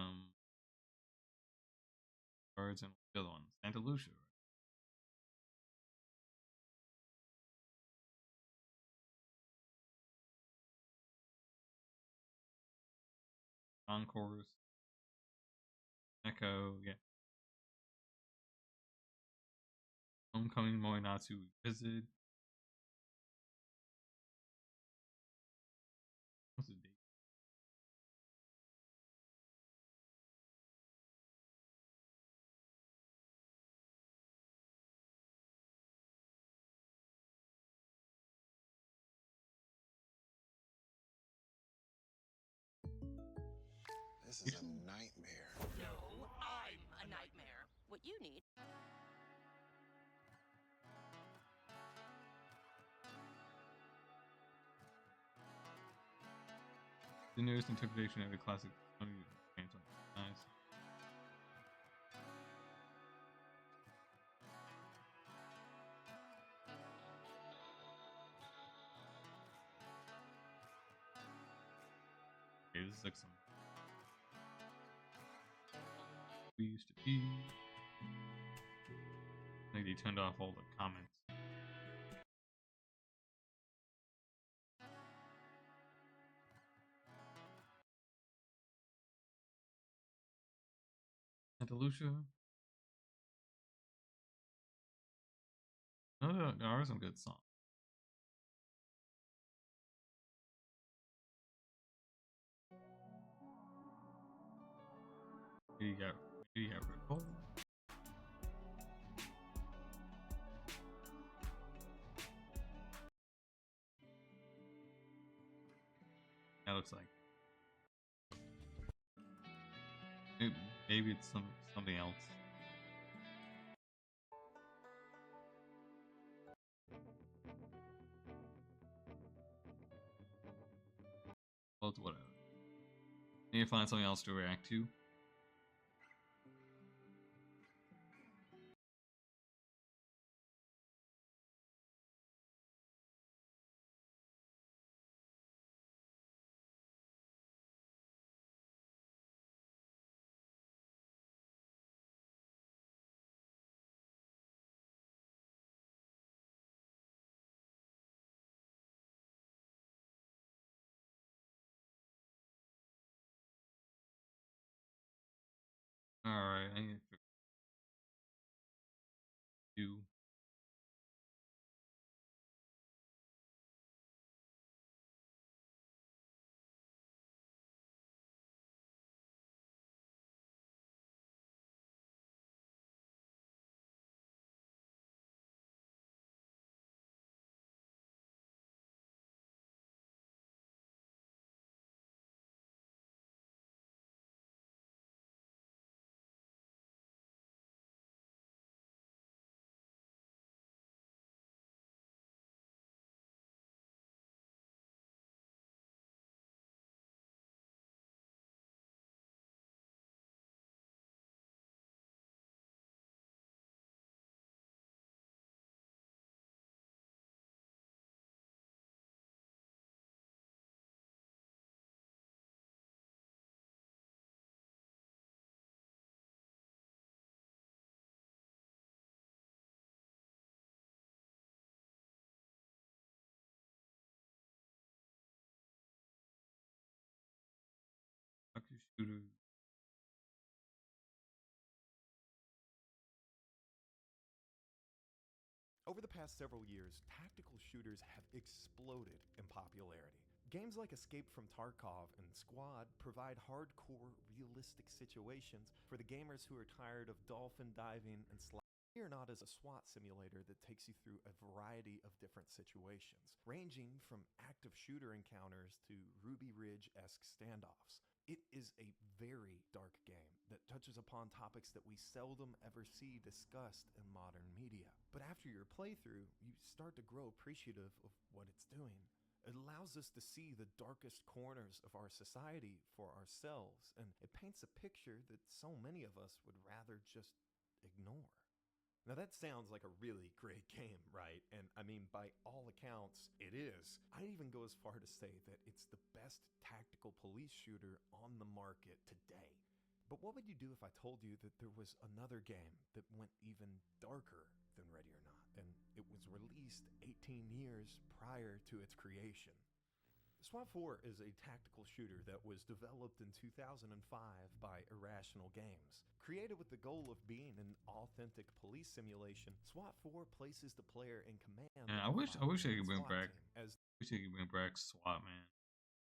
shards and the other one, Santa Lucia, right? Concourse, Echo, yeah. Homecoming Moinatsu Visit. What's the date? This is a nightmare. No, I'm a nightmare. What you need. The newest interpretation of the classic Sony games. Nice. Okay, this is like some we used to be. I think they turned off all the comments. Santa Lucia. No, there are some good songs. You got Red. That looks like maybe it's something else. Well, it's whatever. Need to find something else to react to. Alright, I need to do. Shooter. Over the past several years, tactical shooters have exploded in popularity. Games like Escape from Tarkov and Squad provide hardcore, realistic situations for the gamers who are tired of dolphin diving and Or Not is a SWAT simulator that takes you through a variety of different situations, ranging from active shooter encounters to Ruby Ridge-esque standoffs. It is a very dark game that touches upon topics that we seldom ever see discussed in modern media. But after your playthrough, you start to grow appreciative of what it's doing. It allows us to see the darkest corners of our society for ourselves, and it paints a picture that so many of us would rather just ignore. Now that sounds like a really great game, right? And I mean, by all accounts, it is. I'd even go as far to say that it's the best tactical police shooter on the market today. But what would you do if I told you that there was another game that went even darker than Ready or Not, and it was released 18 years prior to its creation? SWAT 4 is a tactical shooter that was developed in 2005 by Irrational Games. Created with the goal of being an authentic police simulation, SWAT 4 places the player in command And of a I wish they 5-man could bring SWAT back. team as Wish they could bring back SWAT, man.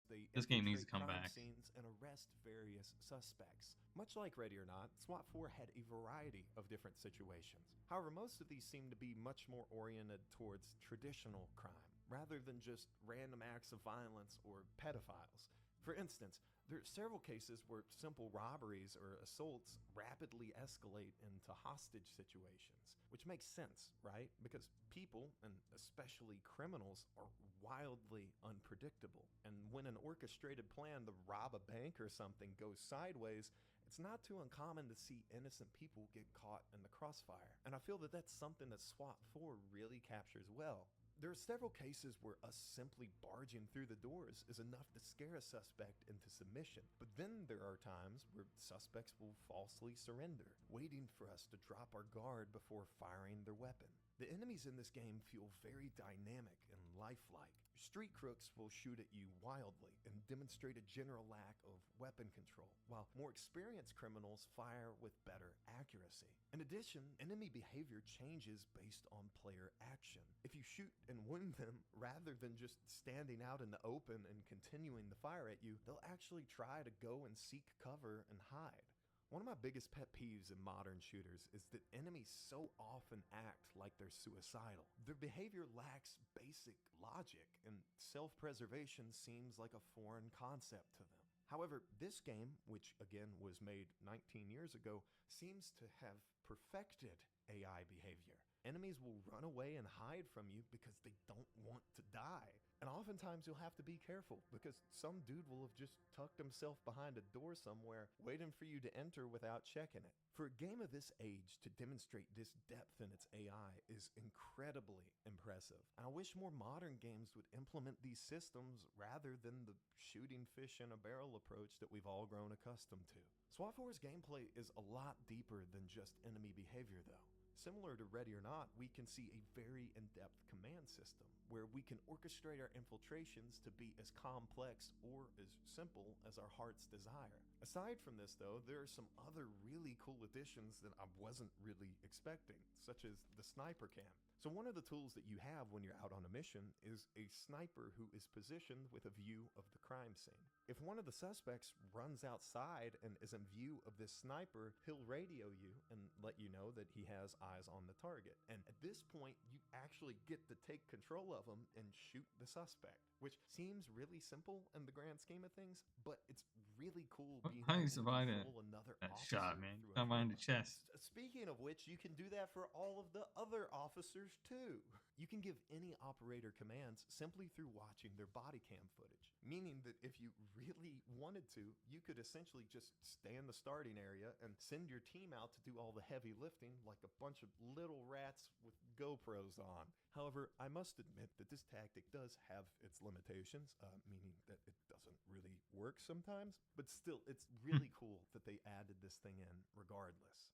they This game needs to infiltrate come crime back. scenes and arrest various suspects. Much like Ready or Not, SWAT 4 had a variety of different situations. However, most of these seem to be much more oriented towards traditional crime, rather than just random acts of violence or pedophiles. For instance, there are several cases where simple robberies or assaults rapidly escalate into hostage situations, which makes sense, right? Because people, and especially criminals, are wildly unpredictable. And when an orchestrated plan to rob a bank or something goes sideways, it's not too uncommon to see innocent people get caught in the crossfire. And I feel that that's something that SWAT 4 really captures well. There are several cases where us simply barging through the doors is enough to scare a suspect into submission. But then there are times where suspects will falsely surrender, waiting for us to drop our guard before firing their weapon. The enemies in this game feel very dynamic and lifelike. Street crooks will shoot at you wildly and demonstrate a general lack of weapon control, while more experienced criminals fire with better accuracy. In addition, enemy behavior changes based on player action. If you shoot and wound them, rather than just standing out in the open and continuing to fire at you, they'll actually try to go and seek cover and hide. One of my biggest pet peeves in modern shooters is that enemies so often act like they're suicidal. Their behavior lacks basic logic, and self-preservation seems like a foreign concept to them. However, this game, which again was made 19 years ago, seems to have perfected AI behavior. Enemies will run away and hide from you because they don't want to die. And oftentimes you'll have to be careful because some dude will have just tucked himself behind a door somewhere waiting for you to enter without checking it. For a game of this age to demonstrate this depth in its AI is incredibly impressive. And I wish more modern games would implement these systems rather than the shooting fish in a barrel approach that we've all grown accustomed to. SWAT 4's gameplay is a lot deeper than just enemy behavior though. Similar to Ready or Not, we can see a very in-depth command system where we can orchestrate our infiltrations to be as complex or as simple as our heart's desire. Aside from this though, there are some other really cool additions that I wasn't really expecting, such as the sniper cam. So one of the tools that you have when you're out on a mission is a sniper who is positioned with a view of the crime scene. If one of the suspects runs outside and is in view of this sniper, he'll radio you and let you know that he has eyes on the target. And at this point, you actually get to take control of him and shoot the suspect, which seems really simple in the grand scheme of things, but it's really cool being How do able you to survive control another that officer shot, man? through a Come behind the camera. chest. Speaking of which, you can do that for all of the other officers too. You can give any operator commands simply through watching their body cam footage, meaning that if you really wanted to, you could essentially just stay in the starting area and send your team out to do all the heavy lifting like a bunch of little rats with GoPros on. However, I must admit that this tactic does have its limitations, meaning that it doesn't really work sometimes, but still, it's really cool that they added this thing in regardless.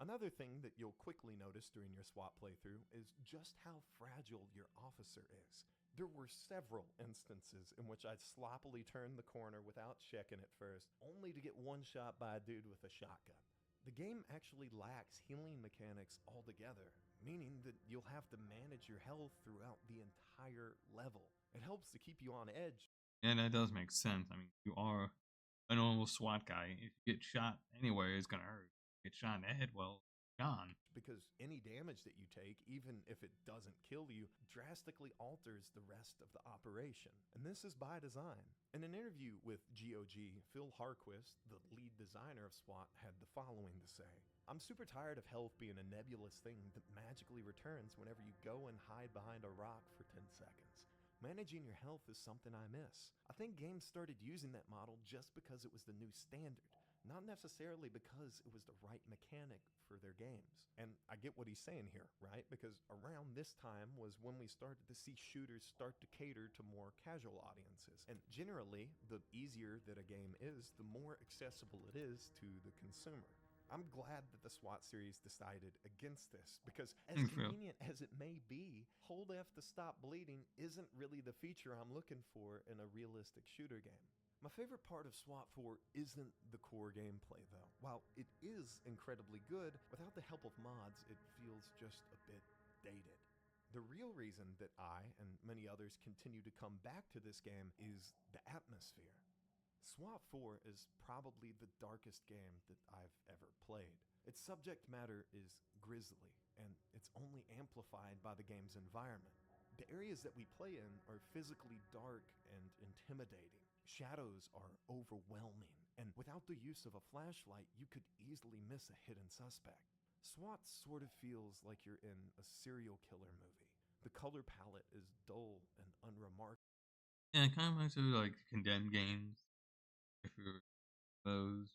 Another thing that you'll quickly notice during your SWAT playthrough is just how fragile your officer is. There were several instances in which I'd sloppily turn the corner without checking it first, only to get one shot by a dude with a shotgun. The game actually lacks healing mechanics altogether, meaning that you'll have to manage your health throughout the entire level. It helps to keep you on edge. And that does make sense. I mean, you are a normal SWAT guy. If you get shot anywhere, it's gonna hurt. Get shot in the head, well, gone. Because any damage that you take, even if it doesn't kill you, drastically alters the rest of the operation. And this is by design. In an interview with GOG, Phil Harquist, the lead designer of SWAT, had the following to say: "I'm super tired of health being a nebulous thing that magically returns whenever you go and hide behind a rock for 10 seconds. Managing your health is something I miss. I think games started using that model just because it was the new standard, not necessarily because it was the right mechanic for their games." And I get what he's saying here, right? Because around this time was when we started to see shooters start to cater to more casual audiences. And generally, the easier that a game is, the more accessible it is to the consumer. I'm glad that the SWAT series decided against this, because as For real. convenient as it may be, hold F to stop bleeding isn't really the feature I'm looking for in a realistic shooter game. My favorite part of SWAT 4 isn't the core gameplay, though. While it is incredibly good, without the help of mods, it feels just a bit dated. The real reason that I and many others continue to come back to this game is the atmosphere. SWAT 4 is probably the darkest game that I've ever played. Its subject matter is grisly, and it's only amplified by the game's environment. The areas that we play in are physically dark and intimidating. Shadows are overwhelming, and without the use of a flashlight, you could easily miss a hidden suspect. SWAT sort of feels like you're in a serial killer movie. The color palette is dull and unremarkable. Yeah, kind of like to like condemned games. If you're those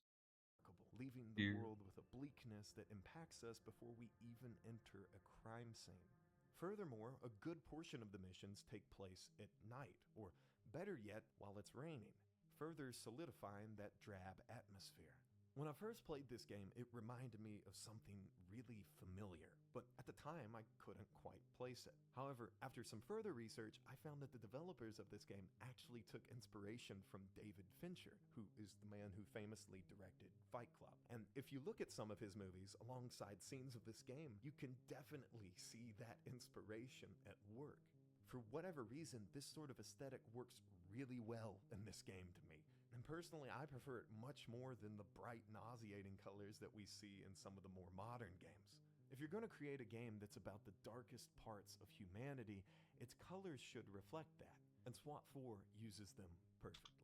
Leaving the here. world with a bleakness that impacts us before we even enter a crime scene. Furthermore, a good portion of the missions take place at night, or better yet, while it's raining, further solidifying that drab atmosphere. When I first played this game, it reminded me of something really familiar, but at the time I couldn't quite place it. However, after some further research, I found that the developers of this game actually took inspiration from David Fincher, who is the man who famously directed Fight Club. And if you look at some of his movies alongside scenes of this game, you can definitely see that inspiration at work. For whatever reason, this sort of aesthetic works really well in this game to me. And personally, I prefer it much more than the bright, nauseating colors that we see in some of the more modern games. If you're going to create a game that's about the darkest parts of humanity, its colors should reflect that, and SWAT 4 uses them perfectly.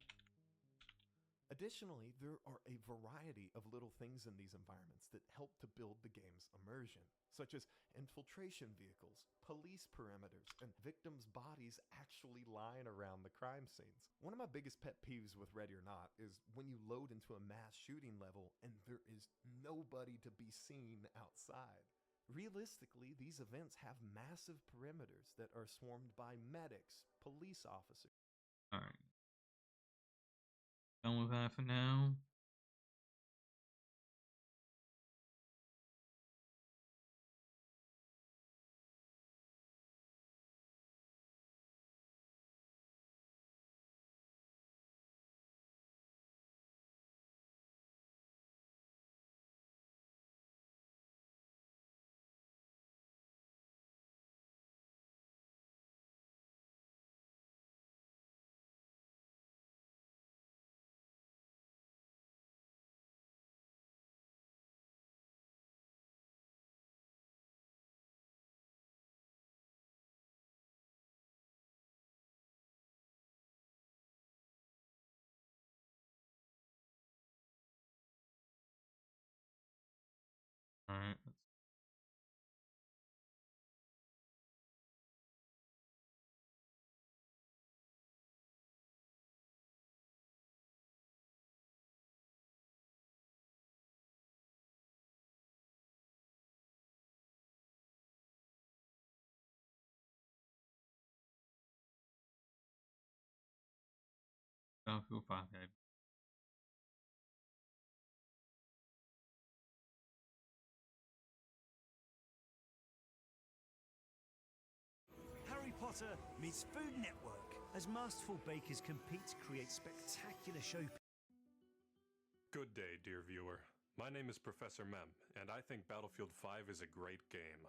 Additionally, there are a variety of little things in these environments that help to build the game's immersion, such as infiltration vehicles, police perimeters, and victims' bodies actually lying around the crime scenes. One of my biggest pet peeves with Ready or Not is when you load into a mass shooting level and there is nobody to be seen outside. Realistically, these events have massive perimeters that are swarmed by medics, police officers. Alright. Done with that for now. Alright. Battlefield 5 head. Harry Potter meets Food Network as masterful bakers compete to create spectacular showpieces. Good day, dear viewer. My name is Professor Mem, and I think Battlefield 5 is a great game.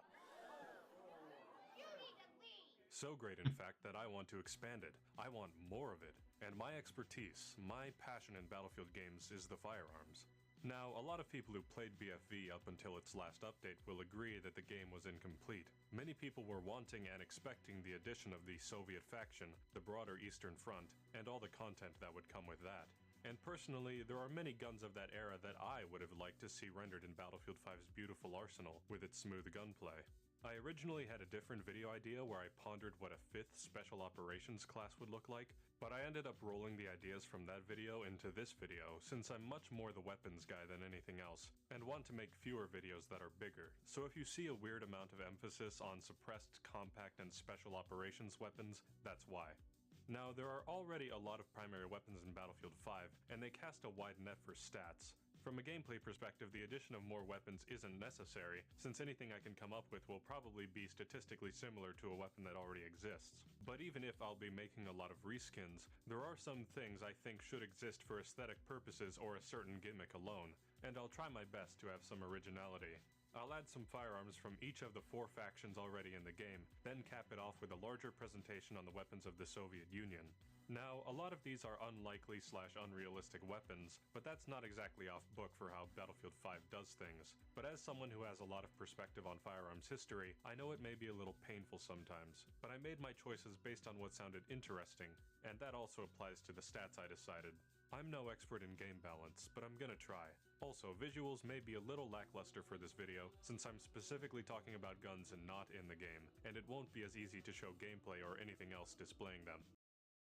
So great, in fact, that I want to expand it. I want more of it. And my expertise, my passion in Battlefield games is the firearms. Now, a lot of people who played BFV up until its last update will agree that the game was incomplete. Many people were wanting and expecting the addition of the Soviet faction, the broader Eastern Front, and all the content that would come with that. And personally, there are many guns of that era that I would have liked to see rendered in Battlefield 5's beautiful arsenal with its smooth gunplay. I originally had a different video idea where I pondered what a 5th Special Operations class would look like, but I ended up rolling the ideas from that video into this video since I'm much more the weapons guy than anything else, and want to make fewer videos that are bigger, so if you see a weird amount of emphasis on suppressed, compact, and Special Operations weapons, that's why. Now, there are already a lot of primary weapons in Battlefield 5, and they cast a wide net for stats. From a gameplay perspective, the addition of more weapons isn't necessary, since anything I can come up with will probably be statistically similar to a weapon that already exists. But even if I'll be making a lot of reskins, there are some things I think should exist for aesthetic purposes or a certain gimmick alone, and I'll try my best to have some originality. I'll add some firearms from each of the 4 factions already in the game, then cap it off with a larger presentation on the weapons of the Soviet Union. Now, a lot of these are unlikely/unrealistic weapons, but that's not exactly off book for how Battlefield 5 does things. But as someone who has a lot of perspective on firearms history, I know it may be a little painful sometimes, but I made my choices based on what sounded interesting, and that also applies to the stats I decided. I'm no expert in game balance, but I'm gonna try. Also, visuals may be a little lackluster for this video, since I'm specifically talking about guns and not in the game, and it won't be as easy to show gameplay or anything else displaying them.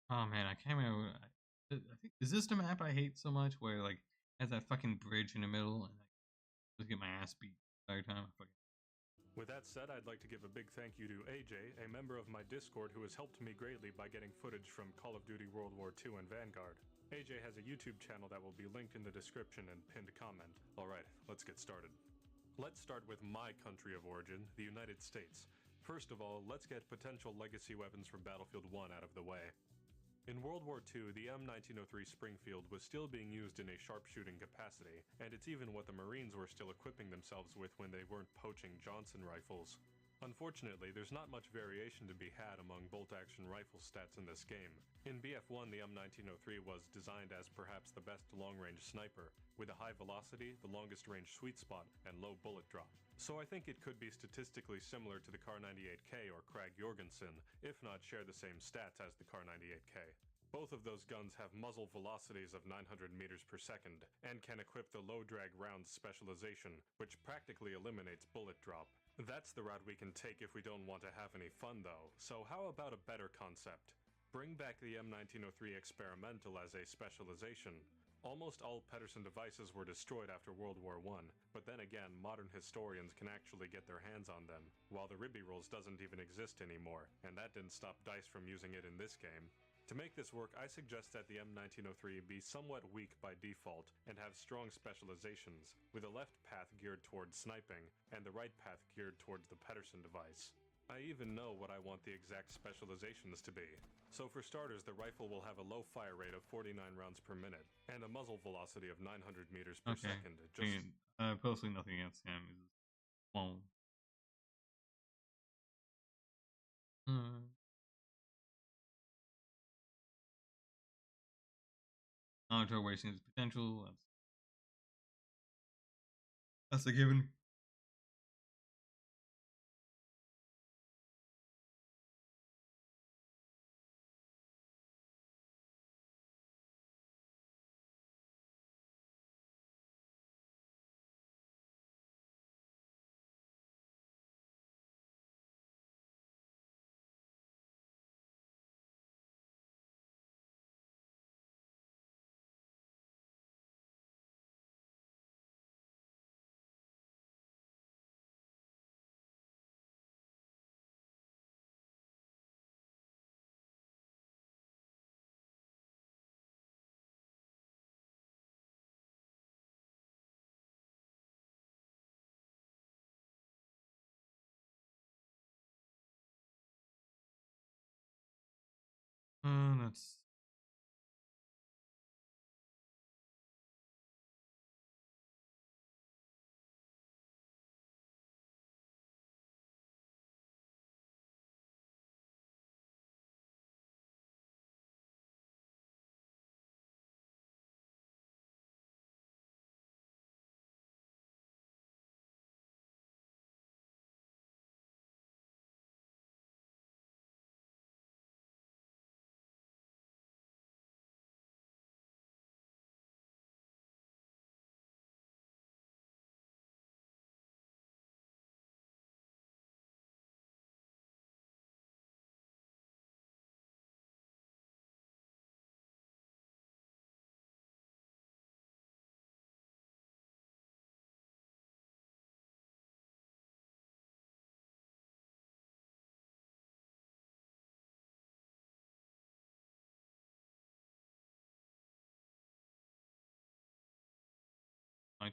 Oh man, I can't remember. I think is this the map I hate so much, where like has that fucking bridge in the middle, and I just get my ass beat the entire time. With that said, I'd like to give a big thank you to AJ, a member of my Discord who has helped me greatly by getting footage from Call of Duty World War II and Vanguard. AJ has a YouTube channel that will be linked in the description and pinned comment. Alright, let's get started. Let's start with my country of origin, the United States. First of all, let's get potential legacy weapons from Battlefield 1 out of the way. In World War II, the M1903 Springfield was still being used in a sharpshooting capacity, and it's even what the Marines were still equipping themselves with when they weren't poaching Johnson rifles. Unfortunately, there's not much variation to be had among bolt-action rifle stats in this game. In BF1, the M1903 was designed as perhaps the best long-range sniper, with a high velocity, the longest range sweet spot, and low bullet drop. So I think it could be statistically similar to the Kar98K or Krag Jorgensen, if not share the same stats as the Kar98K. Both of those guns have muzzle velocities of 900 meters per second, and can equip the low drag rounds specialization, which practically eliminates bullet drop. That's the route we can take if we don't want to have any fun though, so how about a better concept? Bring back the M1903 Experimental as a specialization. Almost all Pedersen devices were destroyed after World War I, but then again, modern historians can actually get their hands on them, while the Ribby Rolls doesn't even exist anymore, and that didn't stop DICE from using it in this game. To make this work, I suggest that the M1903 be somewhat weak by default and have strong specializations, with a left path geared towards sniping and the right path geared towards the Pedersen device. I even know what I want the exact specializations to be. So for starters, the rifle will have a low fire rate of 49 rounds per minute, and a muzzle velocity of 900 meters per Okay. second. Personally, nothing against him. He's won't. Not wasting his potential. That's a given. That's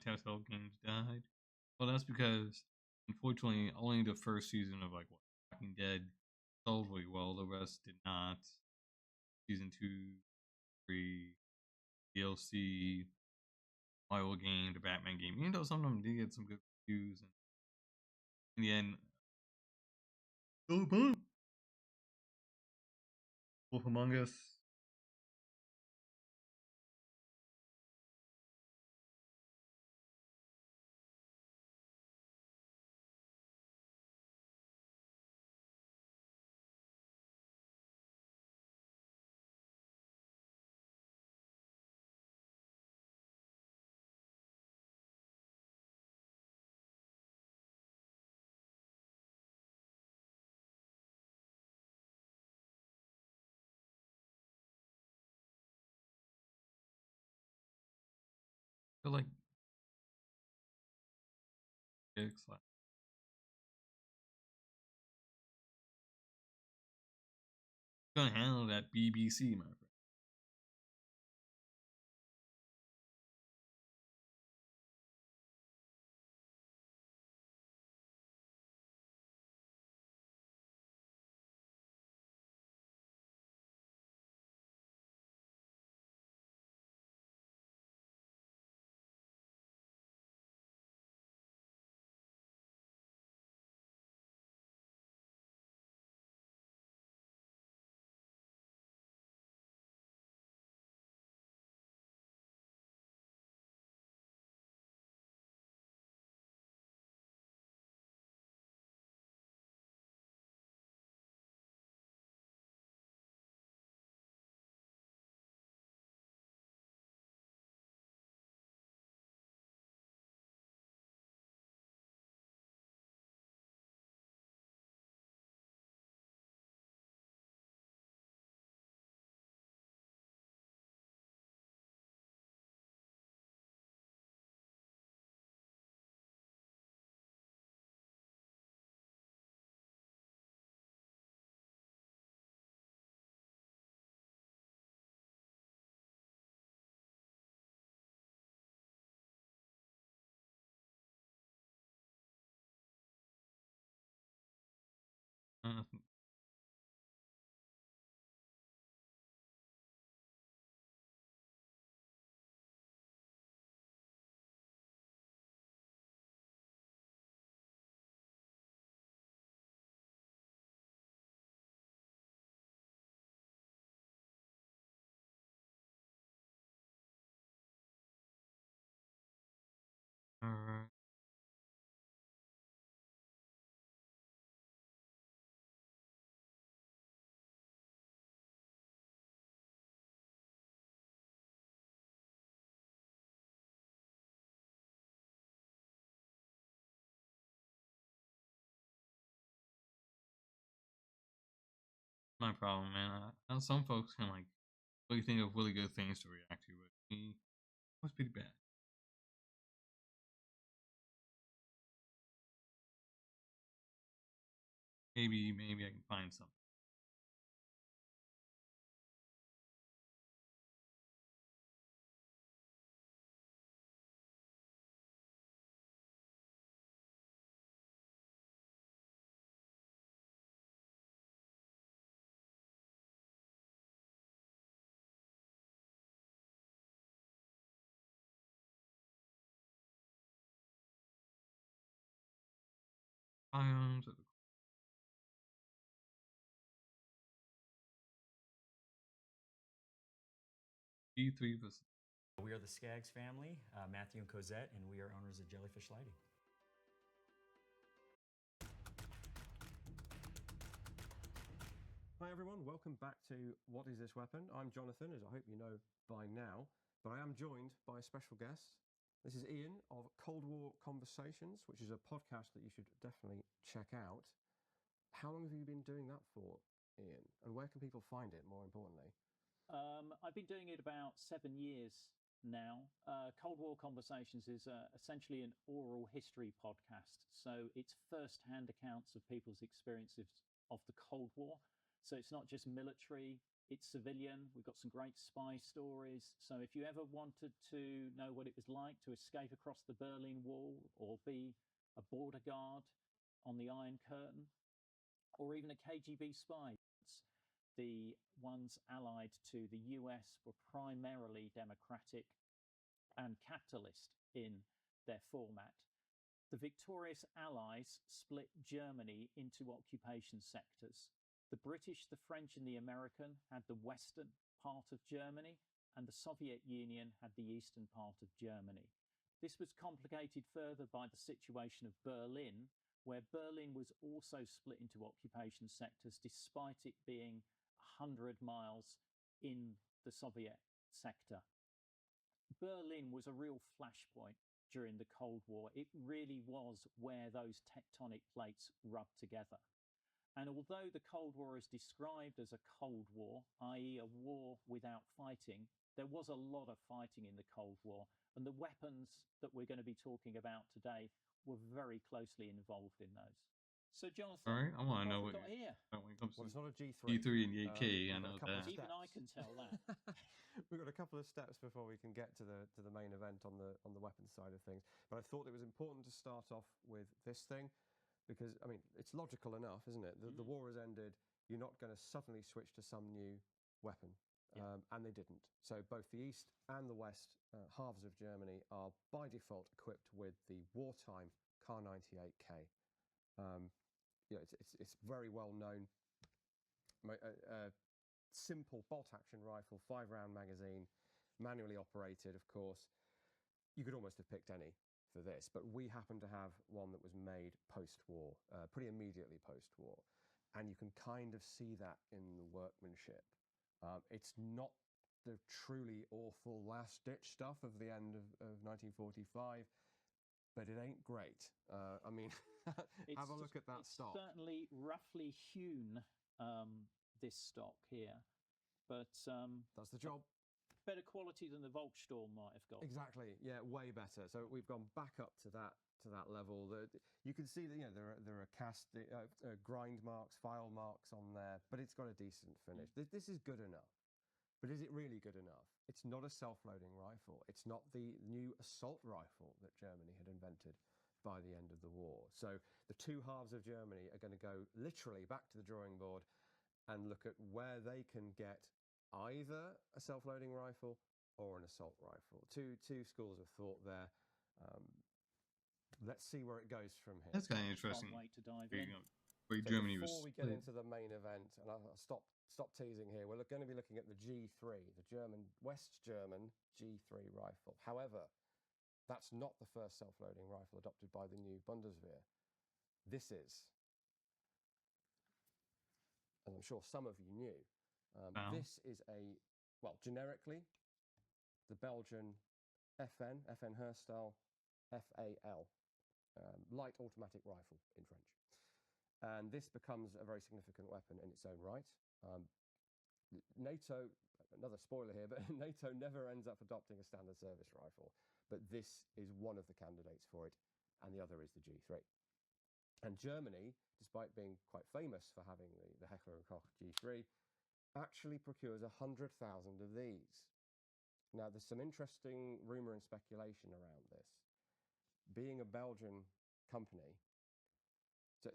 Telltale games died. Well, that's because unfortunately only the first season of like Walking Dead sold really well. The rest did not. Season 2, 3, DLC, Bible game, the Batman game. Even though some of them did get some good reviews, and in the end, oh, but Wolf Among Us. I feel like it's like gonna handle that BBC, my friend. Uh, Alright. My problem, man. I know some folks can like really think of really good things to react to, but me, it was pretty bad. Maybe I can find something. Ions at the D3 facility. We are the Skaggs family, Matthew and Cosette, and we are owners of Jellyfish Lighting. Hi everyone, welcome back to What Is This Weapon? I'm Jonathan, as I hope you know by now, but I am joined by a special guest. This is Ian of Cold War Conversations, which is a podcast that you should definitely check out. How long have you been doing that for, Ian? And where can people find it, more importantly? I've been doing it about 7 years now. Cold War Conversations is essentially an oral history podcast. So it's first-hand accounts of people's experiences of the Cold War. So it's not just military, It's civilian. We've got some great spy stories. So if you ever wanted to know what it was like to escape across the Berlin Wall, or be a border guard on the Iron Curtain, or even a KGB spy, the ones allied to the US were primarily democratic and capitalist in their format. The victorious Allies split Germany into occupation sectors. The British, the French, and the American had the western part of Germany, and the Soviet Union had the eastern part of Germany. This was complicated further by the situation of Berlin, where Berlin was also split into occupation sectors, despite it being 100 miles in the Soviet sector. Berlin was a real flashpoint during the Cold War. It really was where those tectonic plates rubbed together. And although the Cold War is described as a Cold War, i.e. a war without fighting, there was a lot of fighting in the Cold War. And the weapons that we're going to be talking about today were very closely involved in those. So, Jonathan, All right, I want to know what what we've got here. when it comes Well, to it's not a G3. G3 and the AK. I know that. Even I can tell that. We've got a couple of steps before we can get to the main event on the weapons side of things. But I thought it was important to start off with this thing, because I mean it's logical enough, isn't it? The war has ended. You're not going to suddenly switch to some new weapon, and they didn't. So both the east and the west halves of Germany are by default equipped with the wartime Kar 98K. It's very well known. Simple bolt-action rifle, 5-round magazine, manually operated, of course. You could almost have picked any for this, but we happen to have one that was made post-war, pretty immediately post-war. And you can kind of see that in the workmanship. It's not the truly awful last-ditch stuff of the end of 1945, but it ain't great. I mean, have a look at that stock. It's certainly roughly hewn, this stock here, but does the job. Better quality than the Volkssturm might have got. Exactly, yeah, way better. So we've gone back up to that level. You can see that there are cast grind marks, file marks on there, but it's got a decent finish. This is good enough. But is it really good enough? It's not a self-loading rifle. It's not the new assault rifle that Germany had invented by the end of the war. So the two halves of Germany are going to go literally back to the drawing board and look at where they can get either a self-loading rifle or an assault rifle. Two schools of thought there. Let's see where it goes from here. That's kind of interesting. Can't wait to dive in. Germany before was we get into the main event, and I'll stop teasing here, we're going to be looking at the G3, the West German G3 rifle. However, that's not the first self-loading rifle adopted by the new Bundeswehr. This is, and I'm sure some of you knew, this is generically, the Belgian FN Herstal FAL, light automatic rifle in French. And this becomes a very significant weapon in its own right. NATO, another spoiler here, but NATO never ends up adopting a standard service rifle. But this is one of the candidates for it, and the other is the G3. And Germany, despite being quite famous for having the Heckler & Koch G3, actually procures 100,000 of these. Now, there's some interesting rumor and speculation around this. Being a Belgian company,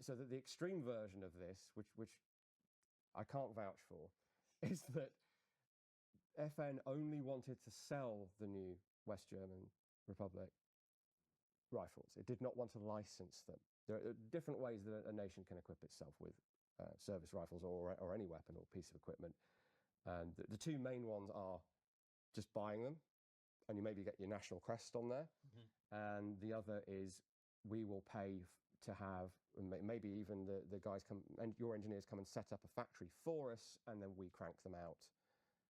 so that the extreme version of this, which I can't vouch for, is that FN only wanted to sell the new West German Republic rifles. It did not want to license them. There are different ways that a nation can equip itself with service rifles or any weapon or piece of equipment. And the two main ones are just buying them, and you maybe get your national crest on there. And the other is we will pay to have, maybe even the guys come, and your engineers come and set up a factory for us, and then we crank them out,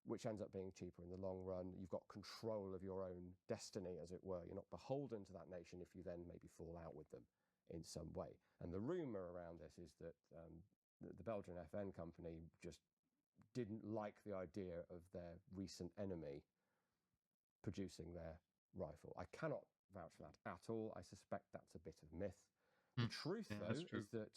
which ends up being cheaper in the long run. You've got control of your own destiny, as it were. You're not beholden to that nation if you then maybe fall out with them in some way. And the rumor around this is that the Belgian FN company just didn't like the idea of their recent enemy producing their rifle. I cannot vouch for that at all. I suspect that's a bit of myth. The truth, though, is that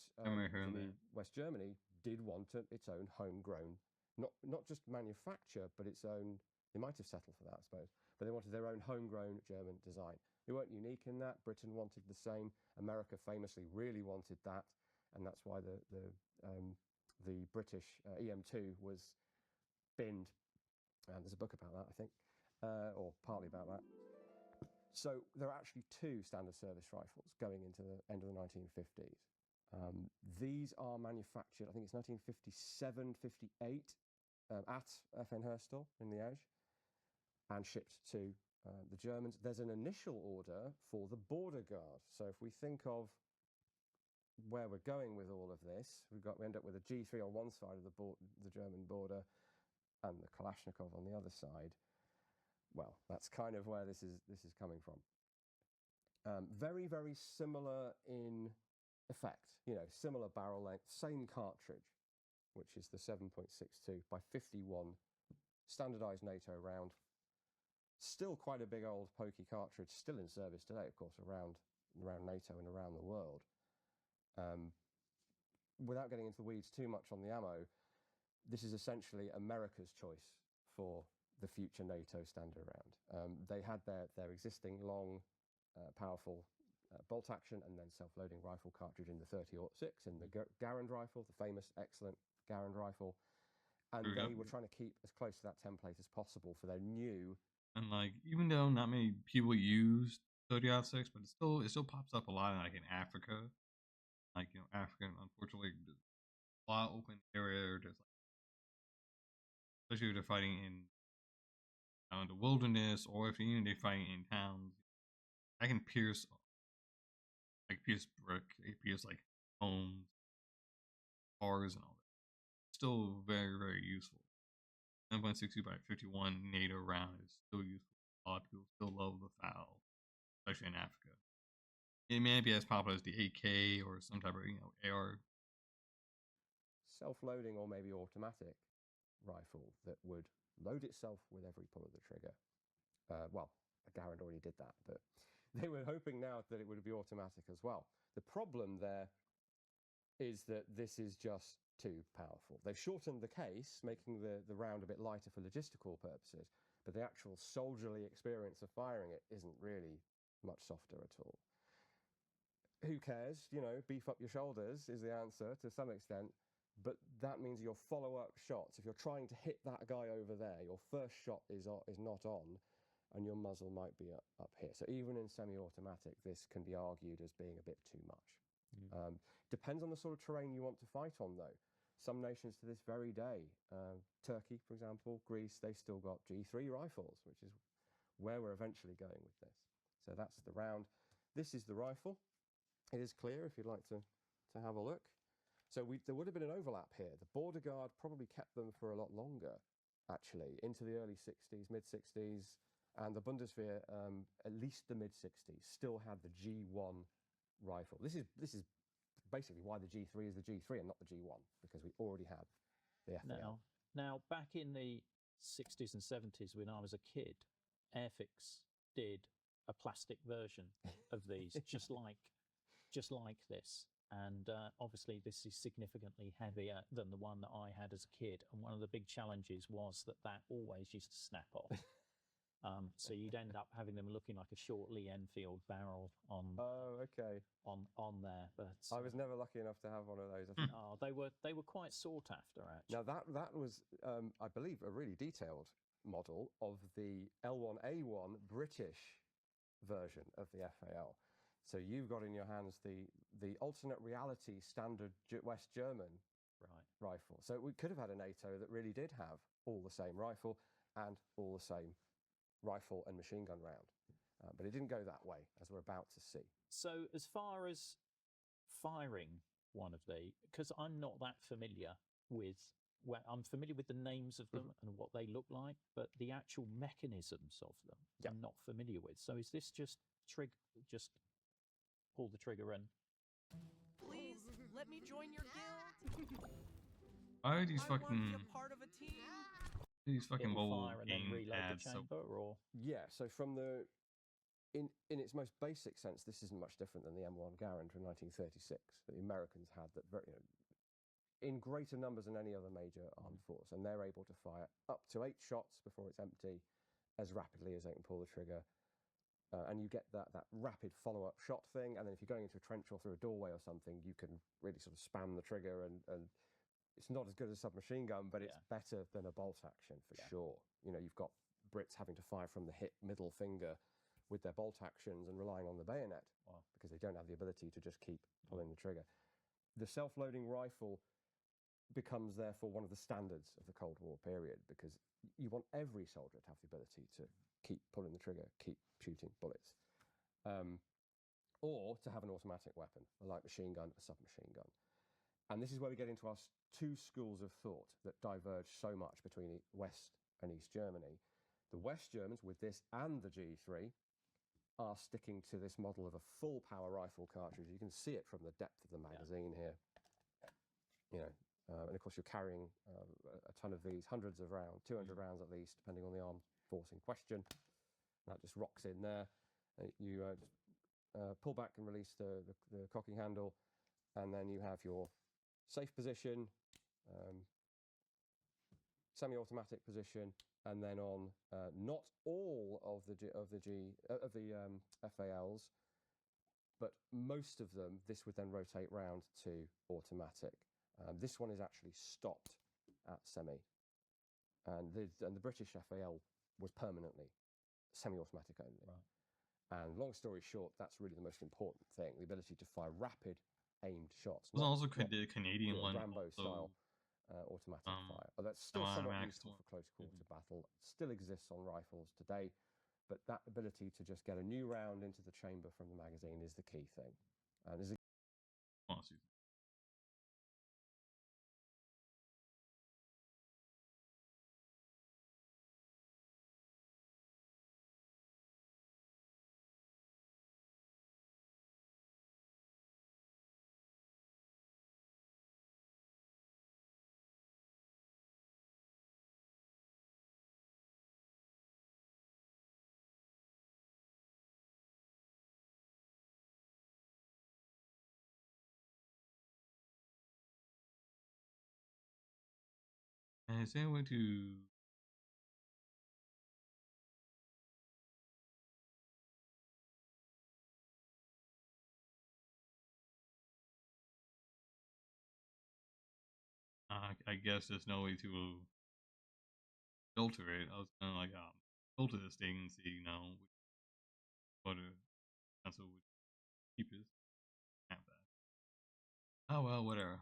West Germany did want its own homegrown not just manufacture, but its own. They might have settled for that, I suppose, but they wanted their own homegrown German design. They weren't unique in that. Britain wanted the same. America famously really wanted that, and that's why the British EM2 was binned. And there's a book about that, I think, or partly about that. So there are actually two standard service rifles going into the end of the 1950s. These are manufactured, I think it's 1957, 58, at FN Herstal in Liège, and shipped to the Germans. There's an initial order for the border guard. So if we think of where we're going with all of this, we end up with a G3 on one side of the German border and the Kalashnikov on the other side. Well, that's kind of where this is coming from. Very, very similar in effect, similar barrel length, same cartridge, which is the 7.62 by 51 standardized NATO round. Still quite a big old pokey cartridge, still in service today, of course, around NATO and around the world. Without getting into the weeds too much on the ammo, this is essentially America's choice for the future NATO standard round. They had their existing long, powerful bolt action and then self-loading rifle cartridge in the 30-06 in the Garand rifle, the famous, excellent Garand rifle. And they were trying to keep as close to that template as possible for their new. And like, even though not many people use 30-06, but it still pops up a lot like in Africa. Like, Africa, unfortunately, a lot of open area. There's like, especially if they're fighting in the wilderness, or if they're fighting in towns, I can pierce brick, it pierce like homes, cars, and all that. Still very, very useful. 7.62 by 51 NATO round is still useful. A lot of people still love the FAL, especially in Africa. It may not be as popular as the AK or some type of AR. Self-loading or maybe automatic rifle that would load itself with every pull of the trigger. Well, Garand already did that, but they were hoping now that it would be automatic as well. The problem there is that this is just too powerful. They've shortened the case, making the round a bit lighter for logistical purposes, but the actual soldierly experience of firing it isn't really much softer at all. Who cares? Beef up your shoulders is the answer to some extent, but that means your follow-up shots, if you're trying to hit that guy over there, your first shot is not on, and your muzzle might be up here. So even in semi-automatic, this can be argued as being a bit too much. Depends on the sort of terrain you want to fight on, though. Some nations to this very day, Turkey, for example, Greece, they've still got G3 rifles, which is where we're eventually going with this. So that's the round. This is the rifle. It is clear if you'd like to have a look. So there would have been an overlap here. The border guard probably kept them for a lot longer, actually, into the early 60s, mid-60s, and the Bundeswehr, at least the mid-60s, still had the G1 rifle. This is basically why the G3 is the G3 and not the G1, because we already have the FAL. Now, back in the 60s and 70s, when I was a kid, Airfix did a plastic version of these, just like this. And obviously, this is significantly heavier than the one that I had as a kid. And one of the big challenges was that always used to snap off. So you'd end up having them looking like a short Lee Enfield barrel on. Oh, okay. On there, but I was never lucky enough to have one of those. Oh, they were quite sought after, actually. Now that was, I believe, a really detailed model of the L1A1 British version of the FAL. So you've got in your hands the alternate reality standard West German rifle. So we could have had a NATO that really did have all the same rifle and all the same rifle and machine gun round. But it didn't go that way, as we're about to see. So as far as firing one of because I'm not that familiar with, I'm familiar with the names of them and what they look like, but the actual mechanisms of them I'm not familiar with. So is this just pull the trigger and... Please, let me join your guild. Why are these I want to fucking... be a part of a team. These fucking mobile fire and then game reload ads, the chamber, or... Yeah, so from the... In its most basic sense, this isn't much different than the M1 Garand from 1936 that the Americans had. That in greater numbers than any other major armed force, and they're able to fire up to 8 shots before it's empty as rapidly as they can pull the trigger. And you get that rapid follow-up shot thing, and then if you're going into a trench or through a doorway or something, you can really sort of spam the trigger, and it's not as good as a submachine gun, but it's better than a bolt action for sure. You know, you've got Brits having to fire from the hip middle finger with their bolt actions and relying on the bayonet because they don't have the ability to just keep pulling the trigger. The self-loading rifle becomes therefore one of the standards of the Cold War period, because you want every soldier to have the ability to keep pulling the trigger, keep shooting bullets, or to have an automatic weapon, a light machine gun, a submachine gun. And this is where we get into our two schools of thought that diverge so much between West and East Germany. The West Germans, with this and the G3, are sticking to this model of a full power rifle cartridge. You can see it from the depth of the magazine here. You know, and of course you're carrying a ton of these, hundreds of rounds, 200 rounds at least, depending on the armed force in question. That just rocks in there. You just pull back and release the cocking handle, and then you have your safe position, semi-automatic position, and then on not all of the FALs, but most of them, this would then rotate round to automatic. This one is actually stopped at semi, and the British FAL was permanently semi-automatic only. Right. And long story short, that's really the most important thing: the ability to fire rapid, aimed shots. There's also the Canadian one, Rambo style automatic fire. That's still somewhat useful for close quarter battle. Still exists on rifles today, but that ability to just get a new round into the chamber from the magazine is the key thing. And is is there a way to I guess there's no way to filter it. I was gonna like filter this thing and see, you know, what a console would keep it. Have that. Oh well, whatever.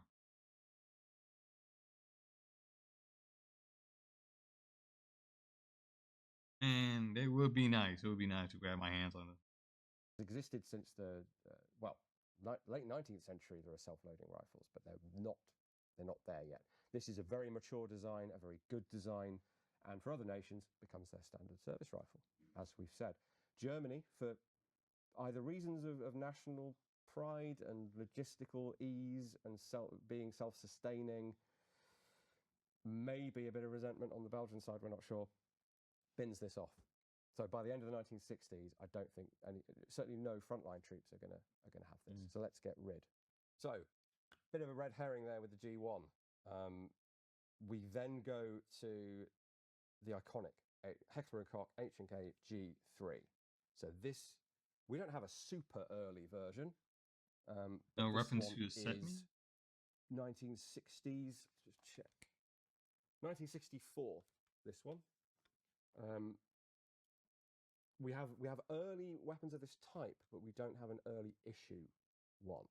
And it would be nice. It would be nice to grab my hands on it. Existed since the late 19th century. There are self-loading rifles, but they're not there yet. This is a very mature design, a very good design, and for other nations becomes their standard service rifle, as we've said. Germany, for either reasons of national pride and logistical ease and being self-sustaining, maybe a bit of resentment on the Belgian side, we're not sure, bins this off. So by the end of the 1960s, I don't think certainly no frontline troops are gonna have this. So let's get rid. So, bit of a red herring there with the G1. We then go to the iconic Heckler & Koch H&K G3. So this, we don't have a super early version. No reference to a set me? 1960s. Just check. 1964. This one. We have early weapons of this type, but we don't have an early issue one.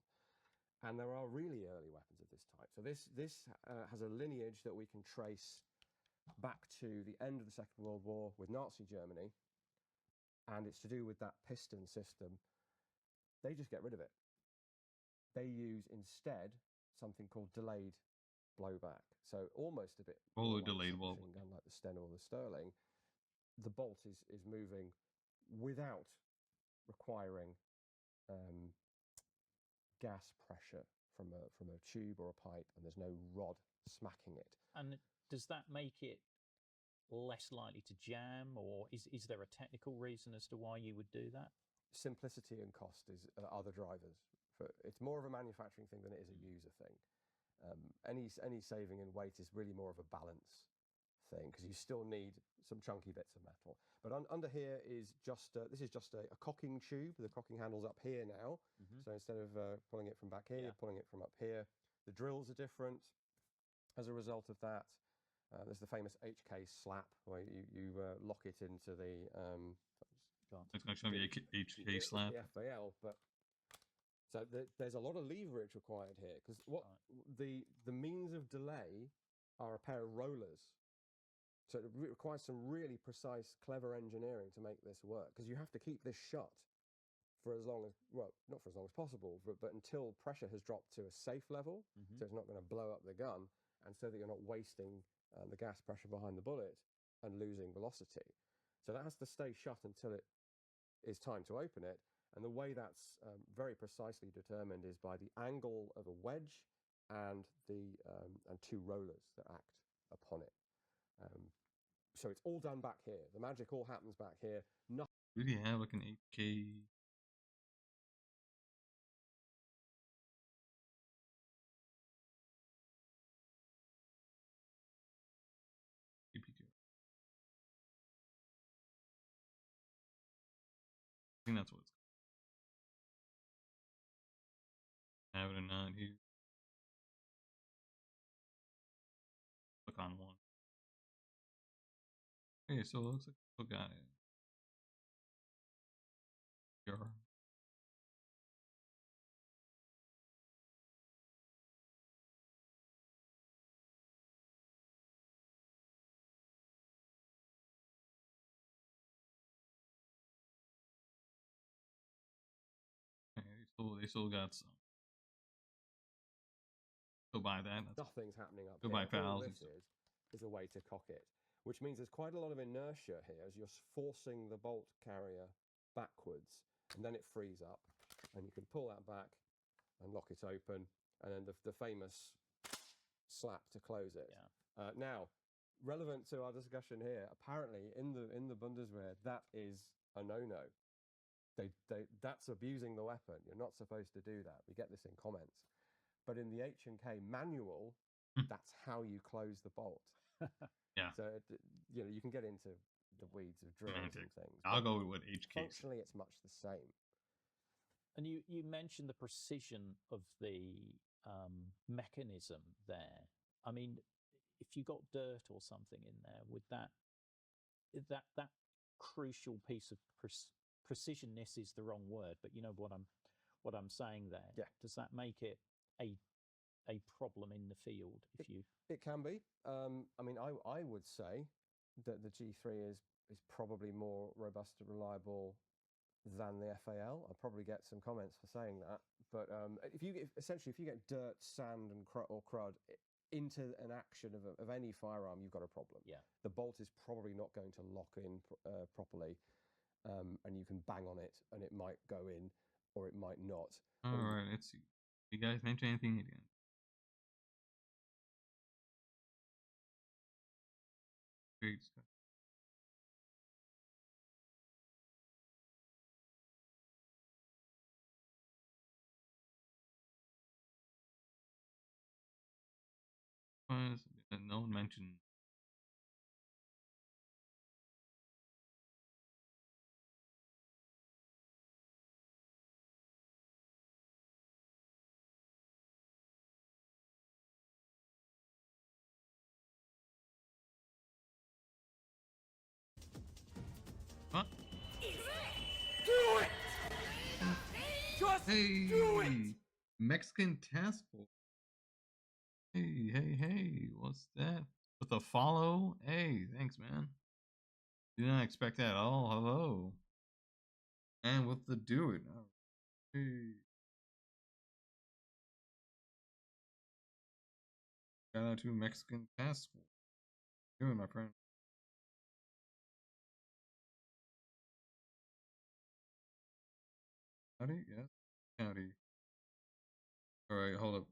And there are really early weapons of this type. So this has a lineage that we can trace back to the end of the Second World War with Nazi Germany, and it's to do with that piston system. They just get rid of it. They use instead something called delayed blowback. So almost a bit like delayed a machine gun, like the Sten or the Sterling. The bolt is moving without requiring gas pressure from a tube or a pipe, and there's no rod smacking it. And does that make it less likely to jam, or is there a technical reason as to why you would do that? Simplicity and cost are the drivers. It's more of a manufacturing thing than it is a user thing. Any saving in weight is really more of a balance thing, because you still need some chunky bits of metal. But under here is just this is just a cocking tube. The cocking handle's up here now, so instead of pulling it from back here, you're pulling it from up here. The drills are different as a result of that. There's the famous HK slap, where you lock it into the it's going to be a HK slap. the FAL, but so there's a lot of leverage required here, because what the means of delay are a pair of rollers. So it requires some really precise, clever engineering to make this work, because you have to keep this shut for as long as, well, not for as long as possible, but until pressure has dropped to a safe level, so it's not going to blow up the gun, and so that you're not wasting the gas pressure behind the bullet and losing velocity. So that has to stay shut until it is time to open it, and the way that's very precisely determined is by the angle of a wedge and and two rollers that act upon it. So it's all done back here. The magic all happens back here. Nothing. Do you have like an 8K? I think that's what it's called. Have it or not here. Click on one. Okay, so it looks like we still got it. Sure. They still got some. Go buy that. Nothing's happening up go here. Buy All fouls. this is a way to cock it, which means there's quite a lot of inertia here as you're forcing the bolt carrier backwards, and then it frees up, and you can pull that back and lock it open, and then the famous slap to close it. Now, relevant to our discussion here, apparently in the Bundeswehr, that is a no-no. That's abusing the weapon. You're not supposed to do that. We get this in comments. But in the H&K manual, that's how you close the bolt. Yeah. So, you can get into the weeds of drills and things. I'll go with HK. Functionally, it's much the same. And you mentioned the precision of the mechanism there. I mean, if you got dirt or something in there, would that crucial piece of precisionness is the wrong word, but you know what I'm saying there. Yeah. Does that make it a problem in the field? It can be. I mean, I would say that the G3 is probably more robust and reliable than the FAL. I'll probably get some comments for saying that. But if you get dirt, sand, and crud into an action of any firearm, you've got a problem. Yeah. The bolt is probably not going to lock in properly, and you can bang on it, and it might go in, or it might not. All right, let's see. You guys mention anything again? Great stuff. No one mentioned. Huh? Do it! Just do it! Mexican task force. Hey, what's that? With a follow? Hey, thanks, man. Did not expect that at all. Hello. And with the do it. Hey. Shout out to Mexican task force. Doing, my friend. Howdy? Yes. Howdy. Alright, hold up.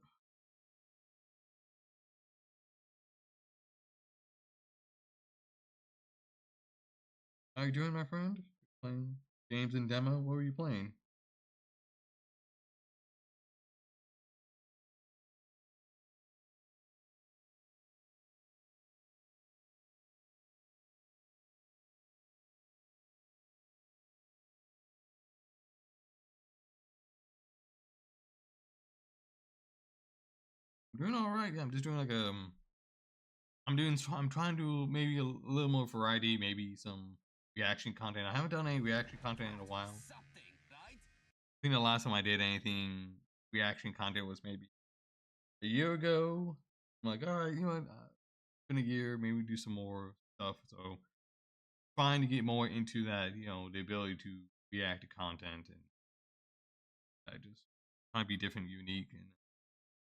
How you doing, my friend? Playing games and demo? What were you playing? I'm doing all right. Yeah, I'm just doing like I'm trying to do maybe a little more variety, maybe some reaction content. I haven't done any reaction content in a while. I think the last time I did anything reaction content was maybe a year ago. I'm like, all right, you know what? It's been a year, maybe do some more stuff. So trying to get more into that, you know, the ability to react to content, and I just trying to be different, unique, and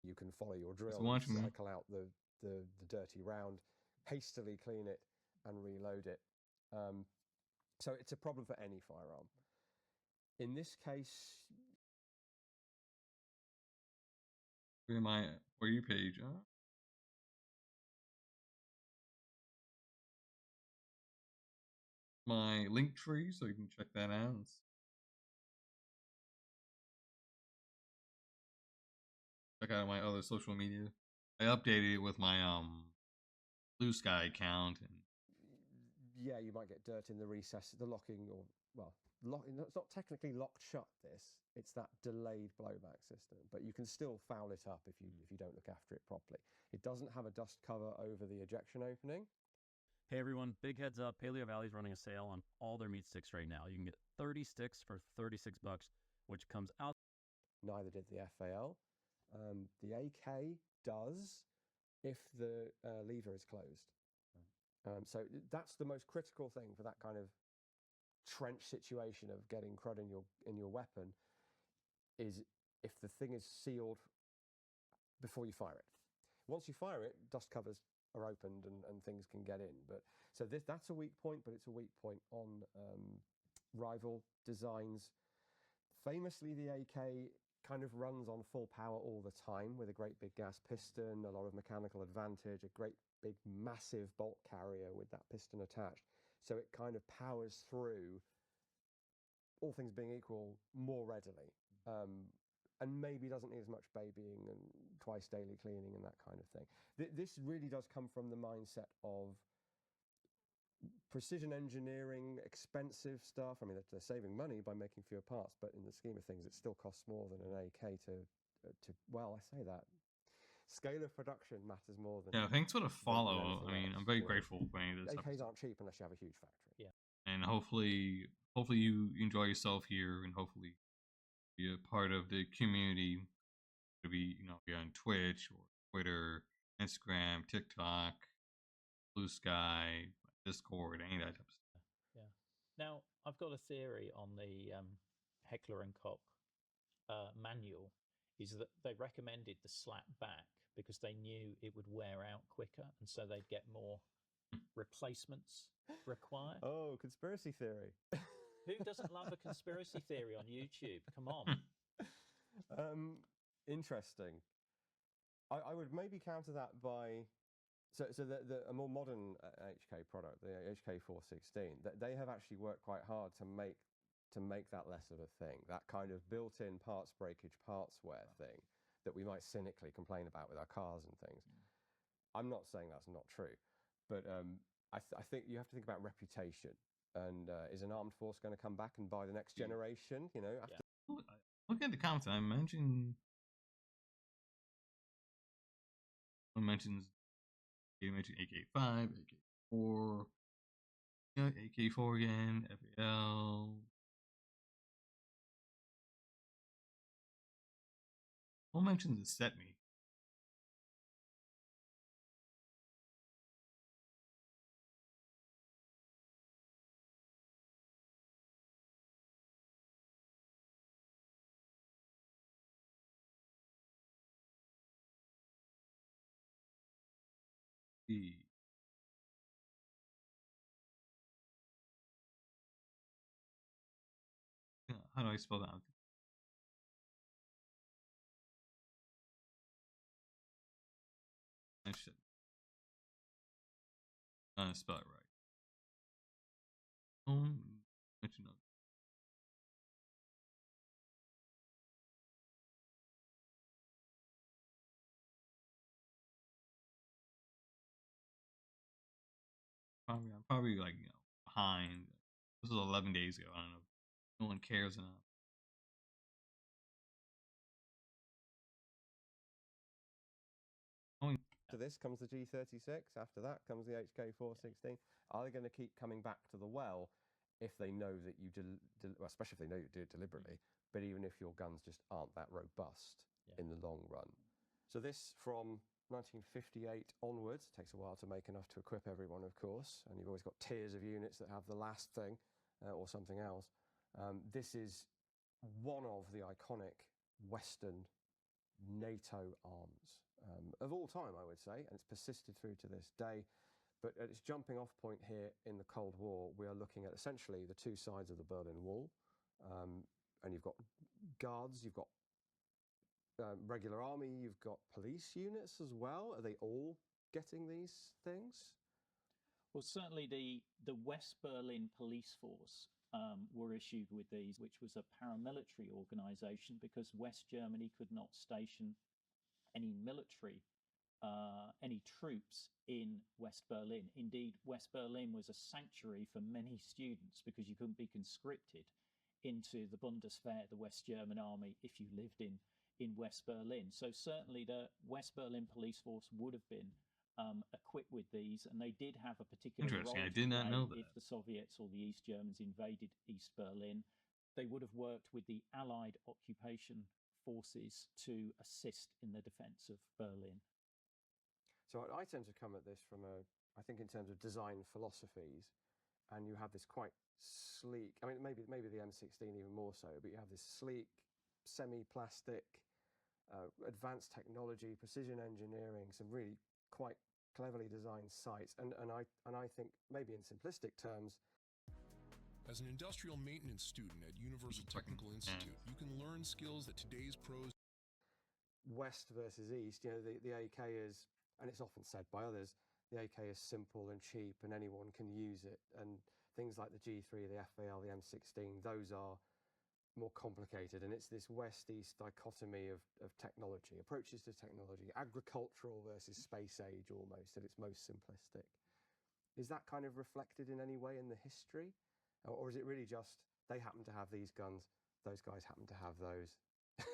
You can follow your drill, watching. cycle out the dirty round, hastily clean it, and reload it. So it's a problem for any firearm. In this case, Where my For You page, my link tree, so you can check that out. Check out my other social media. I updated it with my Blue Sky account, and yeah, you might get dirt in the recess, the locking, or well, it's not technically locked shut. It's that delayed blowback system, but you can still foul it up if you don't look after it properly. It doesn't have a dust cover over the ejection opening. Hey everyone, big heads up, Paleo Valley's running a sale on all their meat sticks right now. You can get 30 sticks for $36, which comes out. Neither did the FAL. The AK does if the lever is closed. So that's the most critical thing for that kind of trench situation of getting crud in your weapon, is if the thing is sealed before you fire it. Once you fire it, dust covers are opened and things can get in. But so that's a weak point, but it's a weak point on rival designs. Famously, the AK kind of runs on full power all the time with a great big gas piston, a lot of mechanical advantage, a great big massive bolt carrier with that piston attached. So it kind of powers through, all things being equal, more readily. And maybe doesn't need as much babying and twice daily cleaning and that kind of thing. This really does come from the mindset of precision engineering, expensive stuff. I mean, they're saving money by making fewer parts, but in the scheme of things, it still costs more than an AK to well, I say that. Scale of production matters more than. Yeah, thanks for the follow. I mean, else, I'm very grateful for any of this. AKs aren't cheap unless you have a huge factory. Yeah. And hopefully you enjoy yourself here, and hopefully be a part of the community. To be, you know, be on Twitch or Twitter, Instagram, TikTok, Blue Sky, Discord, any of that type of stuff. Yeah. Now, I've got a theory on the Heckler and Koch manual, is that they recommended the slap back because they knew it would wear out quicker, and so they'd get more replacements required. Oh, conspiracy theory. Who doesn't love a conspiracy theory on YouTube? Come on. Interesting. I would maybe counter that by so a more modern HK product, the HK 416, they have actually worked quite hard to make that less of a thing. That kind of built-in parts breakage, parts wear thing that we might cynically complain about with our cars and things. I'm not saying that's not true, but I think you have to think about reputation. And is an armed force going to come back and buy the next generation? You know, after. Look at the comments. I mentioned. One mentions. You mentioned AK5, AK4, yeah, AK4 again, FAL. One mentions the set me. How do I spell that? I should spell it right. Mention of. I'm probably like, you know, behind. This was 11 days ago. I don't know. No one cares enough. After this comes the G36. After that comes the HK416. Are they going to keep coming back to the well if they know that you, well, especially if they know you do it deliberately, but even if your guns just aren't that robust in the long run? So this from 1958 onwards. It takes a while to make enough to equip everyone, of course, and you've always got tiers of units that have the last thing or something else. This is one of the iconic Western NATO arms of all time, I would say, and it's persisted through to this day. But at its jumping off point here in the Cold War, we are looking at essentially the two sides of the Berlin Wall. And you've got guards, you've got regular army, you've got police units as well. Are they all getting these things? Well, certainly the West Berlin Police Force were issued with these, which was a paramilitary organization because West Germany could not station any military, any troops in West Berlin. Indeed, West Berlin was a sanctuary for many students because you couldn't be conscripted into the Bundeswehr, the West German army, if you lived in West Berlin. So certainly the West Berlin Police Force would have been equipped with these, and they did have a particular role. Interesting. I did not know that. If the Soviets or the East Germans invaded East Berlin, they would have worked with the Allied occupation forces to assist in the defense of Berlin. So I tend to come at this from I think in terms of design philosophies, and you have this quite sleek, I mean, maybe the M16 even more so, but you have this sleek, semi-plastic, advanced technology, precision engineering, some really quite cleverly designed sights, and I think maybe in simplistic terms. As an industrial maintenance student at Universal Technical Institute, you can learn skills that today's pros. West versus East, you know, the AK is, and it's often said by others, the AK is simple and cheap and anyone can use it. And things like the G3, the FAL, the M16, those are more complicated. And it's this West-East dichotomy of technology, approaches to technology, agricultural versus space age almost at its most simplistic. Is that kind of reflected in any way in the history? Or is it really just they happen to have these guns, those guys happen to have those?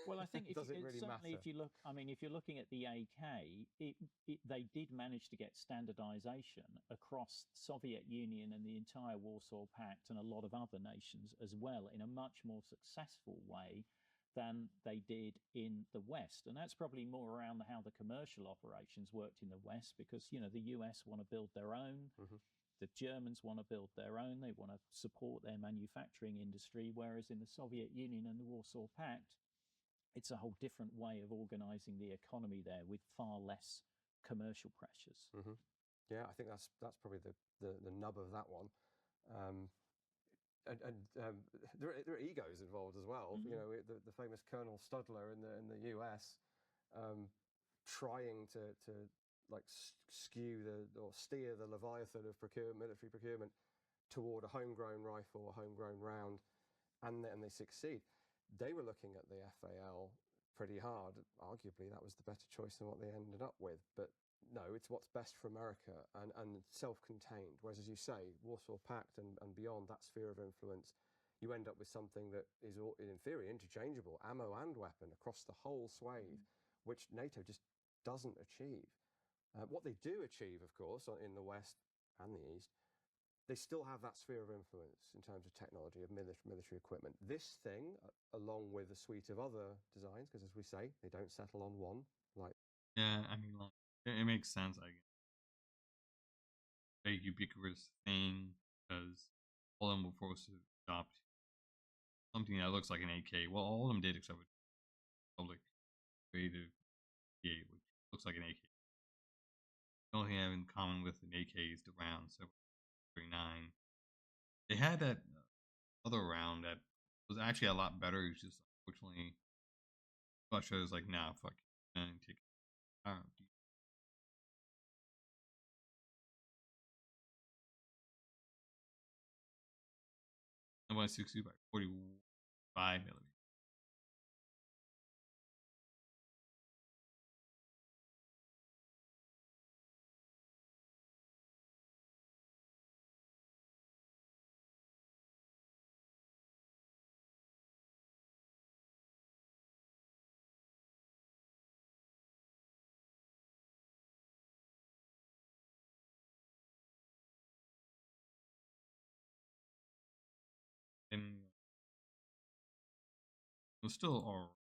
Well, I think Does it really certainly matter? if you look, I mean, if you're looking at the AK, they did manage to get standardization across the Soviet Union and the entire Warsaw Pact and a lot of other nations as well in a much more successful way than they did in the West. And that's probably more around how the commercial operations worked in the West because, you know, the US want to build their own. The Germans want to build their own. They want to support their manufacturing industry, whereas in the Soviet Union and the Warsaw Pact, it's a whole different way of organizing the economy there with far less commercial pressures. Yeah, I think that's probably the nub of that one. There are egos involved as well. You know, the famous Colonel Studler in the US trying to like skew or steer the Leviathan of military procurement toward a homegrown rifle, a homegrown round, and they succeed. They were looking at the FAL pretty hard. Arguably, that was the better choice than what they ended up with. But no, it's what's best for America and self-contained. Whereas, as you say, Warsaw Pact and beyond that sphere of influence, you end up with something that is, in theory, interchangeable, ammo and weapon across the whole swathe, which NATO just doesn't achieve. What they do achieve, of course, in the West and the East, they still have that sphere of influence in terms of technology, of military equipment. This thing, along with a suite of other designs, because as we say, they don't settle on one. Yeah, I mean, like, it makes sense, I guess. A ubiquitous thing, because all of them were forced to adopt something that looks like an AK. Well, all of them did except for public creative PA, which looks like an AK. The only thing I have in common with an AK is the round, so 39. They had that other round that was actually a lot better. It's just unfortunately, Russia is like, nah, fuck it, and take it. I want 60 by 45 millimeters. It was still all.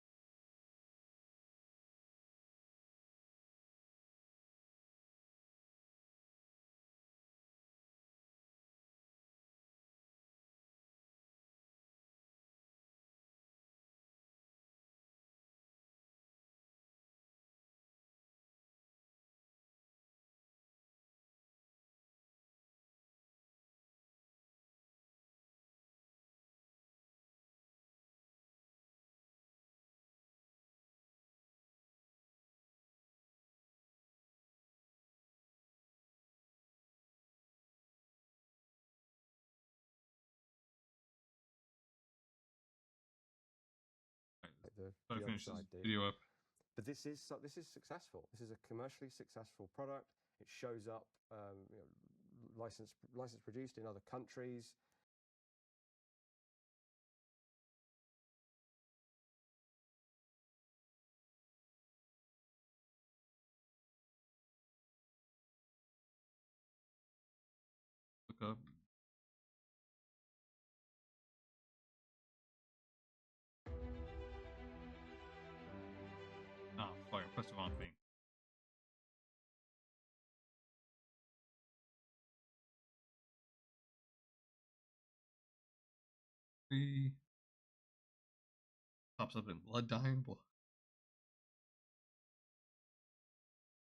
The other side did. Video up. But this is successful. This is a commercially successful product. It shows up, license produced in other countries. Look up. Oh, fuck! I pressed the wrong thing. Pops up in blood dying.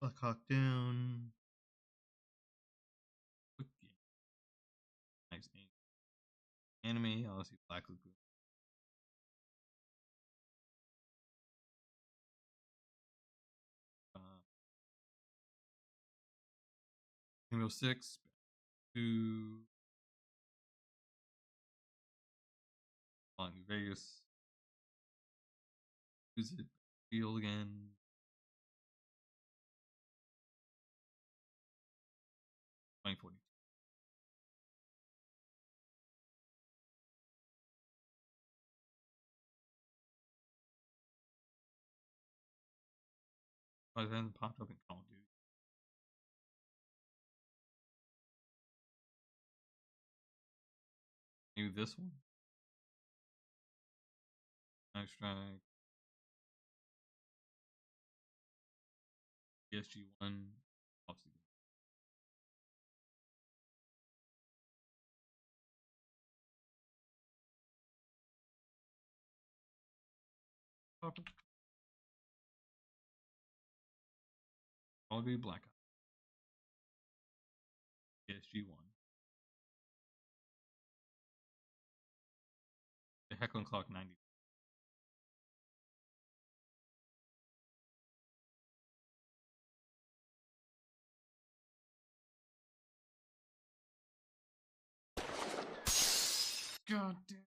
Black Hawk Down. Nice name. Anime. Obviously, Black Lagoon. Rainbow Six. 2. New Vegas. Use it. Feel again. $20.42. By then, popped up in Call of Duty. Maybe this one. Strike. PSG1. Pops again. Pop it. Call of Duty Black Ops. PSG1. The Heckling Clock 90. God damn.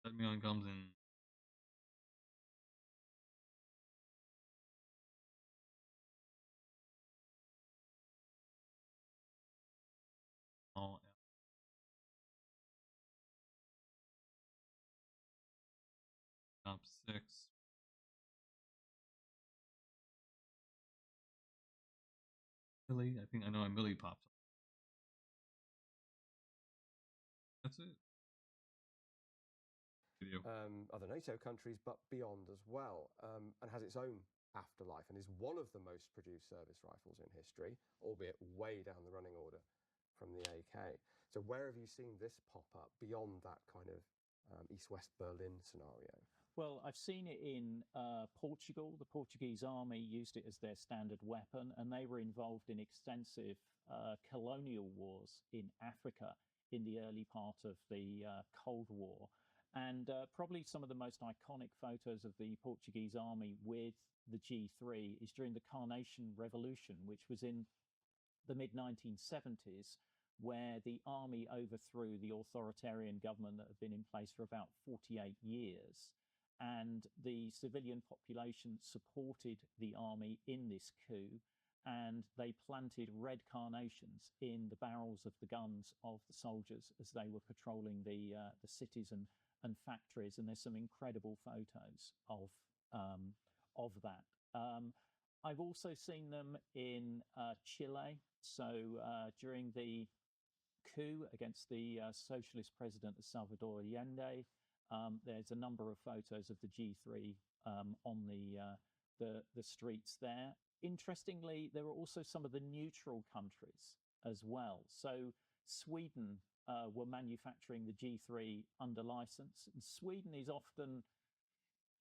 That me on comes in. All top 6. Millie, I think I know a Millie pops up. That's it. Video. Other NATO countries, but beyond as well, and has its own afterlife, and is one of the most produced service rifles in history, albeit way down the running order from the AK. So where have you seen this pop up beyond that kind of East-West Berlin scenario? Well, I've seen it in Portugal. The Portuguese army used it as their standard weapon, and they were involved in extensive colonial wars in Africa in the early part of the Cold War. And probably some of the most iconic photos of the Portuguese army with the G3 is during the Carnation Revolution, which was in the mid 1970s, where the army overthrew the authoritarian government that had been in place for about 48 years. And the civilian population supported the army in this coup, and they planted red carnations in the barrels of the guns of the soldiers as they were patrolling the cities and factories. And there's some incredible photos of that. I've also seen them in Chile. So during the coup against the socialist president Salvador Allende, there's a number of photos of the G3 on the streets there. Interestingly, there are also some of the neutral countries as well. So Sweden were manufacturing the G3 under license. And Sweden is often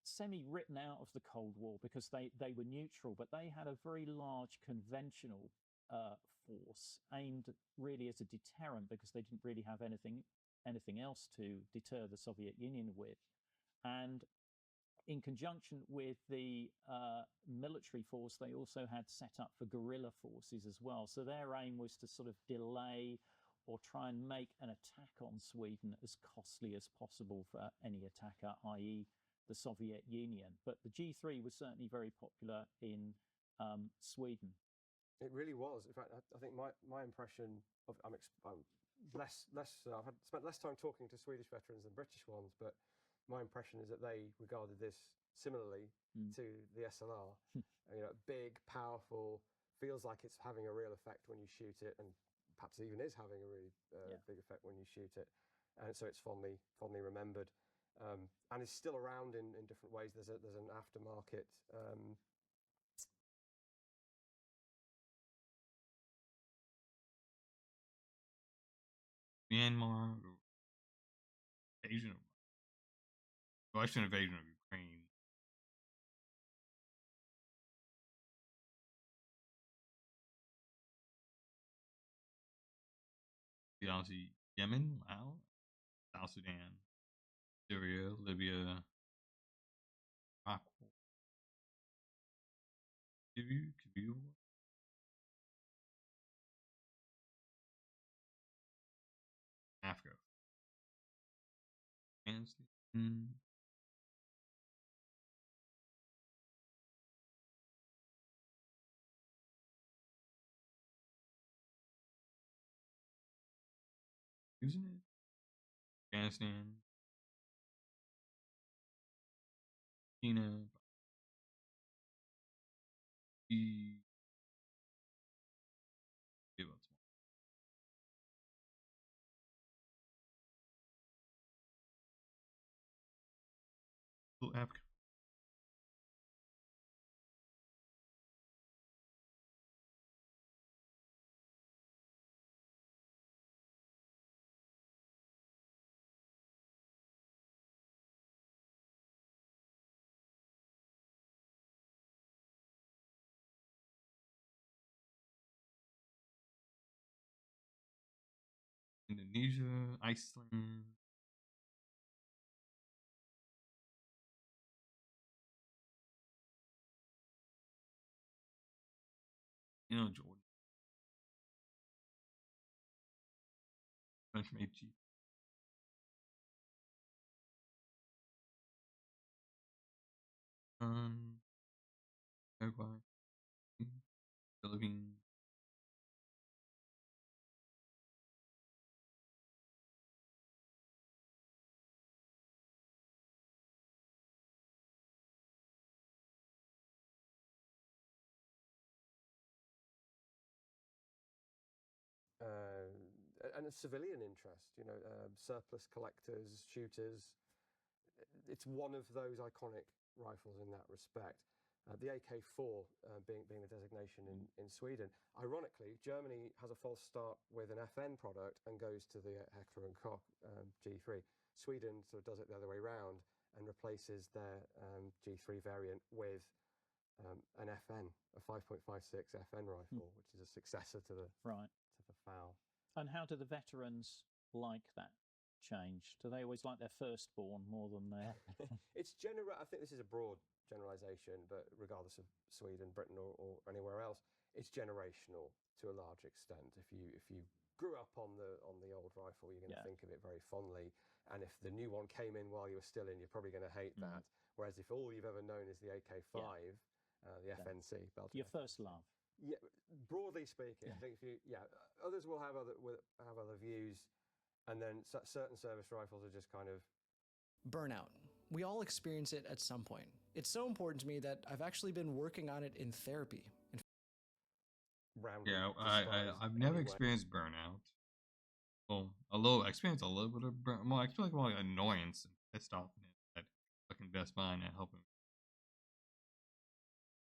semi-written out of the Cold War because they were neutral, but they had a very large conventional force aimed really as a deterrent because they didn't really have anything else to deter the Soviet Union with. And in conjunction with the military force, they also had set up for guerrilla forces as well. So their aim was to sort of delay or try and make an attack on Sweden as costly as possible for any attacker, i.e. the Soviet Union. But the G3 was certainly very popular in Sweden. It really was. In fact, I think my impression of I've spent less time talking to Swedish veterans than British ones, but my impression is that they regarded this similarly to the SLR. Big, powerful, feels like it's having a real effect when you shoot it, and perhaps even is having a really big effect when you shoot it. And so it's fondly remembered, and is still around in different ways. There's an aftermarket. Myanmar Russian invasion of Ukraine. Obviously, Yemen, Laos, South Sudan, Syria, Libya, Iraq, Kabul, Africa, Afghanistan, isn't it? Afghanistan, China, Africa. Indonesia, Iceland, Jordan, French Meiji, Paraguay, Philippines, and a civilian interest, surplus collectors, shooters. It's one of those iconic rifles in that respect. The AK-4 being the designation in Sweden. Ironically, Germany has a false start with an FN product and goes to the Heckler & Koch G3. Sweden sort of does it the other way around and replaces their G3 variant with an FN, a 5.56 FN rifle, which is a successor to the FAL. And how do the veterans like that? change? Do they always like their firstborn more than their? It's I think this is a broad generalization, but regardless of Sweden, Britain, or anywhere else, it's generational to a large extent. If you grew up on the old rifle, you're going to think of it very fondly, and if the new one came in while you were still in, you're probably going to hate that. Whereas if all you've ever known is the AK-5, the FNC, your first love. Yeah, broadly speaking, I think others will have other views, and then certain service rifles are just kind of burnout. We all experience it at some point. It's so important to me that I've actually been working on it in therapy. Yeah, I've never experienced burnout. Well, I experienced a little bit of well, I feel like more like annoyance and pissed offness at fucking Best Buy and helping.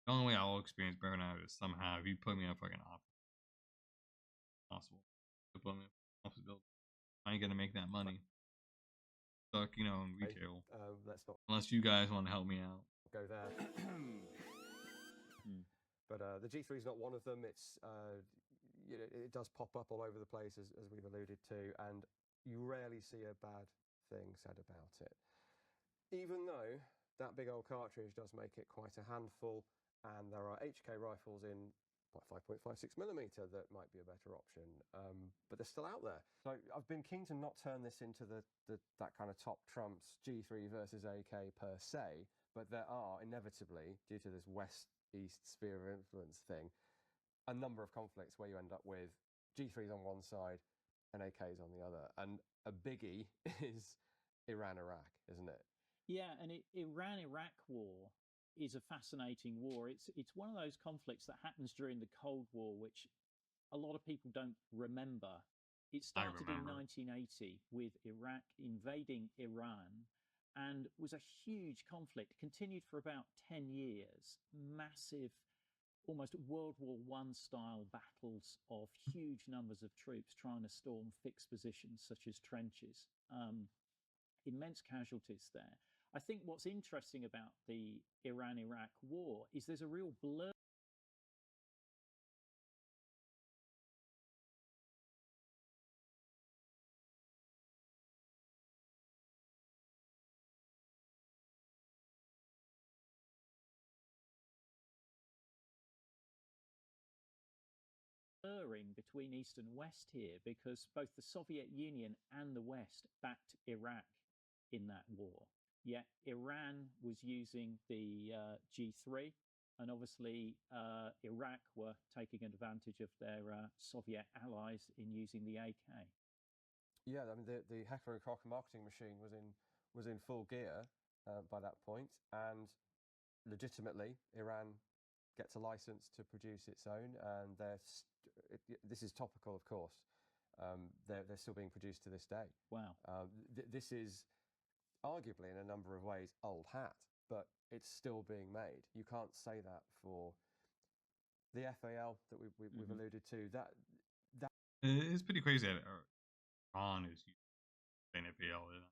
The only way I'll experience burnout is somehow if you put me in a fucking office. Possible. To put me in an office building. I ain't gonna make that money. Stuck, in retail. Let's not. Unless you guys want to help me out. Go there. But the G3 is not one of them. It's it does pop up all over the place, as we've alluded to, and you rarely see a bad thing said about it. Even though that big old cartridge does make it quite a handful, and there are HK rifles in 5.56mm that might be a better option, but they're still out there. So I've been keen to not turn this into that kind of top trumps G3 versus AK per se, but there are inevitably, due to this West-East sphere of influence thing, a number of conflicts where you end up with G3s on one side and AKs on the other. And a biggie is Iran-Iraq, isn't it? Yeah, and Iran-Iraq war is a fascinating war. It's one of those conflicts that happens during the Cold War, which a lot of people don't remember. It started in 1980 with Iraq invading Iran, and was a huge conflict, continued for about 10 years, massive, almost World War I style battles of huge numbers of troops trying to storm fixed positions such as trenches. Immense casualties there. I think what's interesting about the Iran-Iraq war is there's a real blur between East and West here, because both the Soviet Union and the West backed Iraq in that war. Yet Iran was using the G3, and obviously Iraq were taking advantage of their Soviet allies in using the AK. Yeah, I mean the Heckler and Koch marketing machine was in full gear by that point, and legitimately Iran gets a license to produce its own, and this is topical, of course. They're still being produced to this day. Wow. This is arguably, in a number of ways, old hat, but it's still being made. You can't say that for the FAL that we've alluded to. That it's pretty crazy that Iran is using FAL and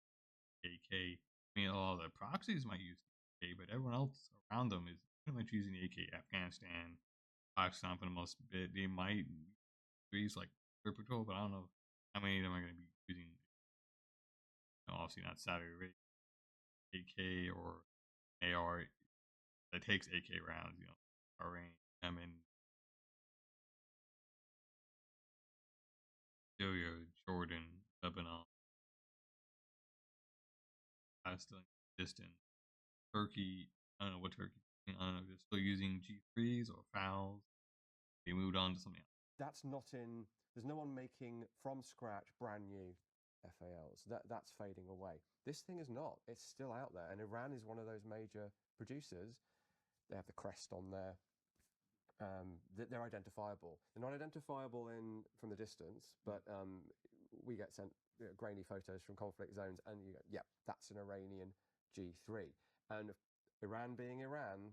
AK. I mean, all the proxies might use AK, but everyone else around them is pretty much using the AK. Afghanistan, Pakistan for the most bit. They might use like Air Patrol, but I don't know how many of them are going to be using. Obviously not Saudi Arabia, AK or AR that takes AK rounds. Bahrain, Yemen, Syria, Jordan, Lebanon, Palestine, distant. Turkey, I don't know what Turkey. I don't know if they're still using G3s or FALs. They moved on to something else. That's not in. There's no one making from scratch brand new FALs. That's fading away. This thing is not. It's still out there, and Iran is one of those major producers. They have the crest on there. They're identifiable. They're not identifiable from the distance, but we get sent grainy photos from conflict zones, and you go, yeah, that's an Iranian G3. And Iran being Iran,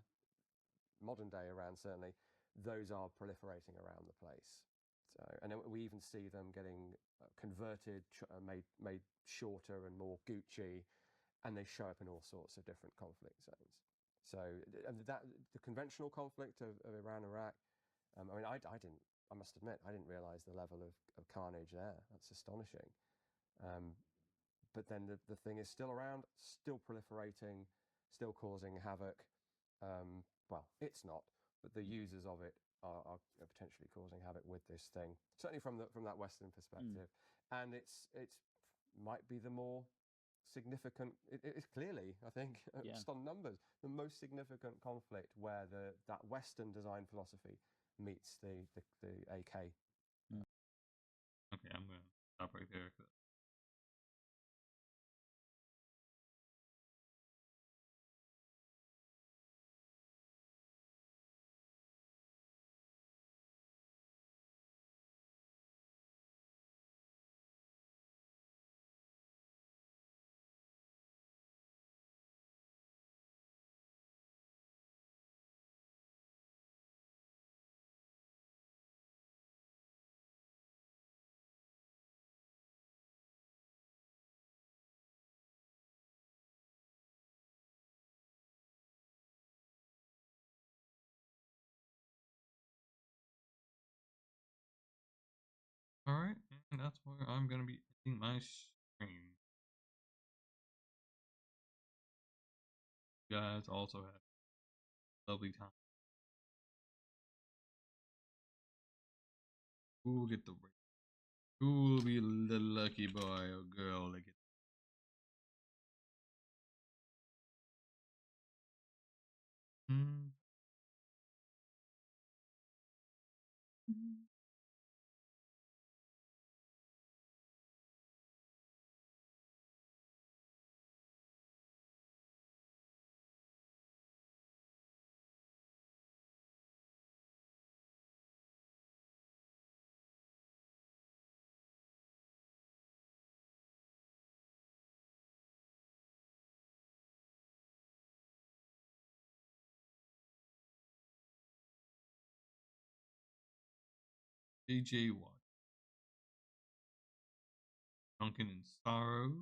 modern day Iran certainly, those are proliferating around the place. So, and we even see them getting converted, made shorter and more Gucci, and they show up in all sorts of different conflict zones. So, and the conventional conflict of Iran-Iraq, I mean, I must admit, I didn't realize the level of carnage there. That's astonishing. but then the thing is still around, still proliferating, still causing havoc. Well, it's not, but the users of it are potentially causing havoc with this thing. Certainly from that Western perspective, and it's might be the more significant. It's clearly, I think, just on numbers, the most significant conflict where that Western design philosophy meets the AK. Okay, I'm gonna stop right there. All right, and that's where I'm gonna be ending my stream. You guys also have a lovely time. Who will get the break? Who will be the lucky boy or girl that gets? JJ Watt, Duncan and Sorrows.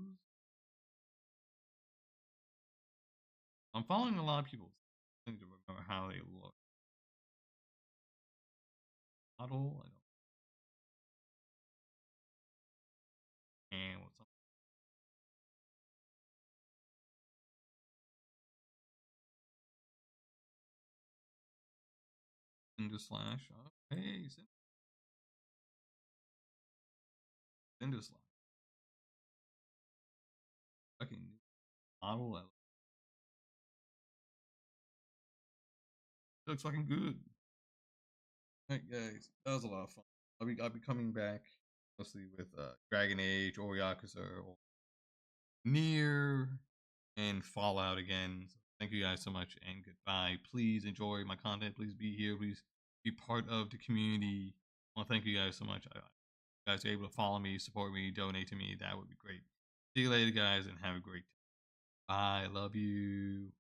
I'm following a lot of people. I need to remember how they look. Model, I don't. And what's up? Cinder Slash. Oh, hey, Cinder Slash. Fucking model. Looks fucking good. Alright, guys, that was a lot of fun. I'll be coming back mostly with Dragon Age or Yakuza or Nier and Fallout again. So thank you guys so much and goodbye. Please enjoy my content. Please be here. Please be part of the community. Well, thank you guys so much. If you guys are able to follow me, support me, donate to me. That would be great. See you later, guys, and have a great day. Bye. Love you.